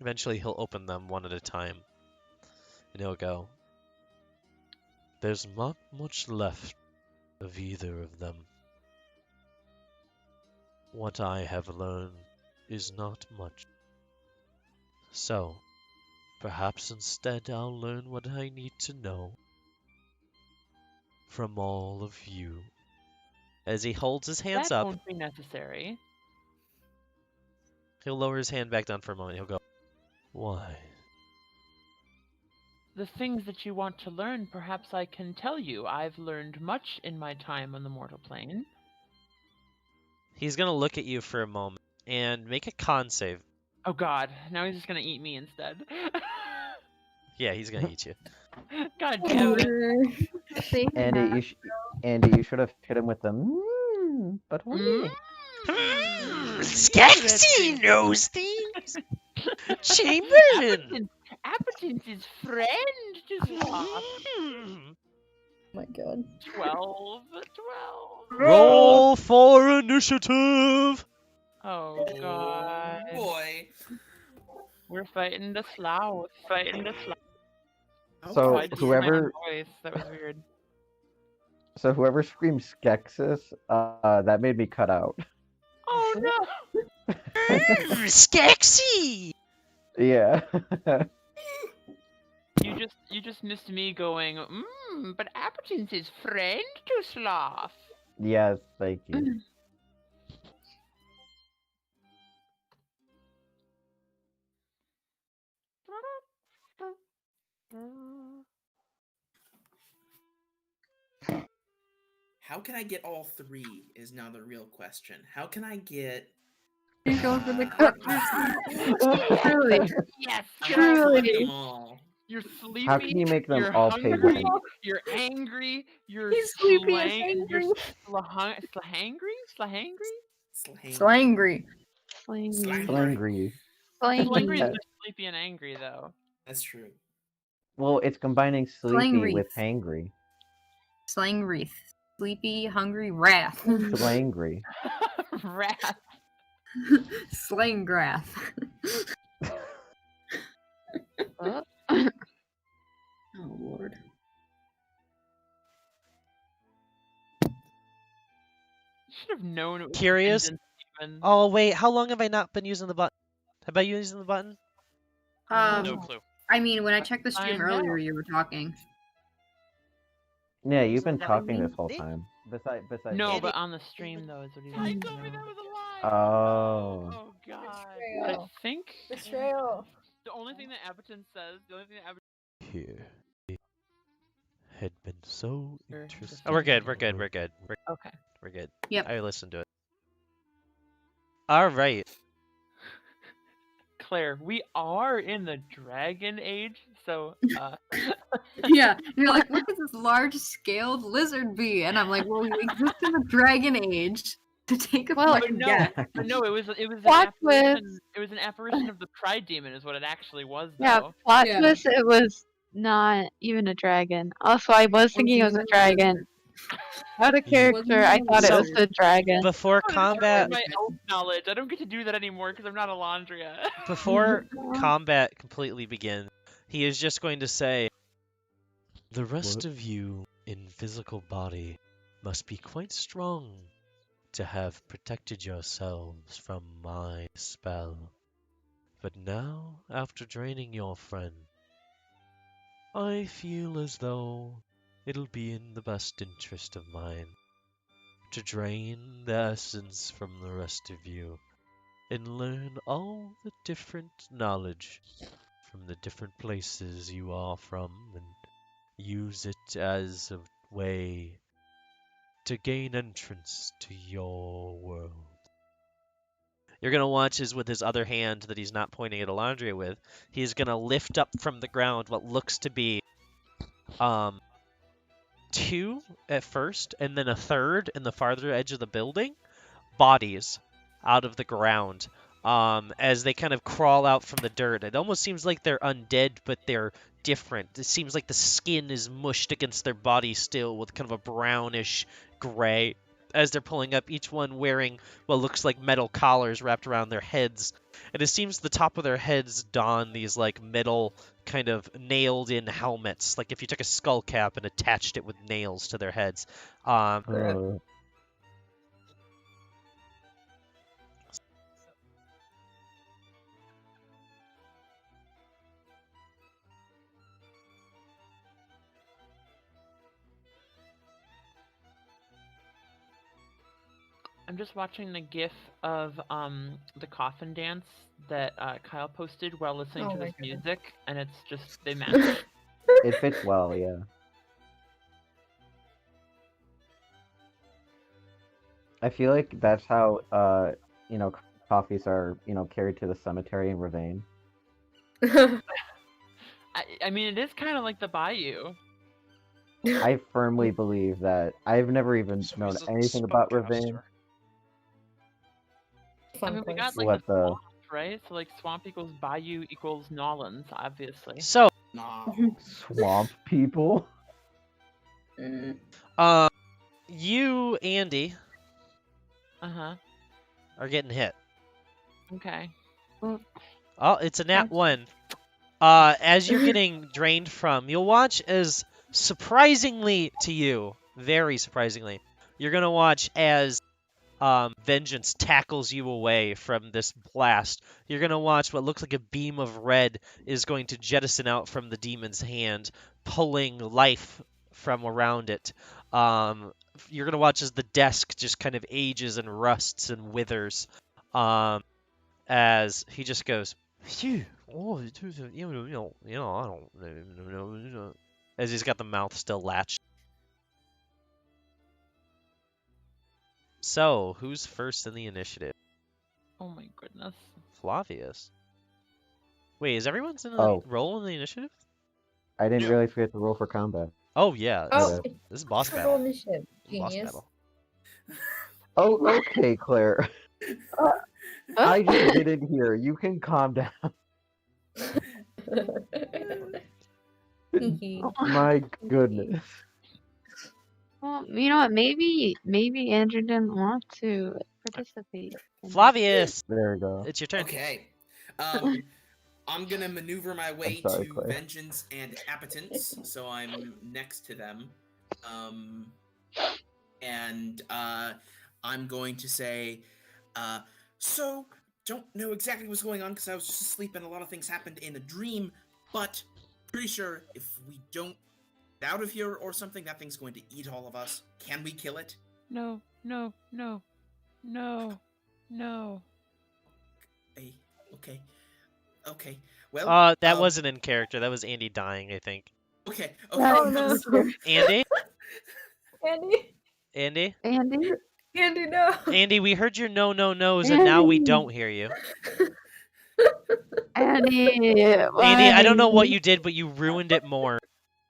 Eventually, he'll open them one at a time, and he'll go, "There's not much left of either of them. What I have learned is not much. So, perhaps instead I'll learn what I need to know from all of you." As he holds his hands That up, won't be necessary. he'll lower his hand back down for a moment. He'll go, "Why?" The things that you want to learn, perhaps I can tell you. I've learned much in my time on the mortal plane. He's gonna look at you for a moment and make a con save. Oh god, now he's just gonna eat me instead. Yeah, he's gonna eat you. God damn it. Andy, you should have hit him with the. But what? Skeksis knows things. Chamberlain. Appetence friend just lost. Oh my god. 12. Roll for initiative. Oh god. Boy. We're fighting the sloth. So I just heard my own whoever, voice. That was weird. whoever screams Skeksis, that made me cut out. Oh no! Skeksis. Yeah. You just missed me going, but Appetence is friend to sloth. Yes, thank you. How can I get all three is now the real question. How can I get... You're going for the corpse. Truly. Yes, Truly. them all. You're sleepy. How can you make them you're all pay hungry, rent? You're angry. You're He's sleepy and You're angry. slahangry? Slangry. Slangry. Slangry is just sleepy and angry, though. That's true. Well, it's combining sleepy Slangry. with hangry. Slangry. Sleepy, hungry, wrath. Slangry. Wrath. Slanggrath. Oh. Oh lord. Should have known it was Curious? Vengeance Demon. Oh wait, how long have I not been using the button? Have I used the button? No clue. I mean, when I checked the stream I earlier, know. you were talking. Yeah, you've been That would talking mean this whole me? time. Besides. No, but on the stream though is what he He wants told me to that know. was a lie. Oh. Oh god. Betrayal. I think Betrayal. the only thing that Appleton says, Here. Had been so Sure, interesting. just Oh, we're good. kidding. We're good. We're good. Okay. We're good. Yep. I listened to it. All right. Claire, we are in the Dragon Age, so Yeah, you're like, look at this large-scaled lizard bee, and I'm like, well, we exist in the Dragon Age to take a Well, fucking no. guess. but no, it was an Plot apparition. twist. It was an apparition of the Pride Demon, is what it actually was. Yeah, Though. plot Yeah. twist, it was not even a dragon. Also, I was thinking it was a dragon. Out of character, I thought it was the dragon. Before I'm combat, my elf knowledge. I don't get to do that anymore because I'm not Alondria. before combat completely begins, he is just going to say, "The rest of you in physical body must be quite strong to have protected yourselves from my spell. But now, after draining your friend, I feel as though it'll be in the best interest of mine to drain the essence from the rest of you and learn all the different knowledge from the different places you are from and use it as a way to gain entrance to your world." You're going to watch as with his other hand that he's not pointing at Alondria with, he's going to lift up from the ground what looks to be two at first and then a third in the farther edge of the building, bodies out of the ground as they kind of crawl out from the dirt. It almost seems like they're undead, but they're different. It seems like the skin is mushed against their body still with kind of a brownish gray as they're pulling up, each one wearing what looks like metal collars wrapped around their heads. And it seems the top of their heads don these like metal kind of nailed in helmets, like if you took a skull cap and attached it with nails to their heads. I'm just watching the GIF of the coffin dance that Kyle posted while listening to this music, and it's just they match. It fits well, yeah. I feel like that's how coffees are, carried to the cemetery in Ravane. I mean, it is kind of like the Bayou. I firmly believe that. I've never even known anything about Ravane. I mean, we got like What the the- swamp, right? So like swamp equals Bayou equals Nolans, obviously. So, Nah. Swamp people? you, Andy, Uh-huh. are getting hit. Okay. Oh, it's a nat 1. As you're getting drained from, you'll watch as, surprisingly to you, very surprisingly, you're going to watch as Vengeance tackles you away from this blast. You're going to watch what looks like a beam of red is going to jettison out from the demon's hand, pulling life from around it. You're going to watch as the desk just kind of ages and rusts and withers as he just goes, "Phew, oh, I don't know," as he's got the mouth still latched. So, who's first in the initiative? Oh my goodness. Flavius. Wait, is everyone's in the Oh. roll in the initiative? I didn't Yeah. realize we had to roll for combat. Oh yeah, Oh, this is boss roll battle. initiative. This is boss Genius. battle. Oh, okay, Claire. I just didn't hear. You can calm down. My goodness. Well, you know what? Maybe Andrew didn't want to participate. Flavius, There we go. it's your turn. Okay. I'm gonna maneuver my way sorry, to Claire. Vengeance and Appetence, so I'm next to them. And I'm going to say, so don't know exactly what's going on because I was just asleep and a lot of things happened in a dream, but pretty sure if we don't get out of here or something, that thing's going to eat all of us. Can we kill it? No. Okay. Well, That wasn't in character. That was Andy dying, I think. Okay. Oh no. Andy? Andy? Andy? Andy? Andy, no. Andy, we heard your no's and now we don't hear you. Andy, Andy, I don't know what you did, but you ruined it more.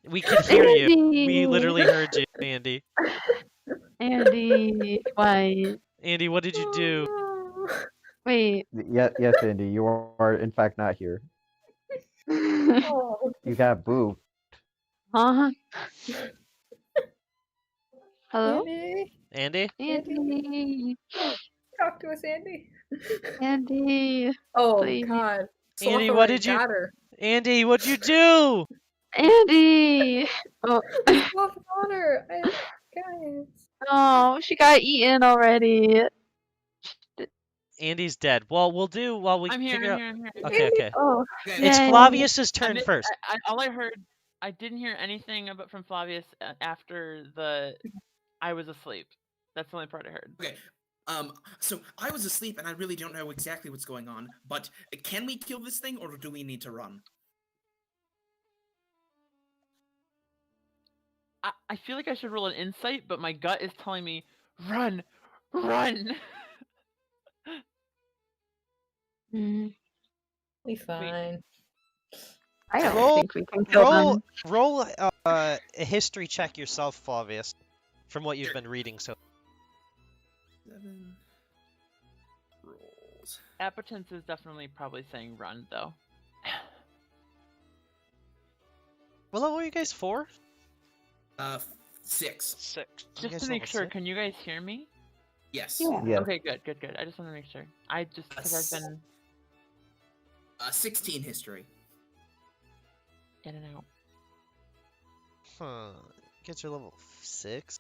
We could hear you. We literally heard you, Andy. Andy, why? Andy, what did you do? Wait. Yes, Andy, you are in fact not here. Oh. You got booed. Huh? Hello? Andy? Andy? Andy! Talk to us, Andy. Andy! Oh, Please. God. Andy, Sloth what already did you... got her. Andy, what'd you do? Andy! Oh, Sloth got her. Guys. oh, she got eaten already. Andy's dead. Well, we'll do while we I'm here. figure I'm out... here. I'm here. Okay, okay. Oh, Okay. It's yay. Flavius's I, turn mi- first. all I heard, I didn't hear anything about from Flavius after I was asleep. That's the only part I heard. Okay. So I was asleep and I really don't know exactly what's going on, but can we kill this thing or do we need to run? I feel like I should roll an insight, but my gut is telling me, run, run. Mm, Be fine. I don't Roll- think we can kill them. Roll a history check yourself, Flavius, from what you've Sure. been reading so... 7 rolls. Appetence is definitely probably saying run, though. What level are you guys? 4? 6. 6. You Just guys to make level sure, 6? can you guys hear me? Yes. Yeah. Yes. Okay, good. I just want to make sure. Because I've been 16 history. in and out. Huh. Get your level 6?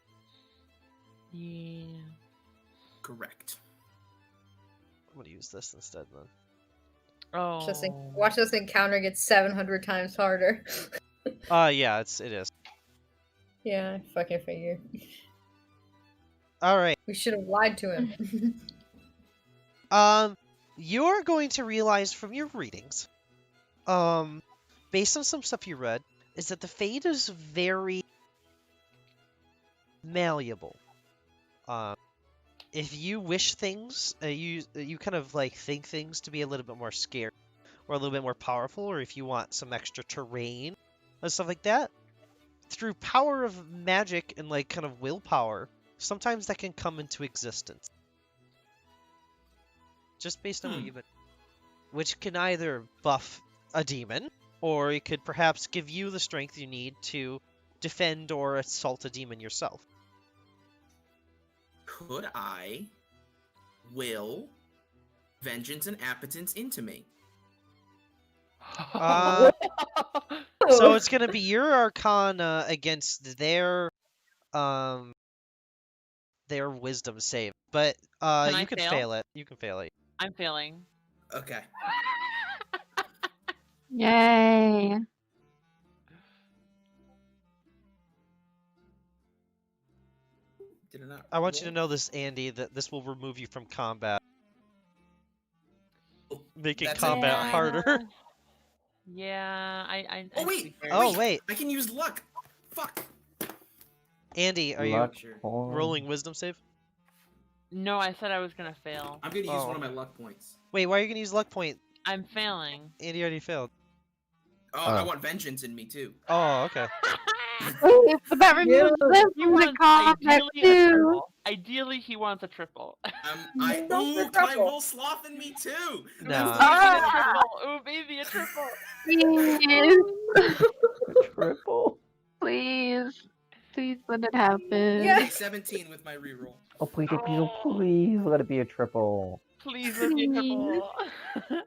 Yeah. Correct. I'm gonna use this instead then. Oh. Watch this encounter get 700 times harder. Yeah, it is. Yeah, I fucking figure. Alright. We should have lied to him. You're going to realize from your readings, based on some stuff you read, is that the Fade is very malleable. If you wish things, you kind of like think things to be a little bit more scary, or a little bit more powerful, or if you want some extra terrain and stuff like that, through power of magic and like kind of willpower, sometimes that can come into existence. Just based on what you've been, which can either buff a demon, or it could perhaps give you the strength you need to defend or assault a demon yourself. Could I will vengeance and appetence into me? So it's gonna be your Arcana against their wisdom save, but I you can fail? fail it. You can fail it. I'm failing. Okay. Yay. Did it not I want you to roll? know this, Andy, that this will remove you from combat, Oh, making that's combat fine. harder. Yeah, I Oh to wait! be fair- Oh, wait! wait. I can use luck! Fuck! Andy, are Luck Sure. point. you rolling wisdom save? No, I said I was gonna fail. I'm gonna use Oh. one of my luck points. Wait, why are you gonna use luck point? I'm failing. Andy already failed. Oh, I want vengeance in me too. Oh, okay. Wait, but that removes Yeah. them He from the wants combat ideally a too. triple. Ideally, he wants a triple. Don't Ooh, be can I trouble. roll sloth in me too? Nah. A triple. Ooh, baby, a triple. Please, Triple. please, please let it happen. Yeah. 17 with my reroll. Oh, please, please let it be a triple. Please let me a triple.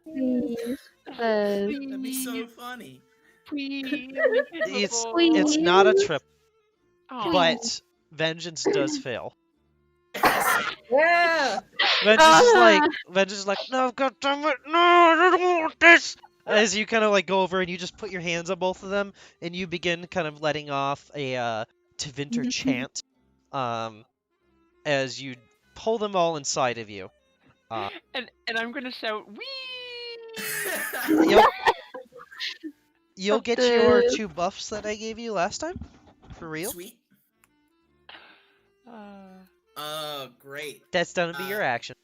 Please, please. That'd be so funny. Please, make it a It's triple. it's not a trip, Aw. but vengeance does fail. Yeah. Vengeance is like, no, god damn it, no, I don't want this. As you kind of like go over and you just put your hands on both of them and you begin kind of letting off a Tevinter chant, as you pull them all inside of you. And I'm gonna shout, wee! You'll get your 2 buffs that I gave you last time, for real. Sweet. Uh, Great. That's gonna be your action.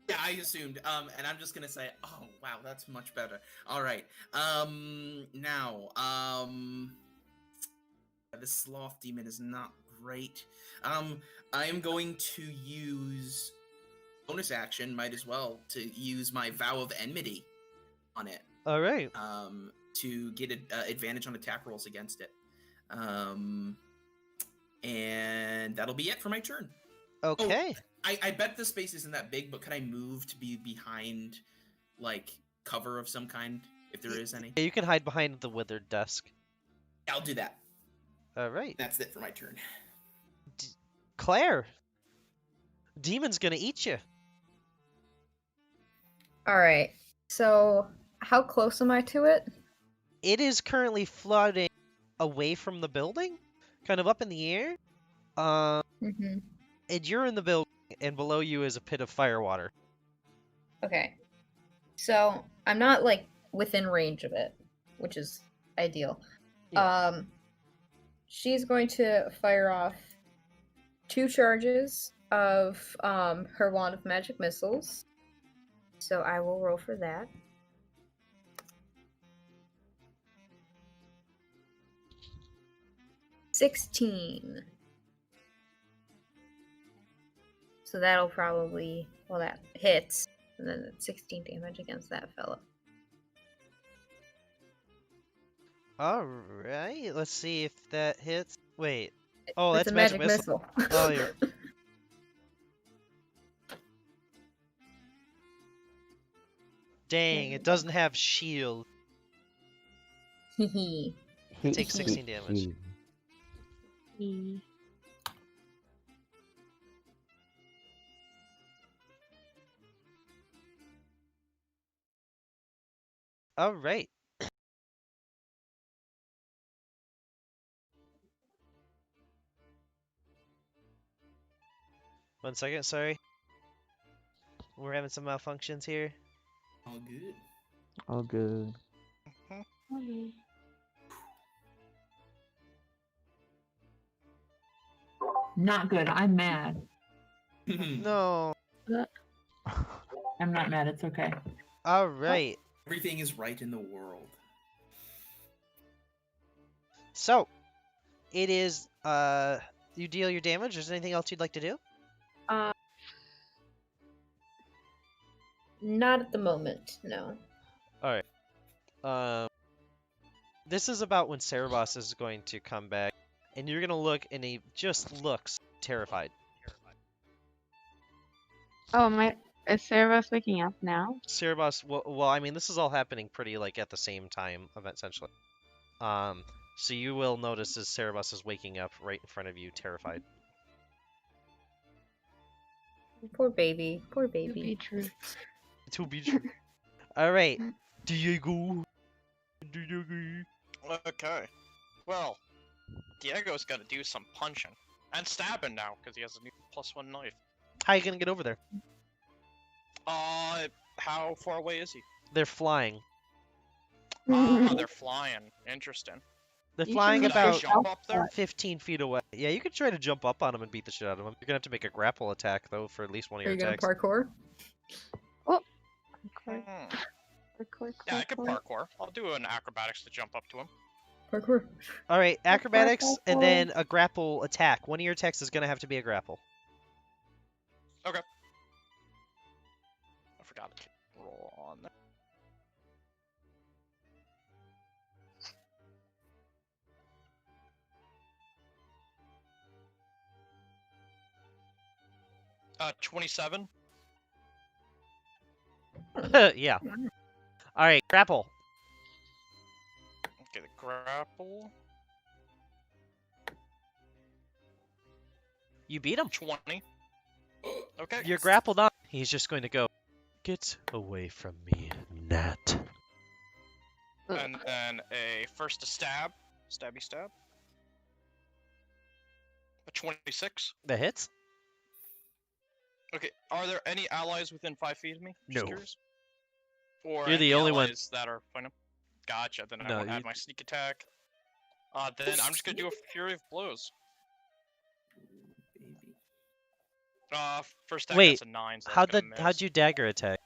Yeah, I assumed. And I'm just gonna say, oh wow, that's much better. All right. Now, this sloth demon is not great. I am going to use bonus action. Might as well to use my vow of enmity on it. All right. To get an advantage on attack rolls against it. And that'll be it for my turn. Okay. I bet the space isn't that big, but could I move to be behind, like, cover of some kind, if there is any? Yeah, you can hide behind the withered desk. I'll do that. All right. That's it for my turn. Claire. Demon's gonna eat you. Alright. So, how close am I to it? It is currently floating away from the building, kind of up in the air. Mm-hmm. And you're in the building, and below you is a pit of firewater. Okay. So, I'm not, like, within range of it, which is ideal. Yeah. She's going to fire off 2 charges of her wand of magic missiles. So I will roll for that. $16. So that'll probably, well, that hits, and then it's 16 damage against that fella. All right. Let's see if that hits. Wait. Oh, It's that's a magic missile. missile. Oh, you're... Dang, it doesn't have shield. Hehe. It takes 16 damage. All right. One second, sorry. We're having some malfunctions here. All good. All good. Not good. I'm mad. No. I'm not mad. It's okay. All right. Everything is right in the world. So, it is, you deal your damage. Is there anything else you'd like to do? Not at the moment, no. This is about when Cerebos is going to come back, and you're gonna look, and he just looks terrified. Oh, is Cerebos waking up now? Cerebos, well, I mean, this is all happening pretty, like, at the same time, essentially. So you will notice as Cerebos is waking up right in front of you, terrified. Poor baby. Poor To be baby. true. To be true. Alright. Diego. Diego. Okay. Well, Diego's got to do some punching and stabbing now because he has a new +1 knife. How you gonna get over there? How far away is he? They're flying. Ah, they're flying. Interesting. They're You flying should Could I about jump up there? 15 feet away. Yeah, you could try to jump up on them and beat the shit out of them. You're gonna have to make a grapple attack, though, for at least one of Are your you gonna attacks. parkour? Yeah, I could parkour. I'll do an acrobatics to jump up to him. Parkour. Alright, acrobatics, and then a grapple attack. One of your attacks is gonna have to be a grapple. I forgot to roll on that. Uh, 27. Yeah. Alright, grapple. Okay, the grapple. You beat him. 20. Okay. You're grappled on. He's just going to go, get away from me, Nat. And then a first to stab. Stabby stab. A 26. That hits? Okay, are there any allies within 5 feet of me? Just No. curious. Or You're the any only one. allies that are fine. Gotcha, then I No, will add you- my sneak attack. Then I'm just gonna do a Fury of Blows. Baby. First attack Wait, that's a 9, so that's gonna how'd miss. you dagger attack?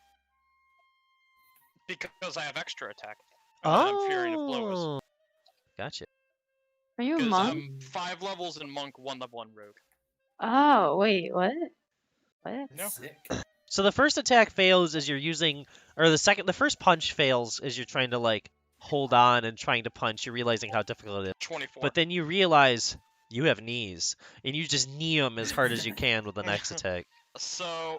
Because I have extra attack. And then I'm Fury of Blows. Oh, gotcha. Are you a Because monk? I'm 5 levels in Monk, 1 level in Rogue. Oh, wait, what? What? No. Sick. So the first attack fails as you're using, or the first punch fails as you're trying to like hold on and trying to punch. You're realizing how difficult it is. 24. But then you realize You have knees, and you just knee him as hard as you can with the next attack. So,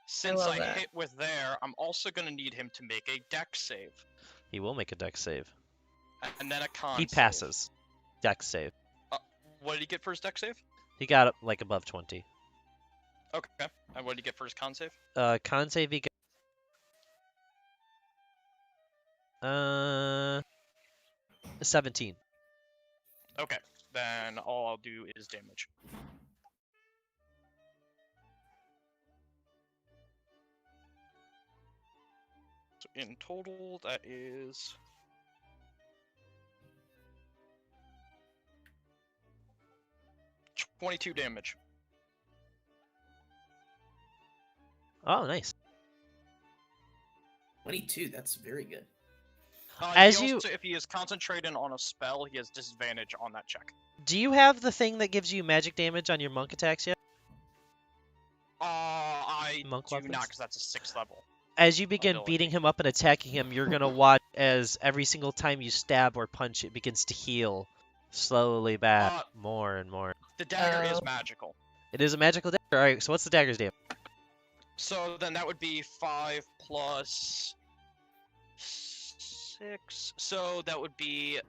since love I that. hit with there, I'm also gonna need him to make a dex save, He will make a dex save. and then a con He save. passes. Dex save. What did he get for his dex save? He got up like above 20. Okay. And what did he get for his con save? Con save he got 17. Okay. Then all I'll do is damage. So in total, that is 22 damage. Oh, nice. 22. That's very good. As he you- also, if he is concentrating on a spell, he has disadvantage on that check. Do you have the thing that gives you magic damage on your monk attacks yet? I Monk do weapons? not, because that's a 6th level. As you begin Ability. beating him up and attacking him, you're gonna watch as every single time you stab or punch, it begins to heal slowly back more and more. The dagger is Oh. magical. It is a magical dagger. All right, so what's the dagger's damage? So then that would be 5 plus 6. So that would be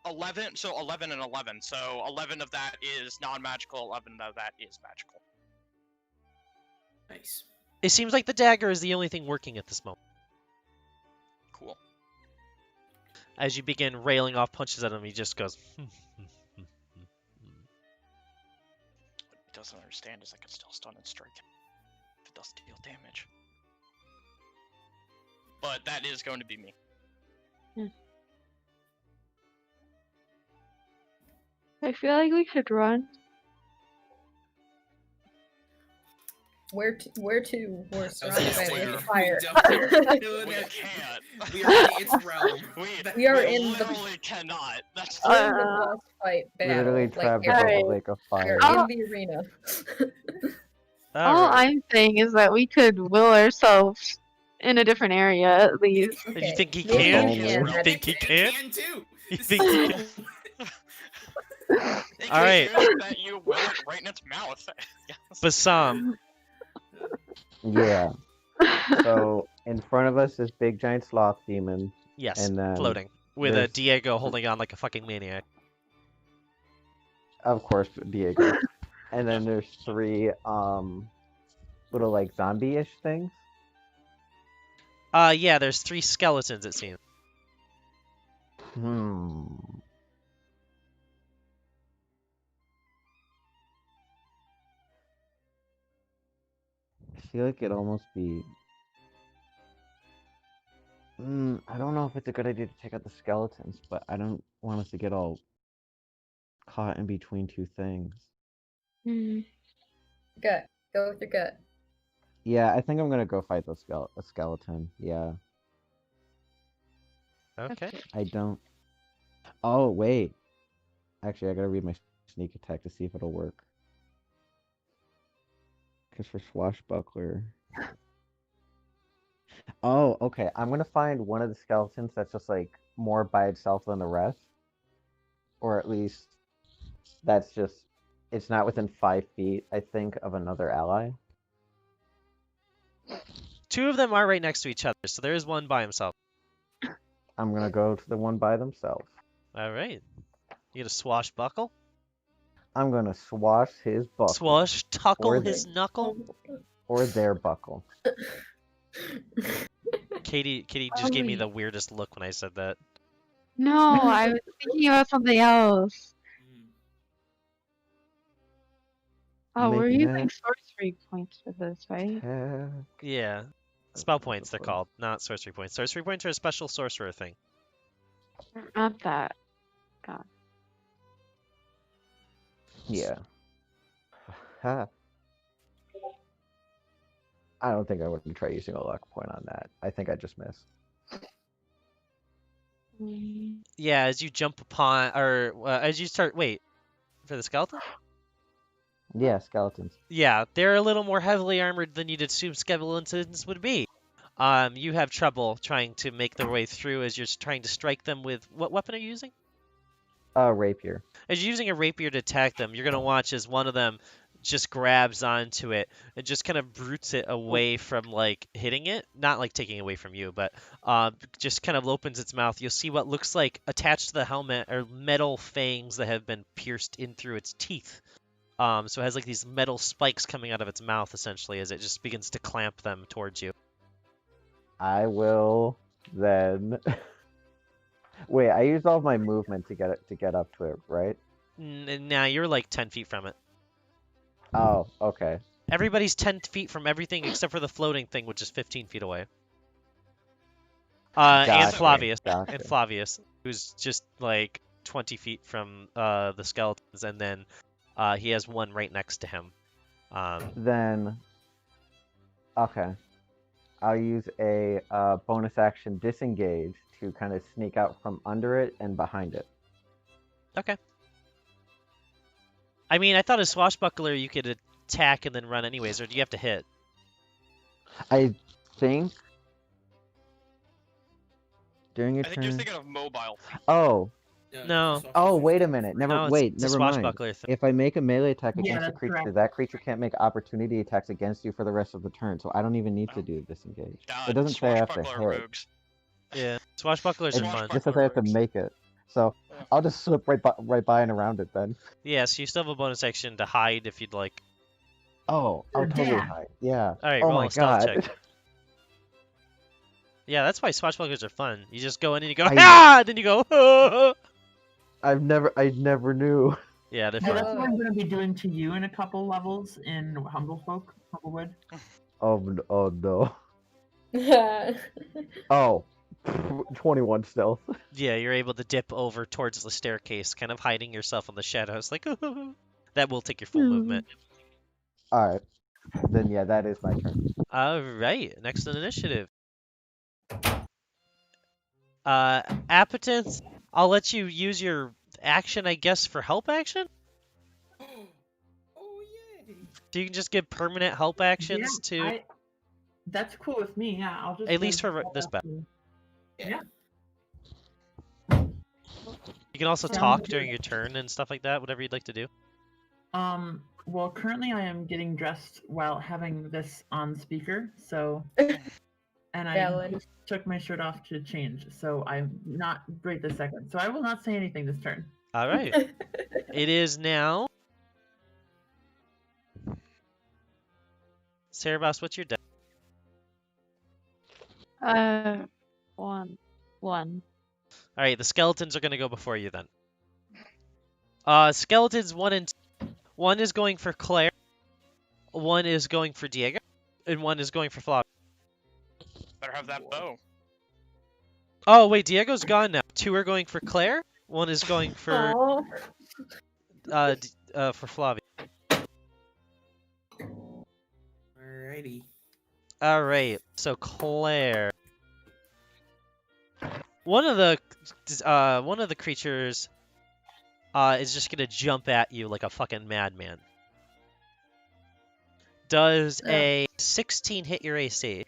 11. So 11 and 11. So 11 of that is non-magical. 11 of that is magical. Nice. It seems like the dagger is the only thing working at this moment. Cool. As you begin railing off punches at him, he just goes. What he doesn't understand is I can still stun and strike him if it does deal damage. But that is going to be me. I feel like we should run. Where to? We're I was surrounded gonna by say, the we fire. We we can't. We are in its realm. We are we in the- literally cannot. That's We're in the boss fight battle. Literally like, trapped we're- above a Alright. lake of we're fire. in the arena. All I'm saying is that we could will ourselves in a different area at least. You Okay, think he maybe can? we You can. think he can? too. You This think is he home. It All right. can that you will it right in its mouth. Yes. Basam. Yeah. So in front of us is big giant sloth demon. Yes, And then floating. With a there's- Diego holding on like a fucking maniac. Of course, Diego. And then there's 3 little like zombie-ish things. Yeah, there's 3 skeletons it seems. I feel like it'd almost be. I don't know if it's a good idea to take out the skeletons, but I don't want us to get all caught in between 2 things. Gut. Go with your gut. Yeah, I think I'm gonna go fight the skeleton. Yeah, Okay. I don't. Oh wait, actually, I gotta read my sneak attack to see if it'll work. Because for swashbuckler. Oh, okay. I'm gonna find one of the skeletons that's just like more by itself than the rest, or at least that's just it's not within 5 feet, I think, of another ally. 2 of them are right next to each other, so there is one by himself. I'm gonna go to the one by themselves. All right. You get a swashbuckle? I'm gonna swash his buckle Swash tuckle Or his knuckle? or their buckle. Katie just gave me the weirdest look when I said that. No, I was thinking about something else. Oh, we're Making using it. sorcery points for this, right? Attack. Yeah. Spell points, they're called, not sorcery points. Sorcery points are a special sorcerer thing. Not that. Yeah. Ha. I don't think I would try using a luck point on that. I think I just miss. Yeah, as you jump upon, or as you start, wait, for the skeleton? Yeah, skeletons. Yeah, they're a little more heavily armored than you'd assume skeletons would be. You have trouble trying to make their way through as you're trying to strike them with, what weapon are you using? Rapier. As you're using a rapier to attack them, you're gonna watch as one of them just grabs onto it and just kind of brutes it away from like hitting it, not like taking away from you, but just kind of opens its mouth. You'll see what looks like attached to the helmet are metal fangs that have been pierced in through its teeth. So it has like these metal spikes coming out of its mouth essentially as it just begins to clamp them towards you. I will then. Wait, I used all of my movement to get up to it, right? Nah, you're like 10 feet from it. Oh, okay. Everybody's 10 feet from everything except for the floating thing, which is 15 feet away. And Gotcha, Flavius. gotcha. And Flavius, who's just like 20 feet from the skeletons, and then he has one right next to him. Then, okay. I'll use a bonus action disengage to kind of sneak out from under it and behind it. Okay. I mean, I thought as swashbuckler you could attack and then run anyways, or do you have to hit? I think during your I think you're turn. thinking of mobile. Oh, No. oh, wait a minute. No, Never it's a mind. swashbuckler thing. If I make a melee attack Yeah, against a that's creature, correct. that creature can't make opportunity attacks against you for the rest of the turn, so I don't even need to Oh. do disengage. God, It doesn't say I have to swashbuckler hit. rogues. Yeah, swashbucklers It are fun. just says I have to make it. So Yeah. I'll just slip right by and around it then. Yeah, so you still have a bonus action to hide if you'd like. Oh, I'll totally Yeah. hide. Yeah. All right, Oh roll my a stealth god. check. Yeah, that's why swashbucklers are fun. You just go in and you go, I- ah! Then you go, ah! I never knew. Yeah, they're Yeah, fun. that's what I'm gonna be doing to you in a couple levels in Humblewood. Oh no. Oh, 21 stealth. Yeah, you're able to dip over towards the staircase, kind of hiding yourself in the shadows, like, that will take your full movement. All right. Then yeah, that is my turn. All right, next on initiative. Appetence, I'll let you use your action, I guess, for help action? Oh yay! So you can just give permanent help actions to... That's cool with me. Yeah, I'll just. At least give for all this that battle. to- Yeah. You can also Sounds talk good. during your turn and stuff like that, whatever you'd like to do. Well, currently I am getting dressed while having this on speaker, so. And I Valid. just took my shirt off to change, so I'm not right this second. So I will not say anything this turn. All right. It is now... Cerebos, what's your deck? 1. All right, the skeletons are going to go before you then. Skeletons 1 and 2. One is going for Claire. One is going for Diego. And one is going for Flav. Better have that bow. Oh, wait, Diego's gone now. 2 are going for Claire. One is going for for Flavia. Alrighty. All right, so Claire. One of the creatures is just gonna jump at you like a fucking madman. Does a 16 hit your AC?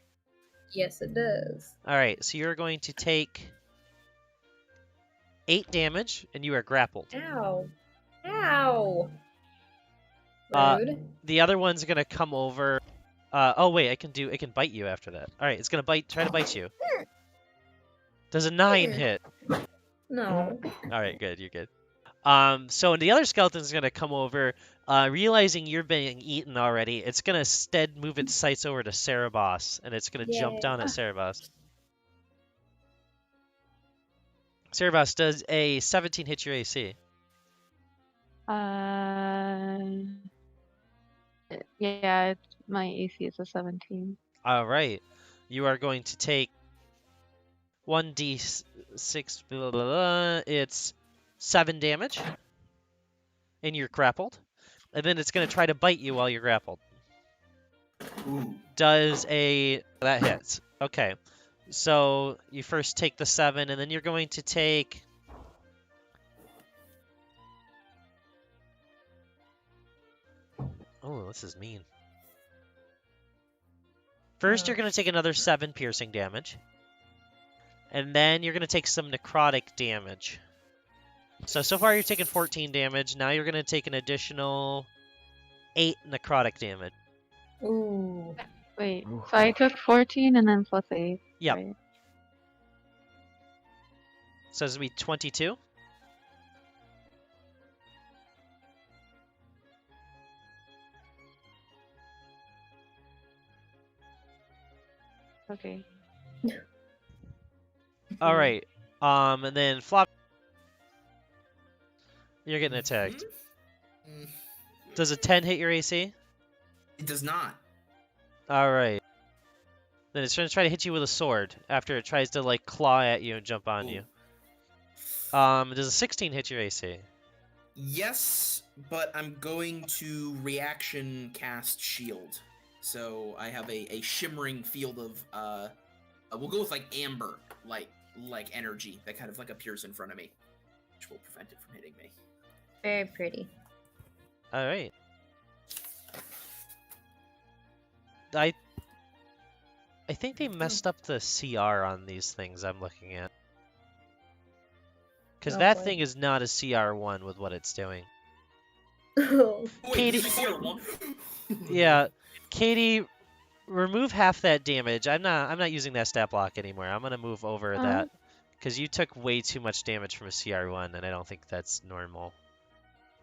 Yes, it does. All right, so you're going to take 8 damage, and you are grappled. Ow. Ow. Uh, Rude. The other one's gonna come over. Oh wait, it can bite you after that. All right, it's gonna try to bite you. Does a 9 hit? No. All right, good, you're good. So the other skeleton's gonna come over, realizing you're being eaten already. It's gonna instead move its sights over to Cerebos, and it's gonna jump down at Cerebos. Cerebos, does a 17 hit your AC? Yeah, my AC is a 17. All right, you are going to take 1d6. Blah, blah, blah. It's 7 damage, and you're grappled. And then it's gonna try to bite you while you're grappled. Ooh. Does that hits? Okay, so you first take the 7, and then you're going to take. Oh, this is mean. First, you're going to take another 7 piercing damage. And then you're going to take some necrotic damage. So far you're taking 14 damage. Now you're gonna take an additional 8 necrotic damage. Ooh. Wait, Oof. so I took 14 and then plus 8. Yep. Right? So it's gonna be 22. Okay. All right. And then Flop. You're getting attacked. Mm, Does a 10 hit your AC? It does not. All right. Then it's gonna try to hit you with a sword after it tries to like claw at you and jump on Ooh. you. Does a 16 hit your AC? Yes, but I'm going to reaction cast shield. So I have a shimmering field of we'll go with like amber like energy that kind of like appears in front of me, which will prevent it from hitting me. Very pretty. All right. I think they messed up the CR on these things I'm looking at. Because Oh, that boy. thing is not a CR1 with what it's doing. Oh. Wait, Katie- did you see her one? Yeah, Katie, remove half that damage. I'm not using that stat block anymore. I'm gonna move over that because you took way too much damage from a CR1, and I don't think that's normal.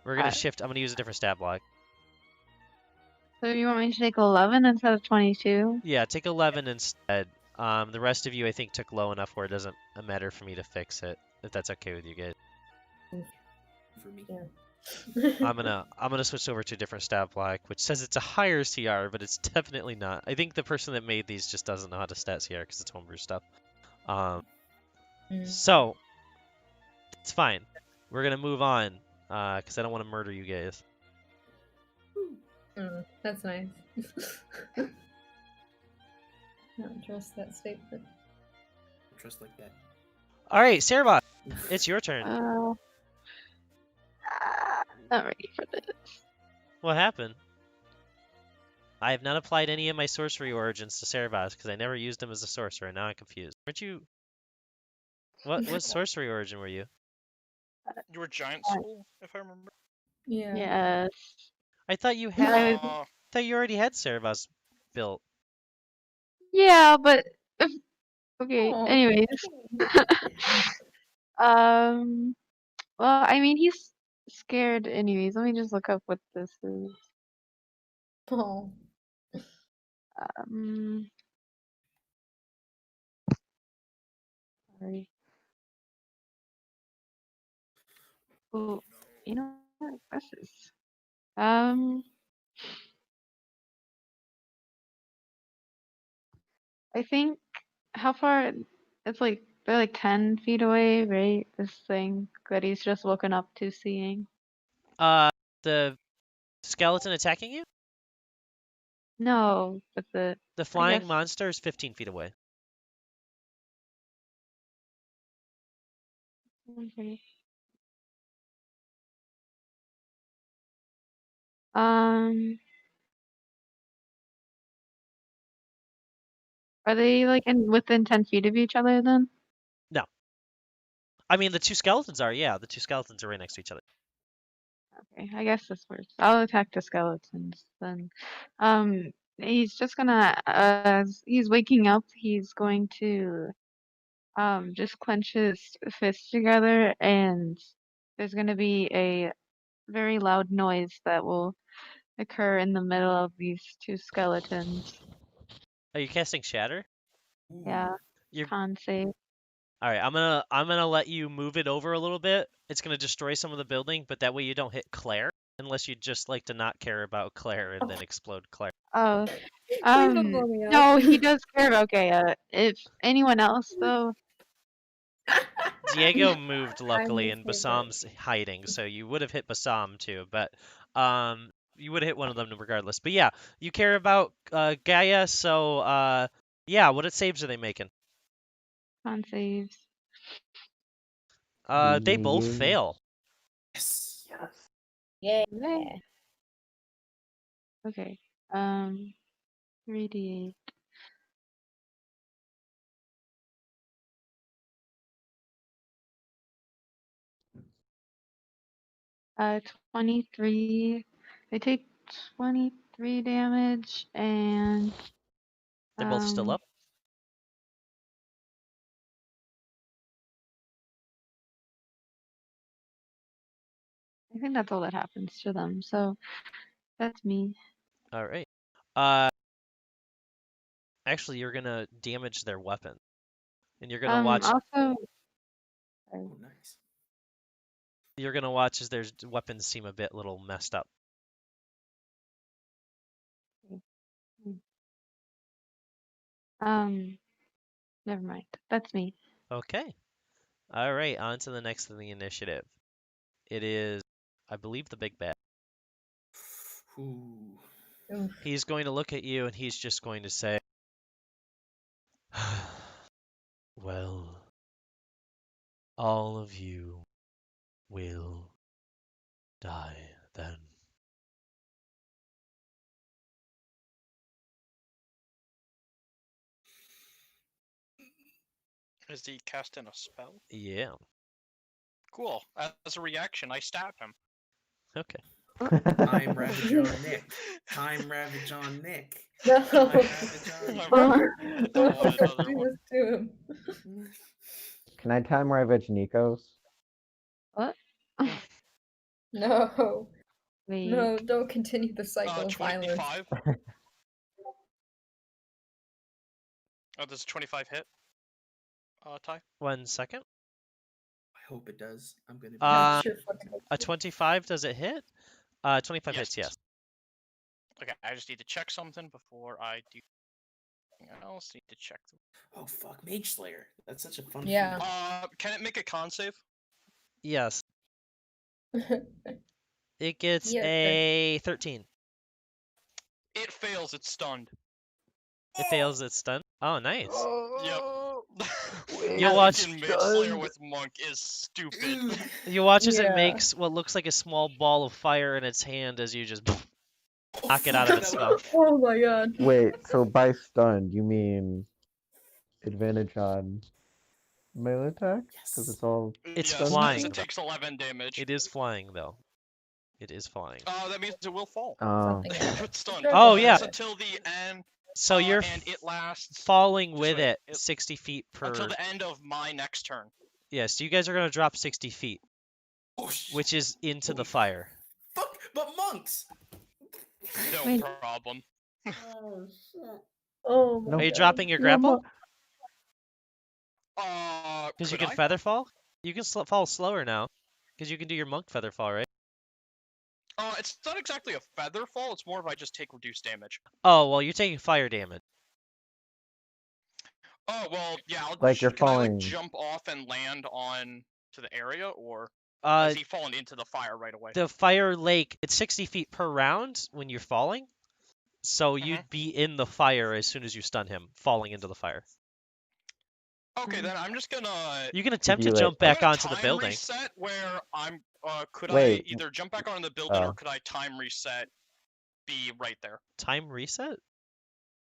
We're gonna shift. I'm gonna use a different stat block. So you want me to take 11 instead of 22? Yeah, take 11 instead. The rest of you, I think, took low enough where it doesn't matter for me to fix it. If that's okay with you guys. For me. I'm gonna switch over to a different stat block, which says it's a higher CR, but it's definitely not. I think the person that made these just doesn't know how to stat CR because it's homebrew stuff. So it's fine. We're gonna move on because I don't want to murder you guys. That's nice. Not trust that statement. Trust like that. All right, Cerebot, it's your turn. Not ready for this. What happened? I have not applied any of my sorcery origins to Cerebos because I never used him as a sorcerer. Now I'm confused. Weren't you? What sorcery origin were you? You were Giant Soul, if I remember. Yeah. Yes. I thought you I had. was- Uh, I thought you already had Cerebos built. Yeah, but okay. Aw. Anyways, well, I mean, he's scared. Anyways, let me just look up what this is. Oh. Um, sorry. Oh, you know what? This is. I think how far? It's like they're like 10 feet away, right? This thing that he's just woken up to seeing. The skeleton attacking you? No, but The flying guess- monster is 15 feet away. Okay. Are they like within 10 feet of each other then? No. I mean, the two skeletons are, yeah. The two skeletons are right next to each other. Okay, I guess this works. I'll attack the skeletons then. He's just gonna, as he's waking up, he's going to, just clench his fists together, and there's gonna be a very loud noise that will occur in the middle of these two skeletons. Are you casting Shatter? Yeah, You're con save. all right. I'm gonna let you move it over a little bit. It's gonna destroy some of the building, but that way you don't hit Claire, unless you just like to not care about Claire and then explode Claire. Oh, Please don't blow me up. no, he does care about Gaia. If anyone else, though, Diego moved luckily, I'm and okay, Basam's hiding, so you would have hit Basam too, but you would have hit one of them regardless. But yeah, you care about Gaia, so yeah. What saves are they making? con saves. They both Yeah. fail. Yes. Yeah. Yay. Okay. 3d8. 23. They take 23 damage, and They're both still up. I think that's all that happens to them. So that's me. All right. Actually, you're gonna damage their weapon, and you're gonna watch. Also, Oh, nice. You're gonna watch as their weapons seem a bit little messed up. never mind. That's me. Okay. All right. On to the next in the initiative. It is, I believe, the big bad. Ooh. Oof. He's going to look at you, and he's just going to say, "Well, all of you will die then." Is he casting a spell? Yeah. Cool. As a reaction, I stab him. Okay. Time Ravage on Nick. Time Ravage on Nick. No. Time Ravage on Nick. Don't Don't want another do one. this to him. Can I time ravage Nikos? What? No. Wait. No, don't continue the cycle of violence. 25. Oh, does 25 hit? Ty? 1 second. I hope it does. I'm gonna be. I'm sure fucking hope A so. 25, does it hit? 25 hits, yes. Okay, I just need to check something before I do anything else. Need to check. Oh fuck, Mage Slayer. That's such a fun. Yeah. feat. Can it make a con save? Yes. It gets Yeah, a 13. It fails. It's stunned. It fails, it's stunned. Oh, nice. Yep. You'll watch. Fucking Mage Slayer with Monk is stupid. You watch as it Yeah. makes what looks like a small ball of fire in its hand as you just Oh, knock it fuck, out of its that spell. Oh my god. Wait, so by stunned, you mean advantage on melee attack? Because Yes. it's all. It's Yes, flying, It though. takes 11 damage. It is flying, though. It is flying. That means it will fall. Something else. It's stunned. Oh, yeah. It's until the end. So you're and it lasts falling just with wait, it 60 feet per. until the end of my next turn. Yeah, so you guys are going to drop 60 feet, Oh, shit. which is into the Holy fire. Fuck, but monks. No Wait. problem. Oh shit. Oh my No. Are you god. dropping your No, grapple? Because Because you can feather fall? You can fall slower now. Because you can do your monk feather fall, right? It's not exactly a feather fall. It's more of I just take reduced damage. Oh, well, you're taking fire damage. Oh well, yeah. Like you're can I falling- jump off and land on to the area, or Uh, is he falling into the fire right away? the fire lake, it's 60 feet per round when you're falling. So you'd be in the fire as soon as you stun him, falling into the fire. Okay, then I'm just gonna. You can attempt you to like- jump I'm back gonna onto the time building. Reset where I'm. Could Wait. I either jump back onto the building Oh. or could I time reset? Be right there. Time reset?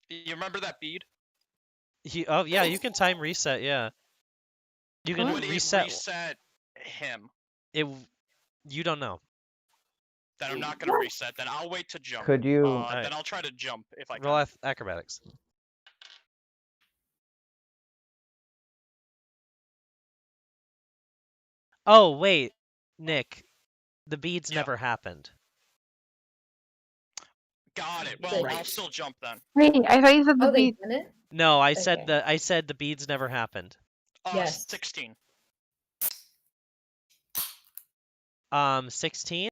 You remember that bead? Oh, yeah, you can time reset, yeah. You can Would reset. it reset him? It. You don't know. Then I'm not gonna reset. Then I'll wait to jump. Could you? Alright. Then I'll try to jump if I can. Roll acrobatics. Oh, wait, Nick. The beads Yeah. never happened. Got it. Well, I'll Right. still jump then. Wait, I thought you said the Oh, they beat. didn't? No, I Okay. said the beads never happened. Yes. 16. 16.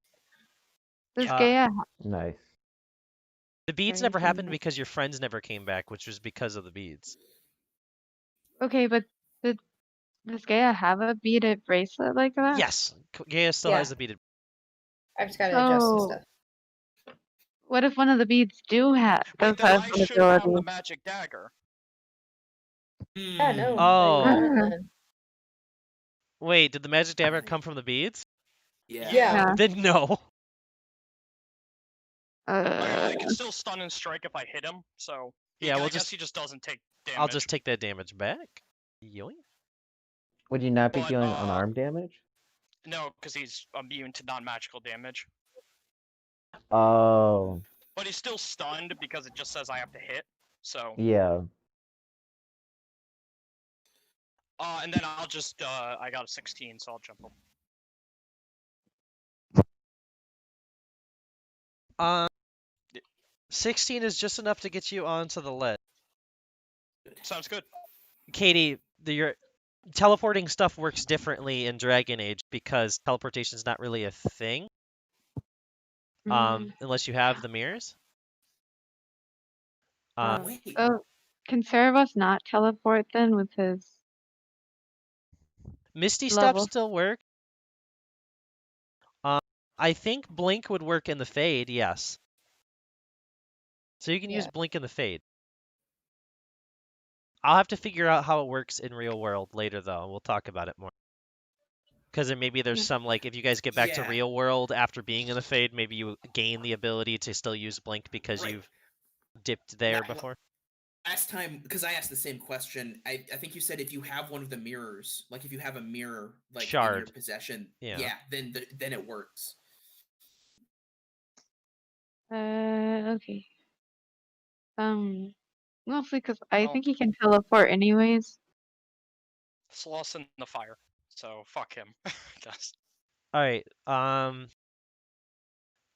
This Uh, Gaia. Nice. The beads Sorry, never can happened you- because your friends never came back, which was because of the beads. Okay, but does Gaia have a beaded bracelet like that? Yes, Gaia still Yeah. has the beaded. I've just gotta adjust some Oh. stuff. What if one of the beads does Wait, have then I an should have the ability? magic dagger. Yeah, no. Oh. they got it Wait, did the magic dagger come from the beads? Yeah. Yeah. Then no. I can still stun and strike if I hit him, so Yeah, I we'll guess just- he just doesn't take damage. I'll just take that damage back. Yoink. Would you not be But, dealing unarmed damage? No, because he's immune to non-magical damage. Oh, But he's still stunned because it just says I have to hit. So. yeah. And then I'll just I got a 16, so I'll jump him. 16 is just enough to get you onto the ledge. Sounds good. Katie, your teleporting stuff works differently in Dragon Age because teleportation is not really a thing. Unless you have the mirrors. Wait. Oh, can Cerebus not teleport then with his Misty Step level? still work. I think Blink would work in the Fade, yes. So you can use Blink in the Fade. I'll have to figure out how it works in real world later, though. We'll talk about it more. Because maybe there's some, like, if you guys get back to real world after being in the Fade, maybe you gain the ability to still use Blink because you've dipped there before. Last time, because I asked the same question, I think you said if you have one of the mirrors, like if you have a mirror like in your possession, then it works. Okay. Mostly because I think he can teleport anyways. Sloth's in the fire, so fuck him. Guess. All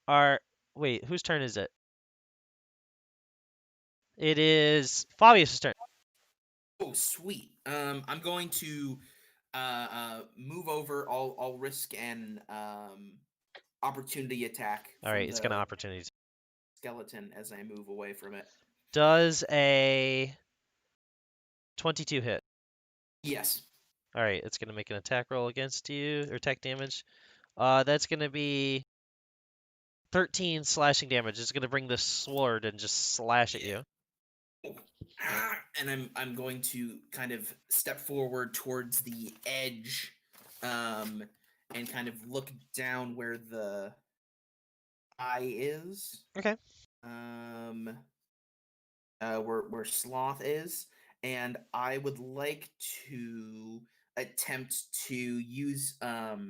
right. Wait, whose turn is it? It is Fabius' turn. Oh, sweet. I'm going to move over. I'll risk an opportunity attack. All right, it's gonna opportunity. Skeleton as I move away from it. Does a 22 hit? Yes. All right, it's gonna make an attack roll against you or attack damage. That's gonna be 13 slashing damage. It's gonna bring the sword and just slash at you. And I'm going to kind of step forward towards the edge, and kind of look down where the eye is. Okay. Where Sloth is, and I would like to attempt to use my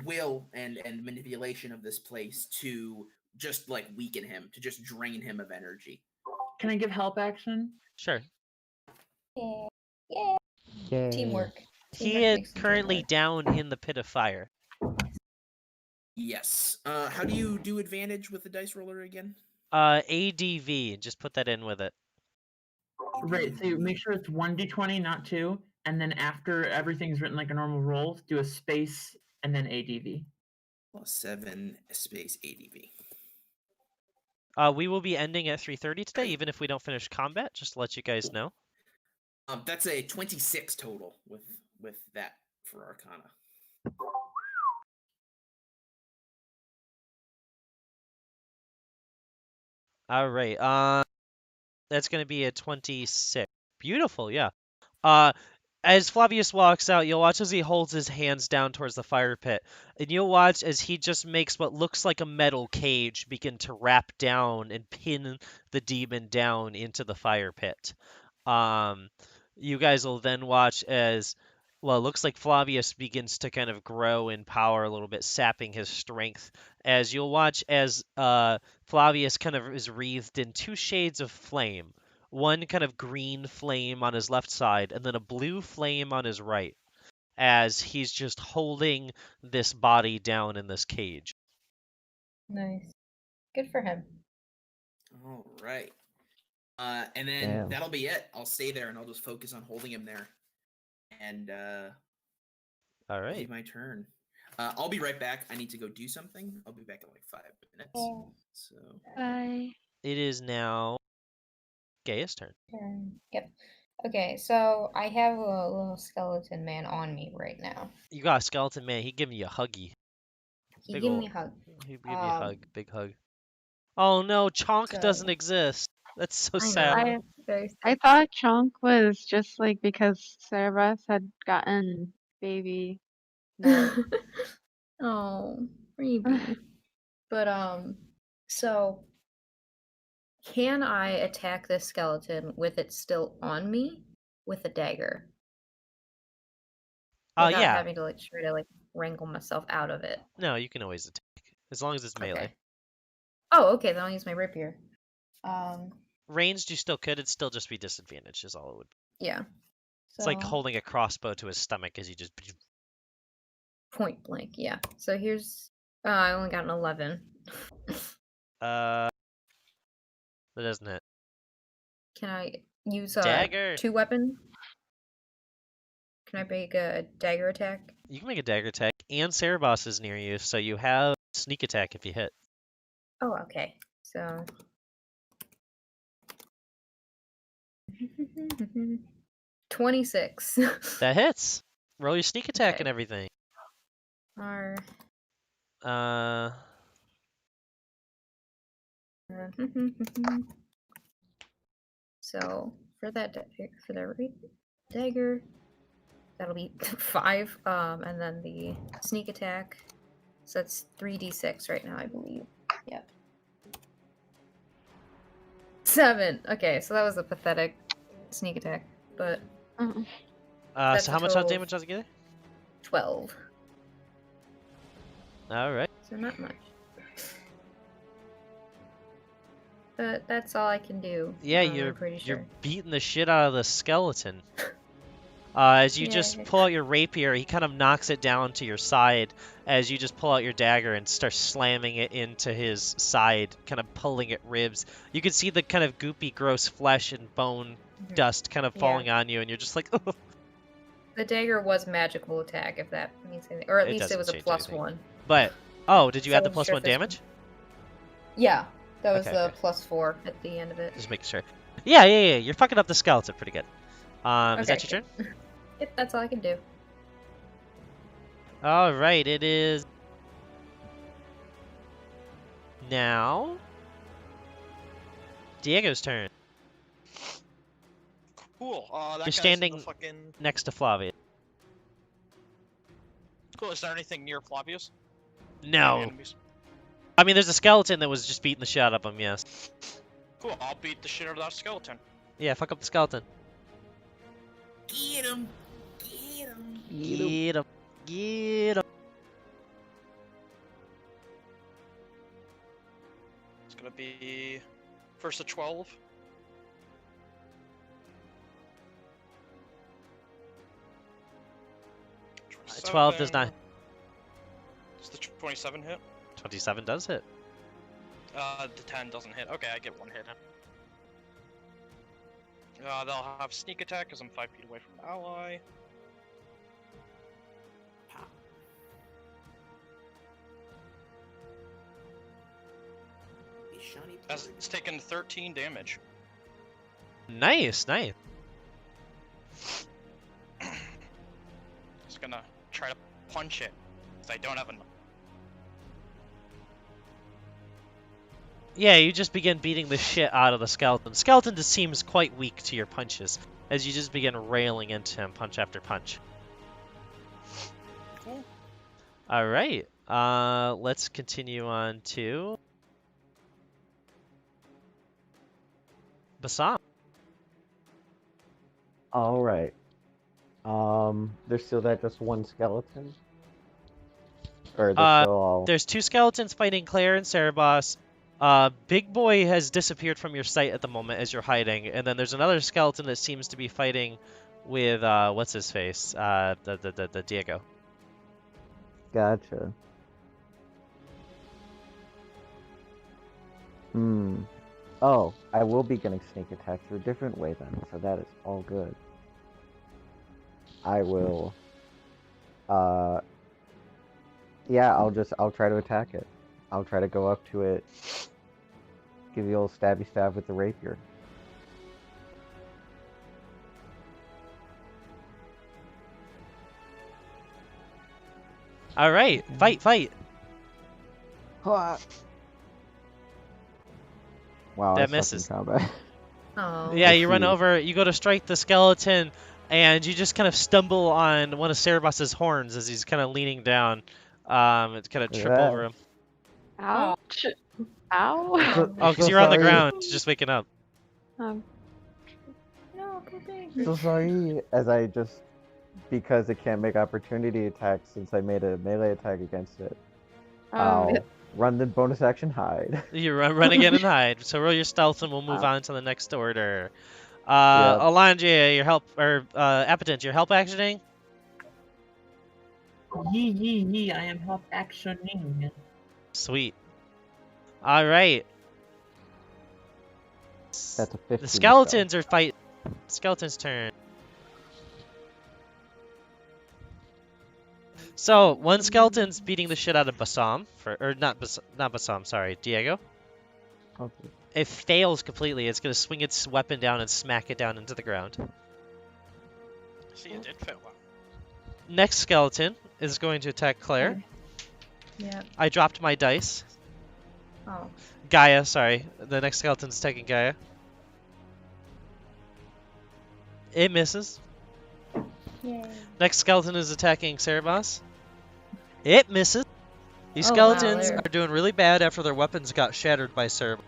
will and manipulation of this place to just like weaken him, to just drain him of energy. Can I give help action? Sure. Yeah. Teamwork. He is currently down in the pit of fire. Yes. How do you do advantage with the dice roller again? ADV. Just put that in with it. Right. So you make sure it's 1d20, not 2, and then after everything's written like a normal roll, do a space and then ADV. +7 space ADV. We will be ending at 3:30 today, even if we don't finish combat. Just to let you guys know. That's a 26 total with that for Arcana. All right. That's gonna be a 26. Beautiful, yeah. As Flavius walks out, you'll watch as he holds his hands down towards the fire pit, and you'll watch as he just makes what looks like a metal cage begin to wrap down and pin the demon down into the fire pit. You guys will then watch as, well, it looks like Flavius begins to kind of grow in power a little bit, sapping his strength. As you'll watch as Flavius kind of is wreathed in two shades of flame. One kind of green flame on his left side, and then a blue flame on his right, as he's just holding this body down in this cage. Nice. Good for him. All right. And then that'll be it. I'll stay there and I'll just focus on holding him there. And all right. it'll be my turn. I'll be right back. I need to go do something. I'll be back in like 5 minutes. So Bye. It is now Gaia's turn. Yep. Okay, so I have a little skeleton man on me right now. You got a skeleton man. He giving you a huggy. He gave me a hug. He give you a hug. Big hug. Oh no, Chonk doesn't exist. That's so sad. I thought Chonk was just like because Cerebus had gotten baby. Oh, maybe. But so can I attack this skeleton with it still on me with a dagger? Without Yeah. having to like try to like wrangle myself out of it. No, you can always attack as long as it's melee. Okay. Oh, okay. Then I'll use my rapier. Ranged, you still could. It'd still just be disadvantaged, is all it would be. Yeah. It's like So- holding a crossbow to his stomach as you just. Point blank. Yeah. So here's. I only got an 11. That doesn't hit. Can I use Dagger. 2 weapon? Can I make a dagger attack? You can make a dagger attack, and Cerebos is near you, so you have sneak attack if you hit. Oh, okay. So. 26. That hits. Roll your sneak attack Okay. and everything. R. So for that dagger, that'll be 5. And then the sneak attack. So that's 3d6 right now, I believe. Yep. 7. Okay, so that was a pathetic sneak attack, but That's So a how much total of- damage altogether? 12. All right. So not much. But that's all I can do. Yeah, I'm pretty sure. you're beating the shit out of the skeleton. As you just Yay. pull out your rapier, he kind of knocks it down to your side as you just pull out your dagger and start slamming it into his side, kind of pulling at ribs. You can see the kind of goopy, gross flesh and bone dust kind of Yeah. falling on you, and you're just like, oh. The dagger was magical attack, if that means anything. Or at It least it doesn't was a change +1. anything. But, oh, did you So I add the wasn't sure +1 if this damage? Yeah, that was Okay, the okay. +4 at the end of it. Just making sure. Yeah, you're fucking up the skeleton pretty good. Is that your turn? Yep, that's all I can do. All right, it is now Diego's turn. Cool. That You're guy's in the standing fucking... next to Flavius. Cool. Is there anything near Flavius? Any No. enemies? I mean, there's a skeleton that was just beating the shit out of him, yes. Cool. I'll beat the shit out of that skeleton. Yeah, fuck up the skeleton. Get him! Get him! Get him. Get him. It's gonna be first to 12. Uh, 12 does not. Does the 27 hit? 27 does hit. The 10 doesn't hit. Okay, I get 1 hit. They'll have sneak attack because I'm 5 feet away from the ally. Hey, Shawnee As Bird. it's taken 13 damage. Nice, nice. Just gonna try to punch it because I don't have enough. Yeah, you just begin beating the shit out of the skeleton. Skeleton just seems quite weak to your punches as you just begin railing into him punch after punch. Cool. All right. Let's continue on to Basam. All right. There's still that just one skeleton? Or there's still all... There's 2 skeletons fighting Claire and Cerebos. Big Boy has disappeared from your sight at the moment as you're hiding, and then there's another skeleton that seems to be fighting with what's his face? The Diego. Gotcha. Oh, I will be getting sneak attack through a different way then, so that is all good. I will... Yeah, I'll try to attack it. I'll try to go up to it, give you a little stabby stab with the rapier. All right, fight. Wow, That I suck in misses. combat. Oh. Yeah, you run see. over, you go to strike the skeleton, and you just kind of stumble on one of Cerebos's horns as he's kind of leaning down. It's kind of trip Yeah. over him. Ouch. Ow. Oh, because So you're on the sorry. ground, just waking up. Um, No, poor thing. So sorry, as I just because it can't make opportunity attacks since I made a melee attack against it, Um, I'll run the bonus action hide. You run again and hide. So roll your stealth, and we'll move Oh. on to the next order. Yep. Alondria, your help, or Appetent, your help actioning. Yee, I am help actioning. Sweet. All right. That's a 15. The skeletons are fight. Skeleton's turn. So one skeleton's beating the shit out of Bassam not Bassam. Sorry, Diego. Okay. It fails completely. It's gonna swing its weapon down and smack it down into the ground. See, it did fail. Next skeleton is going to attack Claire. Yeah. I dropped my dice. Oh. Gaia, sorry. The next skeleton's attacking Gaia. It misses. Yay. Next skeleton is attacking Cerebos. It misses. These Oh, wow, skeletons they're- are doing really bad after their weapons got shattered by Cerebos.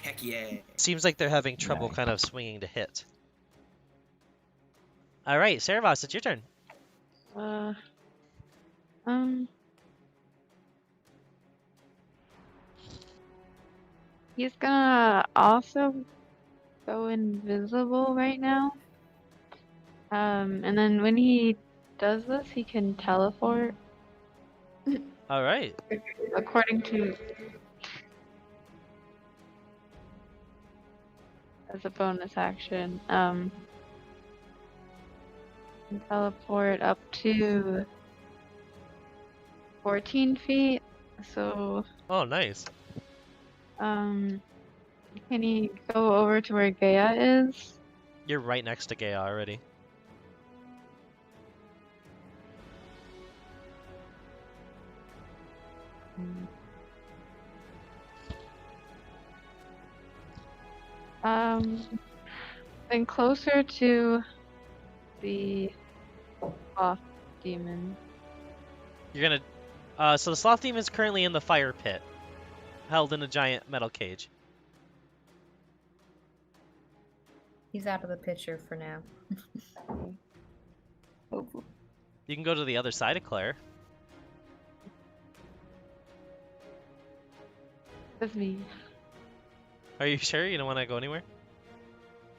Heck yeah. Seems like they're having trouble kind of swinging to hit. All right, Cerebos, it's your turn. He's gonna also go invisible right now. And then when he does this, he can teleport All right. according to as a bonus action. Can teleport up to 14 feet. So, Oh, nice. can he go over to where Gaia is? You're right next to Gaia already. Then closer to the sloth demon. You're gonna. So the sloth demon is currently in the fire pit, held in a giant metal cage. He's out of the picture for now. Hopefully. You can go to the other side of Claire. That's me. Are you sure you don't want to go anywhere?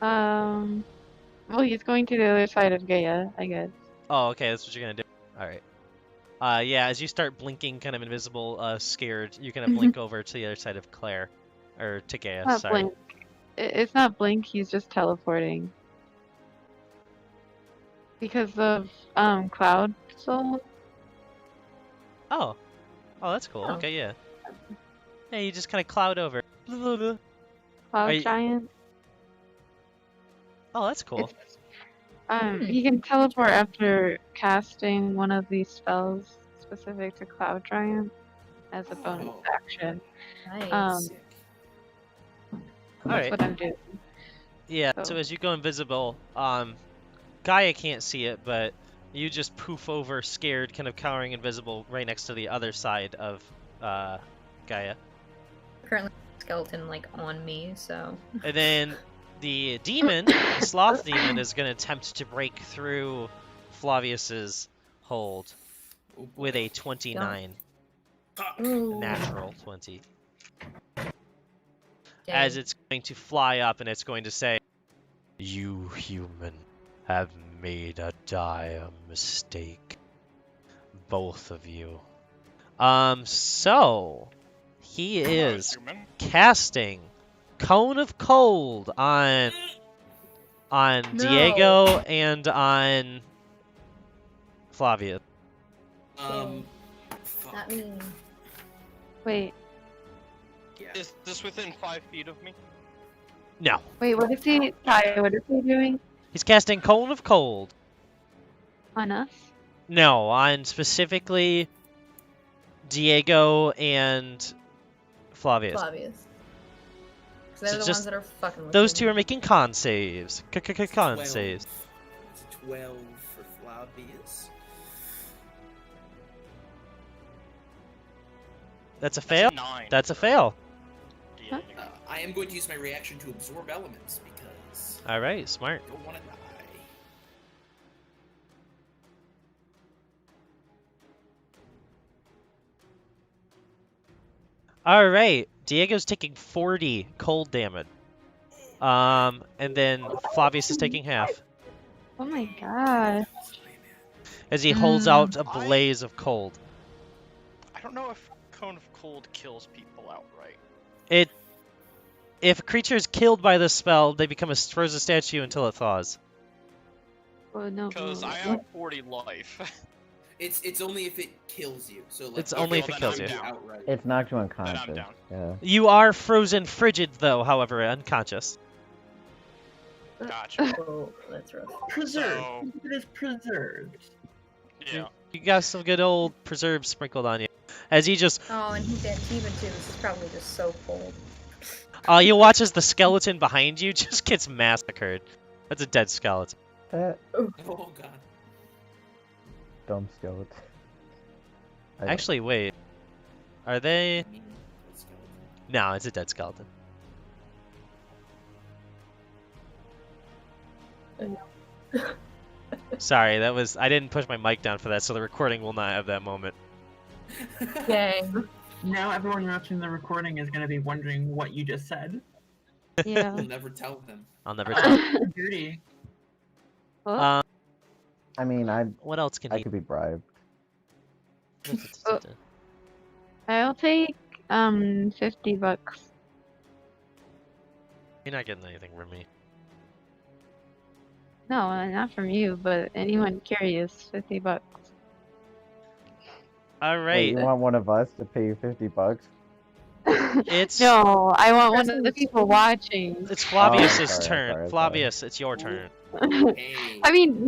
Well, he's going to the other side of Gaia, I guess. Oh, okay, that's what you're gonna do. All right. Yeah, as you start blinking, kind of invisible, scared, you're gonna blink over to the other side of Claire, or to Gaia. Not Sorry. Blink. It's not Blink. He's just teleporting. Because of Cloud Soul. Oh. Oh, that's cool. Oh. Okay, yeah. Yeah, you just kind of cloud over. Cloud Are you- Giant. Oh, that's cool. He can teleport after casting one of these spells specific to Cloud Giant as a bonus Oh. action. Nice. Sick. All That's right. what I'm doing. Yeah, So- so as you go invisible, Gaia can't see it, but you just poof over, scared, kind of cowering invisible, right next to the other side of Gaia. Currently, skeleton like on me, so. And then the demon, the sloth demon, is going to attempt to break through Flavius's hold Oh, boy. with a 29, Fuck. Ooh. natural 20. Dang. As it's going to fly up and it's going to say, "You human have made a dire mistake. Both of you." So he is Human. casting Cone of Cold on No. Diego and on Flavius. Fuck. Not me. Wait, Yeah. Is this within 5 feet of me? No, what is he? Ty, what is he doing he's casting Cone of Cold. on us? No, on specifically Diego and Flavius. Flavius. 'Cause they're So the just ones that are fucking with Those me. two are making con saves. Con 12. saves. It's 12 for Flavius. That's a fail. 9. That's a fail. Yeah, I am going to use my reaction to absorb elements because All right, smart. I don't want to die. All right, Diego's taking 40 cold damage. And then Flavius is taking half Oh my god. as he holds out a blaze of cold. I don't know if Cone of Cold kills people outright. If a creature is killed by this spell, they become a frozen statue until it thaws. Oh no. Because I have 40 life. It's only if it kills you. So like It's only if it then kills I'm you. down. Outright. It's knocked you I'm unconscious. down. Yeah. You are frozen frigid, though, however, unconscious. Gotcha. Oh, that's rough. Preserved. So- It is preserved. Yeah. You got some good old preserves sprinkled on you. As he just, Oh, and even too, this is probably just so cold. you watch as the skeleton behind you just gets massacred. That's a dead skeleton. That Oh god. dumb skeleton. I don't- Actually, wait. Are they? Mean skeleton. No, it's a dead skeleton. Sorry, that was. I didn't push my mic down for that, so the recording will not have that moment. Dang. Now everyone watching the recording is going to be wondering what you just said. Yeah. We'll never tell them. I'll never tell. Dirty. Oh, I mean, What else can I he? could be bribed. I'll take $50. You're not getting anything from me. No, not from you, but anyone curious, $50. All Wait, right. you want one of us to pay you $50? It's No, I want one of the people watching. it's Flavius's sorry, turn. sorry. Flavius, it's your turn. Hey. I mean,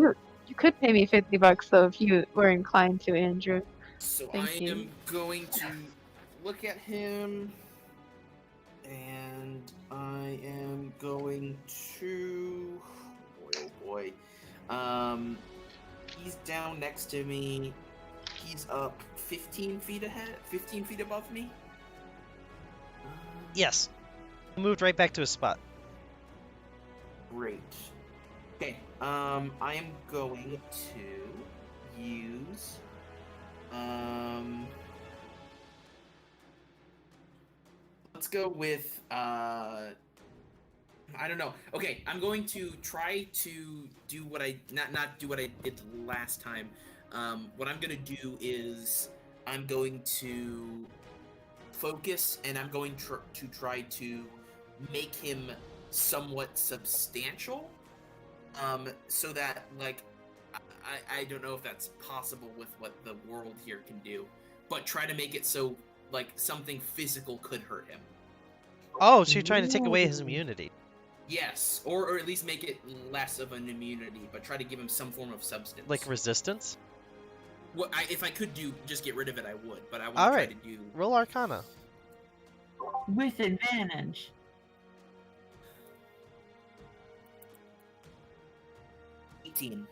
you could pay me $50 though if you were inclined to, Andrew. So Thank I you. am going to look at him, and I am going to. Boy, oh boy. He's down next to me. He's up 15 feet ahead, 15 feet above me. Yes. He moved right back to his spot. Great. Okay. I am going to use. Let's go with. I don't know. Okay, I'm going to try to do what I not do what I did last time. What I'm gonna do is I'm going to focus, and I'm going to try to make him somewhat substantial, so that like I don't know if that's possible with what the world here can do, but try to make it so like something physical could hurt him. Oh, so you're trying to take away his immunity. Yes, or at least make it less of an immunity, but try to give him some form of substance. Like resistance? What if I could just get rid of it, I would, but I want All to try right. to do. Roll Arcana. With advantage. 18.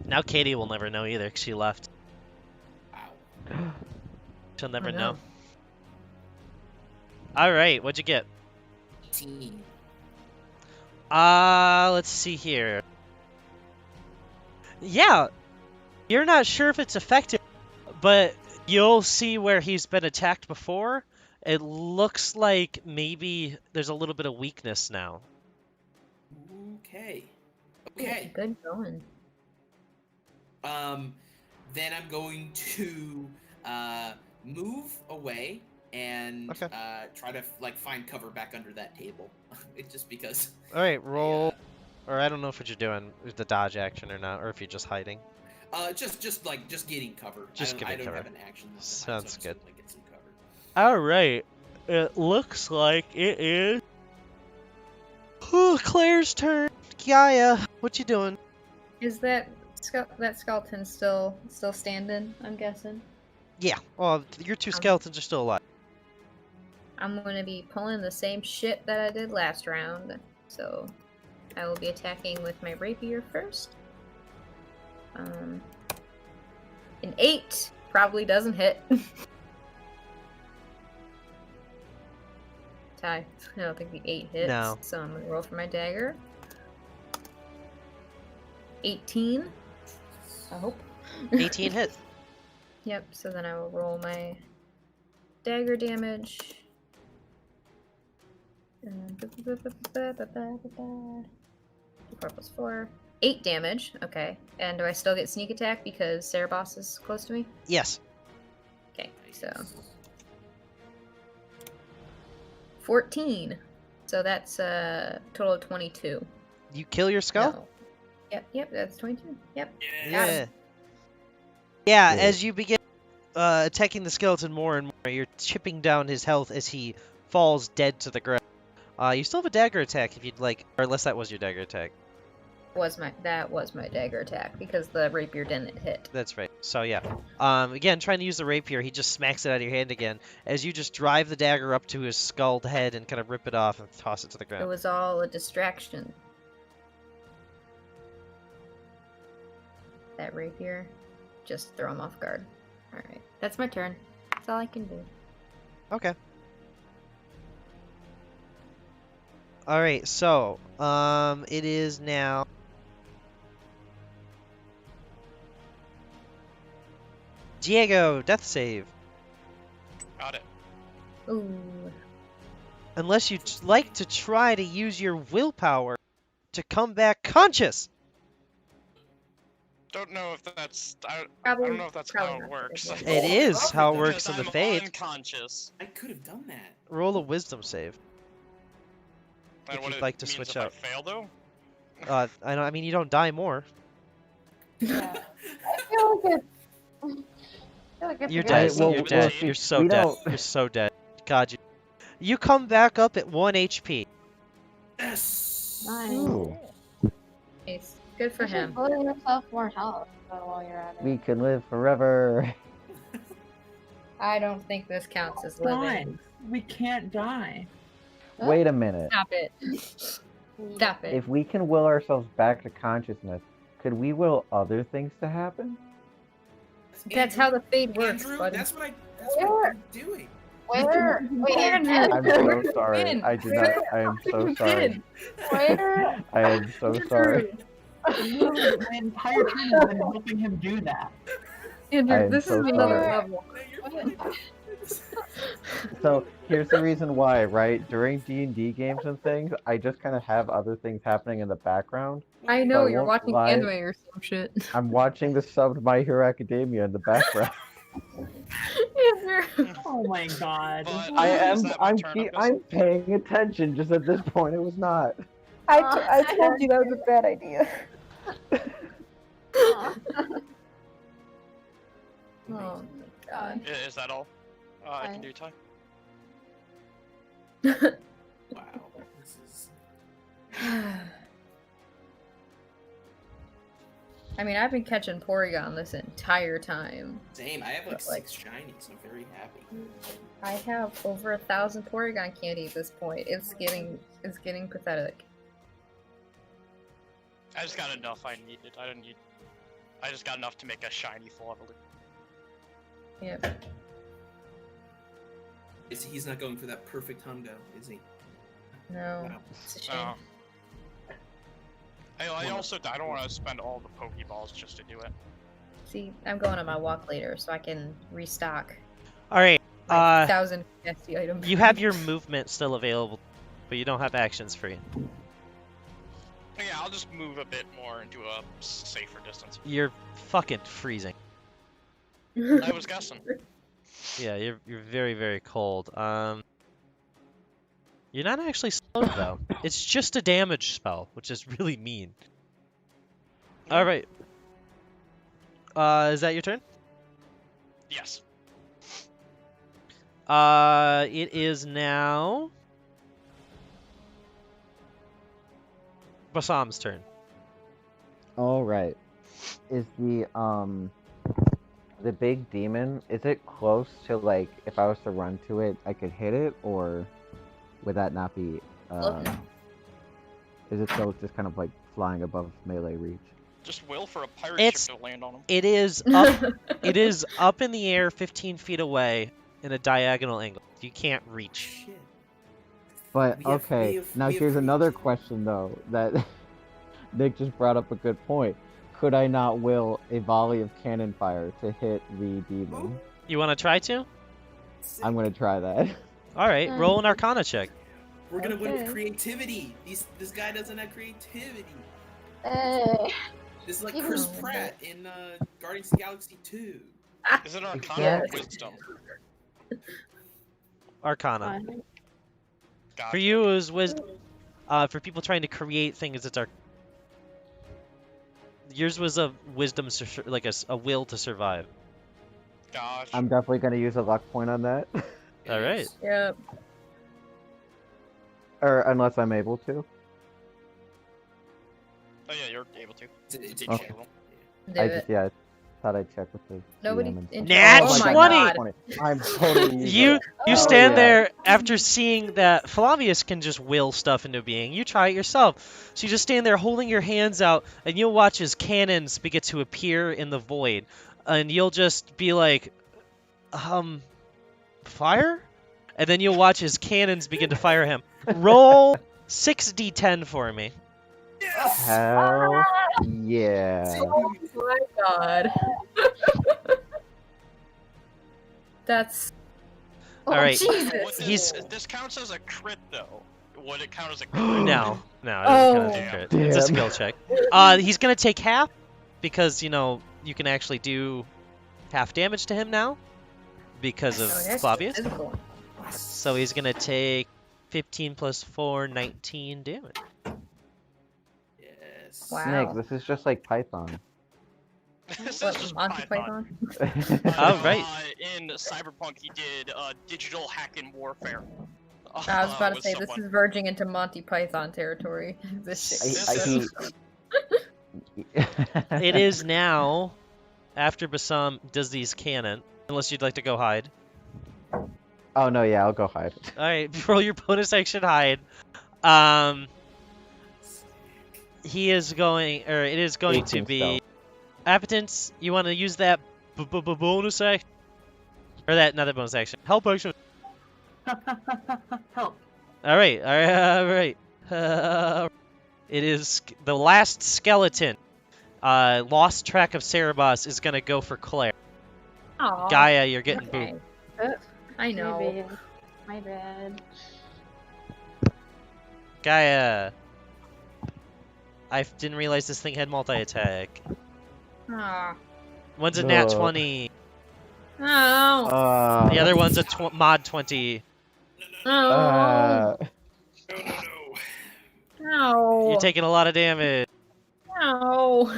Now Katie will never know either, 'cause she left. Wow. She'll never Oh, know. no. All right, what'd you get? 18. Let's see here. Yeah, you're not sure if it's effective, but you'll see where he's been attacked before. It looks like maybe there's a little bit of weakness now. Okay. Yeah, Okay. good going. Then I'm going to move away and Okay. try to like find cover back under that table. It's just because. All right, roll. Or I don't know if what you're doing, the dodge action or not, or if you're just hiding. Just getting cover. Just I getting don't cover. have an action. This time, Sounds so I'm good. just gonna get some cover. All right, it looks like it is. Claire's turn. Gaia, what you doing? Is that skeleton still standing? I'm guessing. Yeah. Well, your two skeletons are still alive. I'm gonna be pulling the same shit that I did last round. So I will be attacking with my rapier first. An 8 probably doesn't hit. I don't think the 8 hits. No. So I'm gonna roll for my dagger. 18. I hope. 18 hits. Yep, so then I will roll my dagger damage. 4 plus 4. 8 damage. Okay. And do I still get sneak attack because Cerebos is close to me? Yes. Okay, so 14. So that's a total of 22. You kill your skull? No. Yep, that's 22. Yep. Yeah. Yeah, Good. as you begin attacking the skeleton more and more, you're chipping down his health as he falls dead to the ground. You still have a dagger attack if you'd like, or unless that was your dagger attack. That was my dagger attack because the rapier didn't hit. That's right. So yeah. Again, trying to use the rapier, he just smacks it out of your hand again as you just drive the dagger up to his skulled head and kind of rip it off and toss it to the It ground. was all a distraction. That rapier, just throw him off guard. Alright, that's my turn. That's all I can do. Okay. Alright, so, it is now... Diego, death save. Got it. Ooh. Unless you'd like to try to use your willpower to come back conscious. Don't know if that's. I Probably, don't know if that's how probably it not works. a good It is how it works Because in the I'm Fade. unconscious. I could have done that. Roll a wisdom save. And If what you'd it like to means switch if out. I fail though. I mean, you don't die more. Yeah. I feel like it's You're a good dead. idea. well, You're well, dead. see, You're so we dead. don't- You're so dead. God, you come back up at 1 HP. Yes. Nice. Ooh, Nice. Good for You should him. build yourself more health while you're at it. we can live forever. I don't think this counts as Guys, living. we can't die. Wait a minute. Stop it. Stop it. If we can will ourselves back to consciousness, could we will other things to happen? That's how the fade works, Andrew, buddy. that's what I'm doing. Where? Wait, Andrew. I'm so sorry. Win. I did not. I am so sorry. Where? I am so sorry. My entire team has been helping him do that. I Andrew, am this so is another sorry. level. So here's the reason why, right? During D&D games and things, I just kind of have other things happening in the background. I know, I you're won't watching lie. anime or some shit. I'm watching the subbed My Hero Academia in the background. Andrew. Oh my god. But, I is am. that my I'm. turn Keep, up, I'm paying attention. Just at this point, it was not. I told you that was a bad idea. Oh my god. Is that all? I can do Ty. Wow. This is. I mean, I've been catching Porygon this entire time. Same. I have like But, like- 6 shinies. I'm very happy. I have over 1,000 Porygon candy at this point. It's getting pathetic. I just got enough I needed. I don't need. I just got enough to make a shiny full evolution. Yep. He's not going for that perfect hundo, is he? No. Wow. It's a shame. Oh. I also I don't want to spend all the Pokeballs just to do it. See, I'm going on my walk later so I can restock All right. my 1,000 nasty items. You have your movement still available, but you don't have actions free. Yeah, I'll just move a bit more into a safer distance. You're fucking freezing. I was guessing. Yeah, you're very, very cold. You're not actually slowed though. It's just a damage spell, which is really mean. All right. Is that your turn? Yes. It is now Basam's turn. All right. Is the big demon? Is it close to like if I was to run to it, I could hit it, or would that not be? Is it still just kind of like flying above melee reach? Just will for a pirate It's- ship to land on him. It is up. It is up in the air, 15 feet away, in a diagonal angle. You can't reach. Shit. But We have- okay, we have- now we have here's another creatures. question though that Nick just brought up a good point. could I not will a volley of cannon fire to hit the demon? You want to try to? I'm gonna try that. All right, roll an Arcana check. We're gonna win with Okay. creativity. This guy doesn't have creativity. This is like Even Chris though- Pratt in Guardians of the Galaxy 2. Is it Arcana Yeah. or Wisdom? Arcana. Fine. Gotcha. For you, it was wisdom. For people trying to create things, it's yours was a wisdom, like a will to survive. Gosh. I'm definitely gonna use a luck point on that. All right. Yep. Or unless I'm able to. Oh yeah, you're able to. It's a Okay. check roll. Do I it. just thought I'd check with the Nobody. GM and- Nat Oh my 20! God. I'm totally using You it. you Oh, stand yeah. there after seeing that Flavius can just will stuff into being. You try it yourself. So you just stand there holding your hands out, and you'll watch as cannons begin to appear in the void, and you'll just be like, fire? And then you'll watch as cannons begin to fire him. Roll 6d10 for me. Hell yeah. Oh my God. That's. Oh, All right. Jesus. He's- This counts as a crit though. Would it count as a crit? No, it doesn't count as a Oh. crit. It's a Damn. skill check. He's gonna take half because you can actually do half damage to him now because of Oh, that's Flavius. physical. So he's gonna take 15 plus 4, 19 damage. Yes. Wow. Snake, this is just like Python. This is What, just Monty Python. Python? Oh, right. In Cyberpunk, he did digital hack and warfare. I was about to with say, this someone. is verging into Monty Python territory. This shit. It is now after Bassam does these cannon, unless you'd like to go hide. Oh no, yeah, I'll go hide. All right, roll your bonus action hide. He is going, or it is going to 18 be stealth. Appetence. You want to use that bonus action, or that not that bonus action, help action. Help. All right, all right. It is the last skeleton. Lost track of Cerebos is gonna go for Claire. Aw. Gaia, you're getting Okay. booped. I know. Maybe. My bad. Gaia. I didn't realize this thing had multi-attack. Aw. One's a nat No. 20. Oh. The other one's a mod 20. Oh. No, no, no. No. You're taking a lot of damage. No.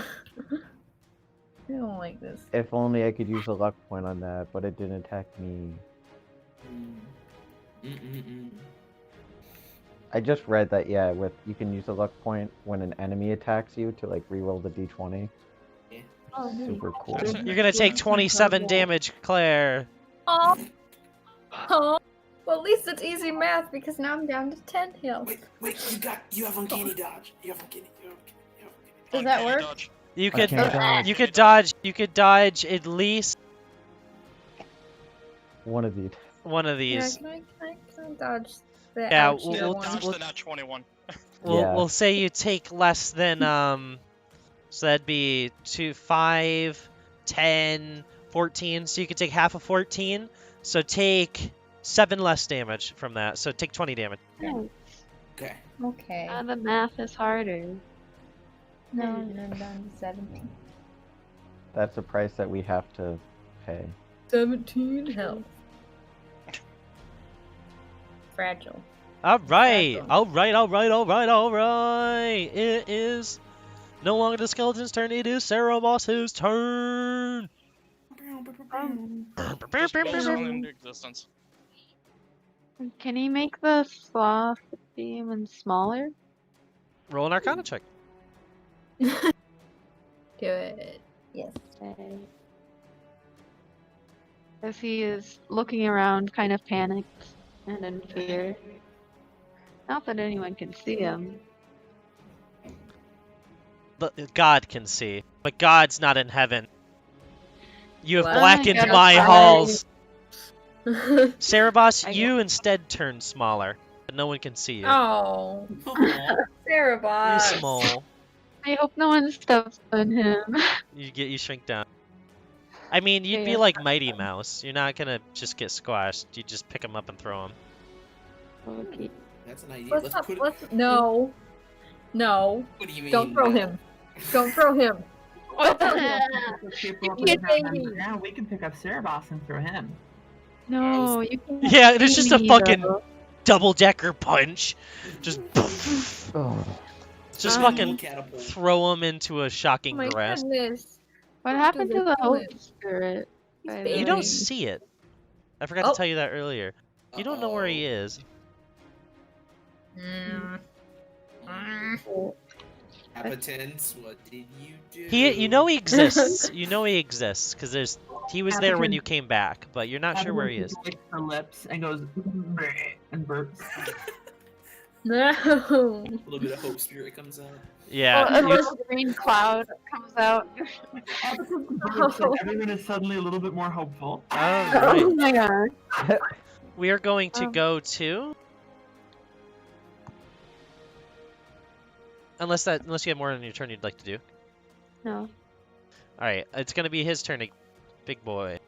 I don't like this. If only I could use a luck point on that, but it didn't attack me. I just read that you can use a luck point when an enemy attacks you to like reroll the d20. Oh, Super cool. You're gonna take 27 damage, Claire. Oh. Oh. Well, at least it's easy math because now I'm down to 10 health. Wait, you have uncanny dodge. You have uncanny. Does that Uncanny work? dodge. You could Okay. you could dodge at least One of these. one of Yeah, these. can I dodge the Yeah, ouchie we'll- one? Dodge we'll- the nat 21. Yeah. We'll say you take less than so that'd be 2, 5, 10, 14. So you could take half of 14. So take 7 less damage from that. So take 20 damage. Okay. Okay. The math is harder. No, and I'm down to 17. That's the price that we have to pay. 17 health. Fragile. All right, Awesome. all right, all right, all right, all right. It is no longer the skeleton's turn. It is Cerebos's turn. Just will someone into existence. Can he make the sloth demon smaller? Roll an Arcana check. Do it. Yes. Okay. As he is looking around, kind of panicked and in fear. Not that anyone can see him. God can see, but God's not in heaven. You have Well, blackened I my guess halls. I Cerebos, I you instead turn smaller, but no one can see you. Oh. You're Cerebos. small. I hope no one steps on him. You shrink down. I mean, you'd be Yeah. like Mighty Mouse. You're not gonna just get squashed. You just pick him up and throw him. Okay. That's an idea. Let's Let's not, put. no. No. What do you mean? Don't throw him. Don't throw him. Yeah, we can pick up Cerebos and throw him. No, you can't. Yeah, it's just a see me, fucking though. double-decker punch. Just, Oh, just Um, fucking Catapult. throw him into a Oh shocking my grass. goodness. What happened do to they the call Hope it? Spirit? by the You way? don't see it. I forgot Oh. to tell you that earlier. You don't know where he is. Mm. Appetence, what did you do? You know he exists. You know he exists because he was there when you came back, but you're not sure where he is. Licks her lips and goes and burps. No. A little bit of hope spirit comes out. Yeah. A you- little green cloud comes out. Everyone is suddenly a little bit more hopeful. All Oh right. my god. We are going to Um. go to. Unless you have more on your turn you'd like to do. No. All right, it's gonna be his turn, big boy.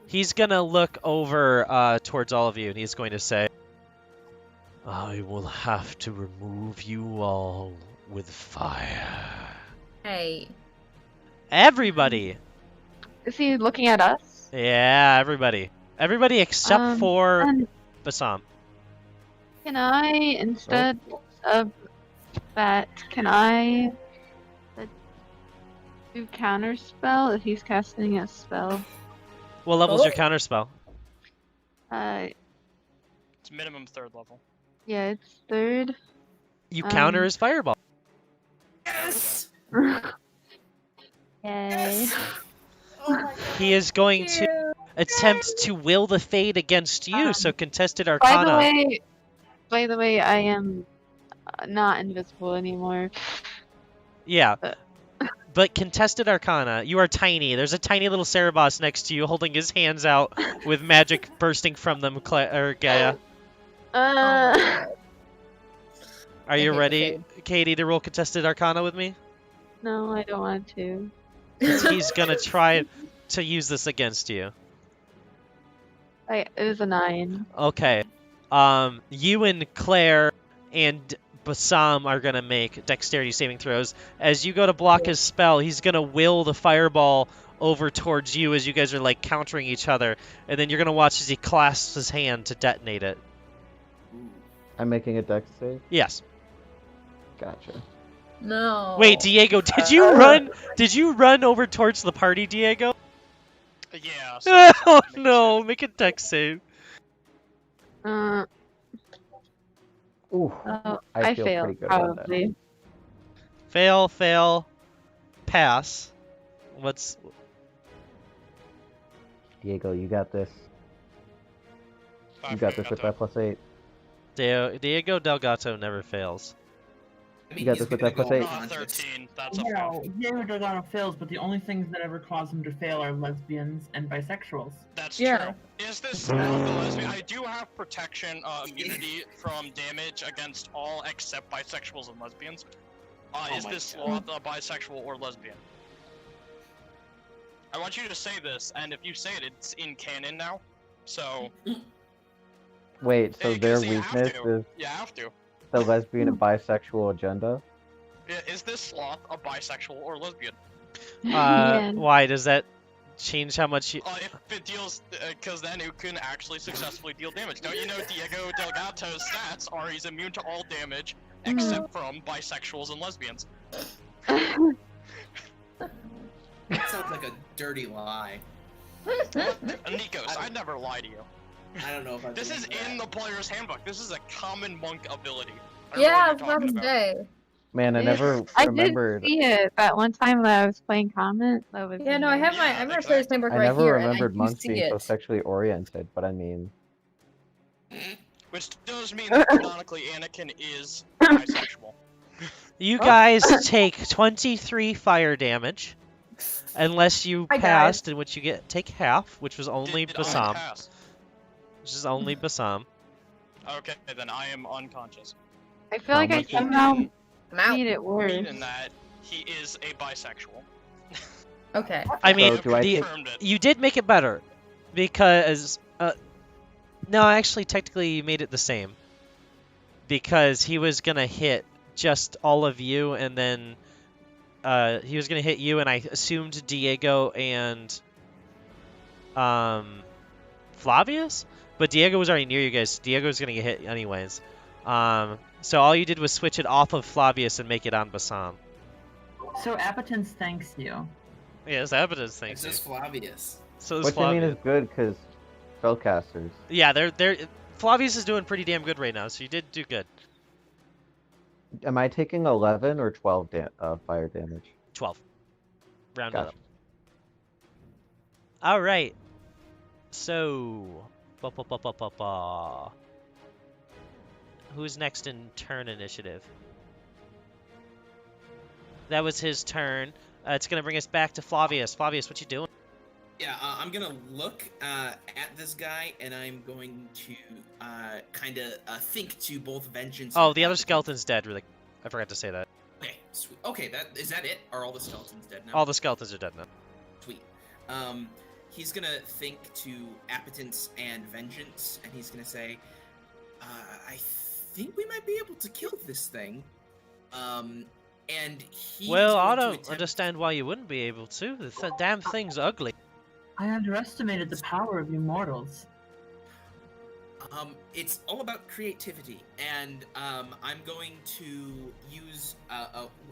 He's gonna look over towards all of you, and he's going to say, "I will have to remove you all with fire." Hey. Everybody. Is he looking at us? Yeah, everybody. Everybody except for And Basam. can I, instead of that, can I do counter spell if he's casting a spell? What level's your Oh. counter spell? It's minimum 3rd level. Yeah, it's 3rd. You counter his fireball. Yes! Yay. He is going to attempt to will the fate against you, so contested By arcana. the way, I am not invisible anymore. Yeah. But contested arcana, you are tiny. There's a tiny little Cerebos next to you holding his hands out with magic bursting from them, Gaia. Uh, Are you hate the ready, Katie, to roll contested arcana with me? no, I don't want to. 'Cause he's gonna try to use this against you. It was a 9. Okay. You and Claire and Basam are gonna make dexterity saving throws. As you go to block his spell, he's gonna will the fireball over towards you as you guys are like countering each other, and then you're gonna watch as he clasps his hand to detonate it. I'm making a dex save. Yes. Gotcha. No. Wait, Diego, did you run? Did you run over towards the party, Diego? Yeah. Oh no! Make a dex save. Ooh, I feel failed, pretty good about that. probably. Fail, fail, pass. What's Diego, you got this. You got this with that +8. Diego Delgato never fails. I You got he's this with gonna that go +8. unconscious. 13. That's a Yeah, fail. Diego Delgado fails, but the only things that ever cause him to fail are lesbians and bisexuals. That's Yeah. true. Is this the lesbian? I do have protection, immunity from damage against all except bisexuals and lesbians. Is my this God. sloth a bisexual or lesbian? I want you to say this, and if you say it, it's in canon now. So Wait, so Hey, their 'cause you have weakness to. is you have to. the lesbian and bisexual agenda? Is this sloth a bisexual or lesbian? Yeah. Why does that change how much you? If it deals, because then it can actually successfully deal damage. Don't you know Diego Delgato's stats are he's immune to all damage except from bisexuals and lesbians. That sounds like a dirty lie. Nikos, I'd never lie to you. I don't know if I This is believe in that. the player's handbook. This is a common monk ability. I don't know what Yeah, I you're was about talking to about. say. Man, I Yeah. never I did remembered. see it that one time that I was playing comment. That was Yeah, in no, I there. have Yeah, my player's exactly. handbook I right never here, remembered and I do monks see being so it. sexually oriented, but I mean, Which does mean that canonically Anakin is bisexual. You guys take 23 fire damage, unless you Hi, guys. passed, in which you take half, which was only Did I Basam. pass? Which is only Basam. Okay, then I am unconscious. I feel like How I much is- somehow I'm out. Made it worse. Meaning that he is a bisexual. Okay. I mean, So do I take- confirmed it. you did make it better because no, actually, technically, you made it the same because he was gonna hit just all of you, and then he was gonna hit you, and I assumed Diego and Flavius, but Diego was already near you guys. So Diego was gonna get hit anyways. So all you did was switch it off of Flavius and make it on Bassam. So Appetence thanks you. Yes, evidence, It's thanks. just Flavius. So is Which I mean Flavius. is good because spellcasters. Yeah, they're Flavius is doing pretty damn good right now, so you did do good. Am I taking 11 or 12 fire damage? 12. Round it Gotcha. up. All right. So, who's next in turn initiative? That was his turn. It's gonna bring us back to Flavius. Flavius, what you doing? Yeah, I'm gonna look at this guy, and I'm going to kind of think to both vengeance. Oh, and the other Appetence. skeleton's dead. Really, I forgot to say that. Okay, sweet. Okay, is that it? Are all the skeletons dead now? All the skeletons are dead now. Sweet. He's gonna think to Appetence and Vengeance, and he's gonna say, I think we might be able to kill this thing. And he. Well, I don't understand why you wouldn't be able to. The damn thing's ugly. I underestimated the power of you mortals. It's all about creativity, and I'm going to use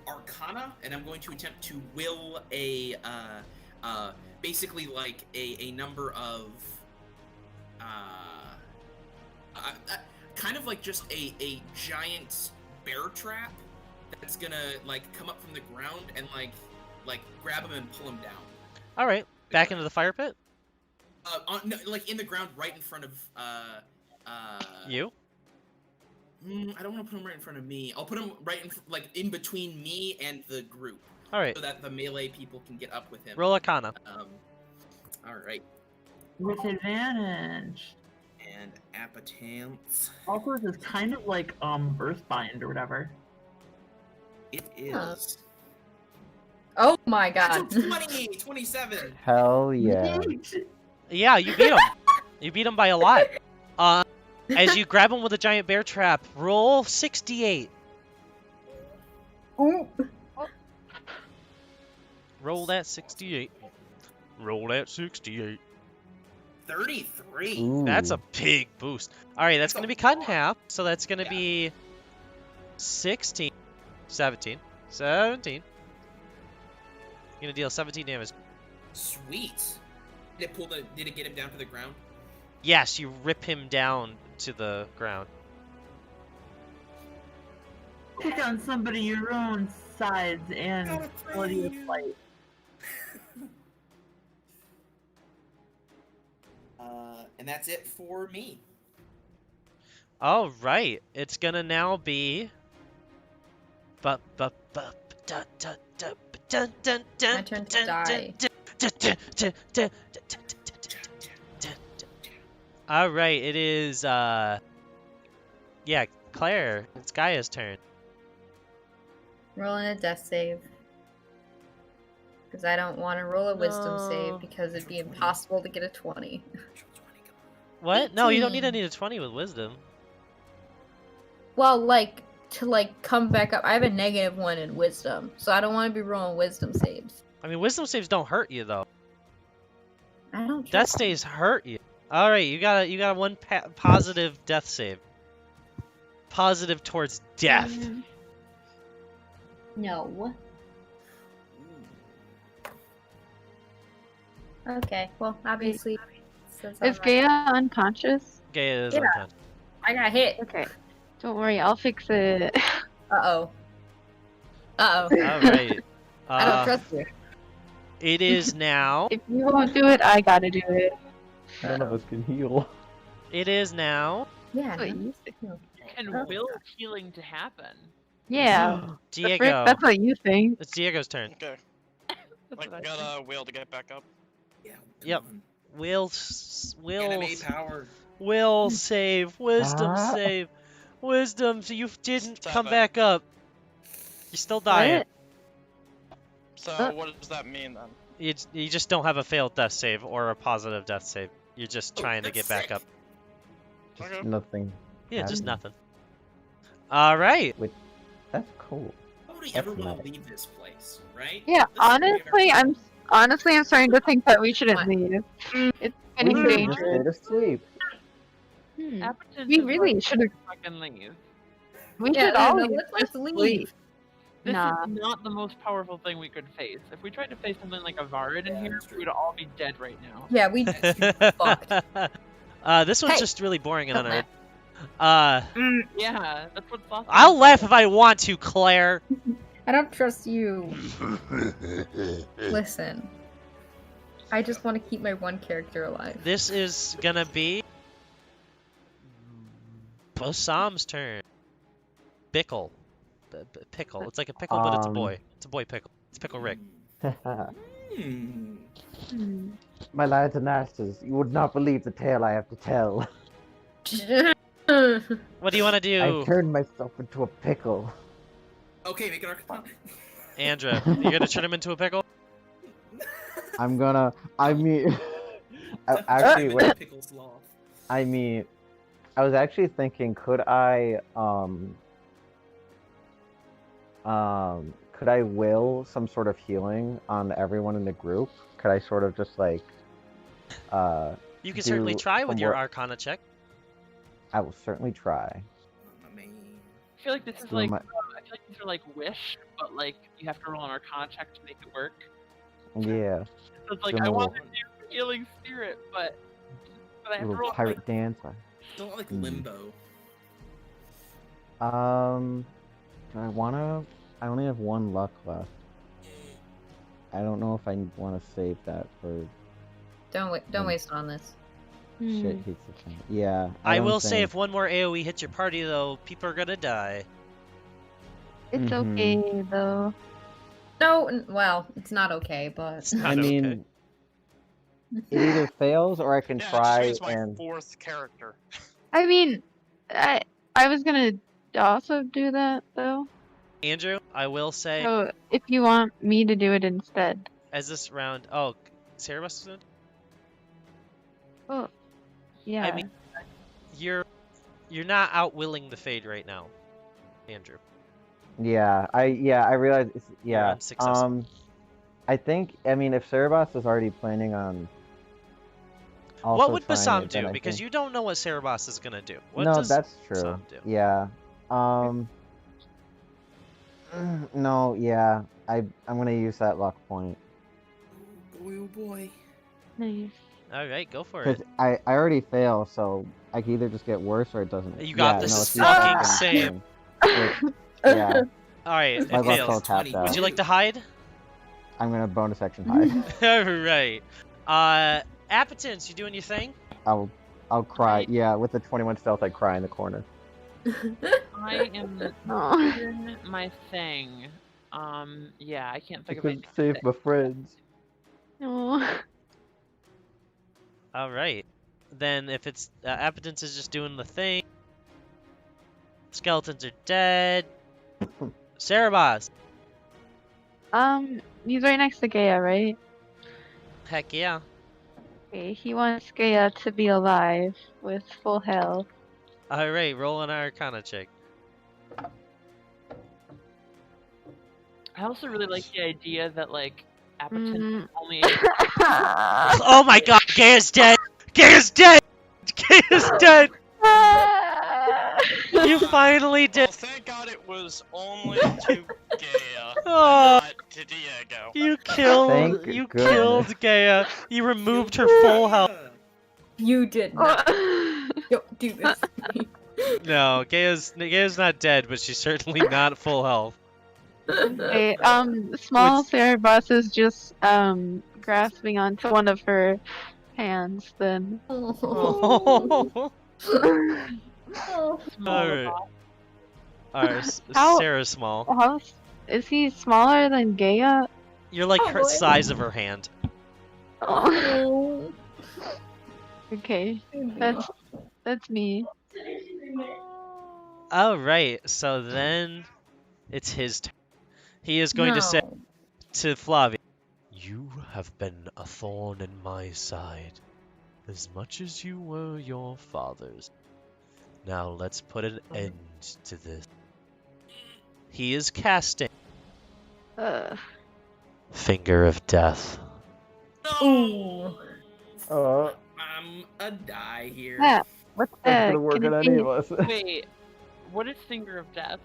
Arcana, and I'm going to attempt to will a basically like a number of kind of like just a giant bear trap that's gonna like come up from the ground and like grab him and pull him down. All right, back into the fire pit. No, like in the ground, right in front of You? I don't want to put him right in front of me. I'll put him right in between me and the group, All right. so that the melee people can get up with him. Roll Arcana. All right. With advantage. And Appetence. Also, this is kind of like Earthbind or whatever. It is. Oh my That's god. a 20, 27. Hell yeah. Yeah, you beat him. You beat him by a lot. As you grab him with a giant bear trap, roll 68. Ooh. Roll that 68. Roll that 68. 33. Ooh. That's a big boost. All right, that's That's a going to be cut in lot. half. So that's going to Yeah. be 16, 17. You're going to deal 17 damage. Sweet. Did it get him down to the ground? Yes, you rip him down to the ground. Pick on somebody your own size and Gotta quality of pray. life. And that's it for me. All right, it's going to now be... My turn to die. All right, it is yeah, Claire, it's Gaia's turn. Rolling a death save. Because I don't want to roll a wisdom No. save because it'd be impossible to get a 20. What? No, you don't need 18. a 20 with wisdom. Well, like, to like come back up. I have a -1 in wisdom, so I don't want to be rolling wisdom saves. I mean, wisdom saves don't hurt you though. I don't Death trust saves hurt you. All right, you got one positive death save. Positive towards death. No. Okay, well, obviously. since I'm Is not- Gaia unconscious? Gaia is Yeah. unconscious. I got hit. Okay. Don't worry, I'll fix it. Uh-oh. All right. I don't trust you. It is now. If you won't do it, I gotta do it. None of us can heal. It is now. Yeah. That's what no. you think. And Oh. will healing to happen. Yeah. the frick, Diego. that's what you think. It's Diego's turn. Okay. That's Like, what I got think. a wheel to get back up. Yeah. Yep. come Will on. Anime power. will save. Wisdom Ah. save. Wisdom, so you didn't come 7. back up. You're still dying. What? So what does that mean then? You just don't have a failed death save or a positive death save. You're just trying to that's get back sick. up. Just Okay. nothing. Yeah, just happened. nothing. All right. That's cool. Nobody That's ever want nice. to leave this place, right? Yeah, This is where- honestly, I'm starting to think that we shouldn't leave. It's We getting should just stay dangerous. to sleep. Appetence We is really like, should have. fucking leave. We Yeah, should no, all no, leave. let's Just leave. sleep. This Nah. is not the most powerful thing we could face. If we tried to face something like a Varid in Yeah, here, that's true. we would all be dead right now. Yeah, we fucked. This one's Hey, just really boring and don't unread. laugh. Yeah, that's what Sloth I'll laugh if I want to, Claire. I don't trust you. Listen. I just want to keep my one character alive. This is gonna be Bosam's turn. Pickle. Pickle. It's like a pickle, but it's a boy. It's a boy pickle. It's Pickle Rick. Hmm. My lads and asses, you would not believe the tale I have to tell. What do you want to do, I turned myself into a pickle. Okay, make an arcana. Andrew? You're gonna turn him into a pickle? I'm gonna. I mean, Actually, wait. Pickle Sloth. I mean, I was actually thinking, could I will some sort of healing on everyone in the group? Could I sort of just like, You can certainly do try with some your work? Arcana check. I will certainly try. I mean, I feel like this is Do like my- I feel like these are like Wish, but like you have to roll an Arcana check to make it work. Yeah, So it's like Do I my want little- to do healing spirit, but I have to little roll pirate dance. don't like Hmm. limbo. Do I wanna? I only have one luck left. I don't know if I want to save that for Don't waste it on this. shit hits the fan. Yeah. I don't will say think- if one more AoE hits your party, though, people are gonna die. It's Mhm. okay though. No, well, it's not okay, but It's not I mean, okay. it either fails or I can Yeah, try she's my and. fourth character. I mean, I was gonna also do that though. Andrew, I will say, So if you want me to do it instead. as this round, oh, Cerebus is in? Oh, yeah. I mean, you're not outwilling the Fade right now, Andrew. Yeah, I realize it's yeah. unsuccessful. I think if Cerebos is already planning on. Also What would trying Basam it, then do? I Because think- you don't know what Cerebos is gonna do. What no, does that's true. Basam do? Yeah. No, yeah. I'm gonna use that luck point Oh boy. Nice. All right, go for because it. I already fail, so I can either just get worse or it doesn't. You got yeah, this no, it's the fucking second same. thing. Yeah, All right, it my luck fails. all tapped out. Would you like to hide? I'm gonna bonus action hide. All right. Appetence, you doing your thing? I'll cry. Right. Yeah, with the 21 stealth, I cry in the corner. I am Oh. doing my thing. Yeah, I can't I think of couldn't anything. save my friends. Oh. All right. Then if it's Appetence is just doing the thing. Skeletons are dead. Cerebos. He's right next to Gaia, right? Heck yeah. Okay, he wants Gaia to be alive with full health. All right, roll an Arcana check. I also really like the idea that like Appetence Mm. is only able Oh my God, Gaia's dead. Gaia's dead. Gaia's dead. You finally Well, did. thank God it was only to Gaia, Oh, not to Diego. you killed. Thank You goodness. killed Gaia. You removed her full health. you did not. Don't do this. No, Gaia's not dead, but she's certainly not full health. Okay, small Cerebus is just grasping onto one of her hands then. Oh. Oh. small. Alright. Alright, How- Sarah's small. How is he smaller than Gaia? You're like Oh, her boy. size of her hand. Oh. Okay, that's me. Alright, so then it's his turn. He is going to say No. to Flavia, "You have been a thorn in my side, as much as you were your father's. Now let's put an end to this." He is casting Finger of Death. Ooh. I'm a die here. Yeah. What's That's that gonna work gonna on any be? of us. Wait, what is Finger of Death?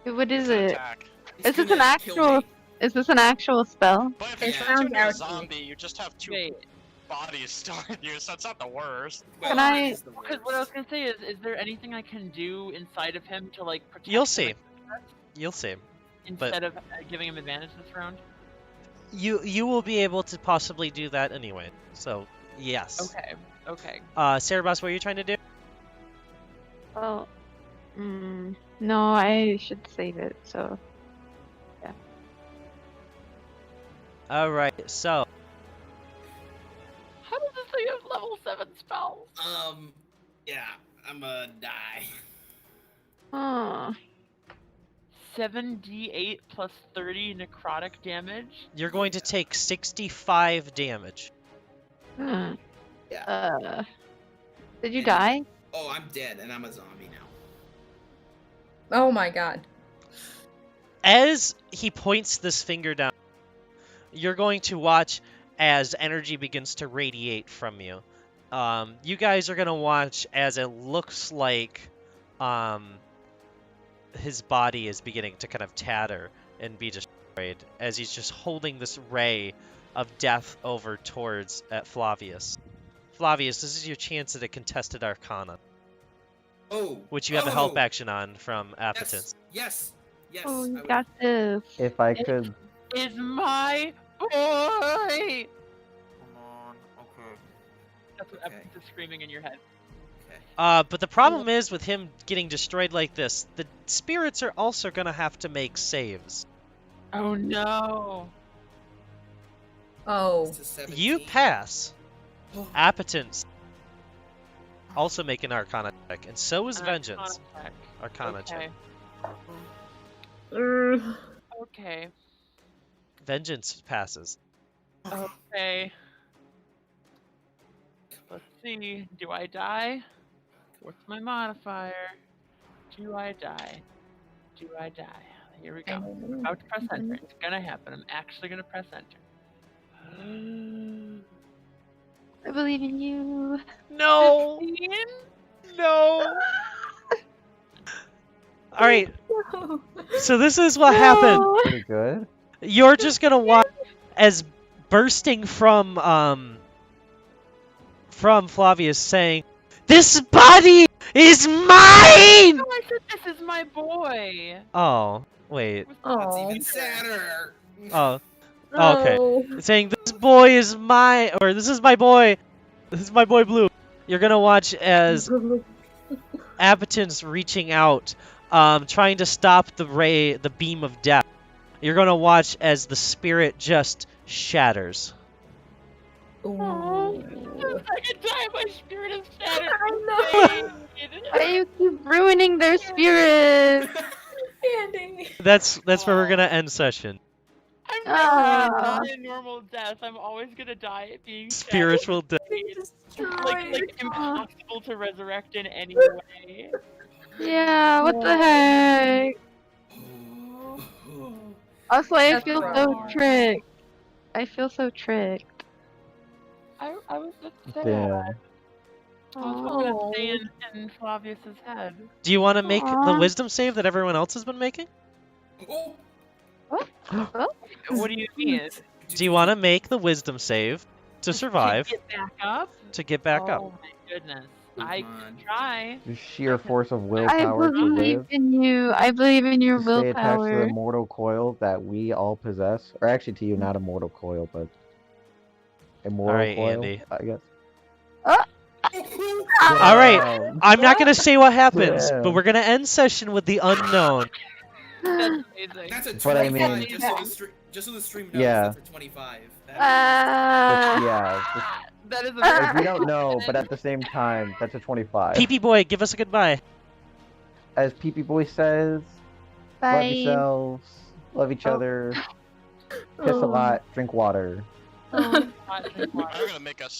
What is It's an it? attack. It's Is this an gonna kill actual? me. Is this an actual spell? But if It you Yeah. turn sounds into a out zombie, you just have two Wait, bodies stuck in you, so it's not the worst. Well, Can I- it is the because what I was worst. gonna say is there anything I can do inside of him to like protect You'll him see. against that You'll see. instead of giving him advantage this round? You will be able to possibly do that anyway. So yes. Okay, okay. Cerebus, what are you trying to do? Well, no, I should save it. So All right. So How does this thing have level 7 spells? Yeah, I'm a die. huh. 7d8 plus 30 necrotic damage. you're going to take 65 damage. Hmm. Yeah. Did you die? Oh, I'm dead, and I'm a zombie now. Oh my god. As he points this finger down, you're going to watch as energy begins to radiate from you. You guys are going to watch as it looks like his body is beginning to kind of tatter and be destroyed as he's just holding this ray of death over towards Flavius. Flavius, this is your chance at a contested arcana, Oh. which you have a help action on from Appetence. Yes. Yes. Oh, I you would- got this. If I could, Is my boy! Come on. Okay. That's what Okay. Epic is screaming in your head. Okay. But the problem is with him getting destroyed like this, the spirits are also gonna have to make saves. Oh no! Oh. It's a 17. You pass. Oh. Appetence also make an Arcana check, and so is An Vengeance. Arcana Arcana check. check. Okay. Vengeance passes. Okay. Let's see. Do I die? What's my modifier? Do I die? Do I die? Here we go. I'm about to press enter. It's gonna happen. I'm actually gonna press enter. I believe in you. No! 15? No! Alright, so this is what happened. No. pretty good. You're just gonna watch as bursting from Flavius saying, "This body is mine!" No, I said this is my boy. Oh, wait. That's Oh. even sadder. Oh, okay. Saying, "This boy is mine," or "This is my boy. This is my boy Blue." You're gonna watch as Appetence reaching out, trying to stop the beam of death. You're gonna watch as the spirit just shatters. Ooh. The second time my spirit is shattered. I know. Why you keep ruining their spirit? Andy. That's where we're gonna end session. I'm never gonna Ah. die a normal death. I'm always gonna die at being shattered. Spiritual death. Like impossible to resurrect in any way. Yeah, what the heck? Also, I That's feel right. so tricked. I feel so tricked. I was just sad. Damn. I was hoping Aw. to stay in Flavius's head. Do you want to make the Aw. wisdom save that everyone else has been making? Oh. What do you mean? Do you want to make the wisdom save to survive, To get back up? to get back Oh up? my goodness. Come I on. can try. The sheer force of I willpower to believe live. in you. I believe in your To stay attached to willpower. the mortal coil that we all possess. Or actually to you, not a mortal coil, but a mortal Alright, coil, Andy. I guess. All right. Damn. I'm not gonna say what happens, Yeah. but we're gonna end session with the unknown. That's amazing. That's a 25, But I mean- just so the stream knows, Yeah. that's a 25. But Ah. yeah, That is like, amazing. we don't know, but at the same time, that's a 25. PP boy, give us a goodbye. As PP Boy says, love Bye. yourselves. Love each Oh. other. Piss a lot. Drink water. Oh. Hot drink water. I'm gonna make us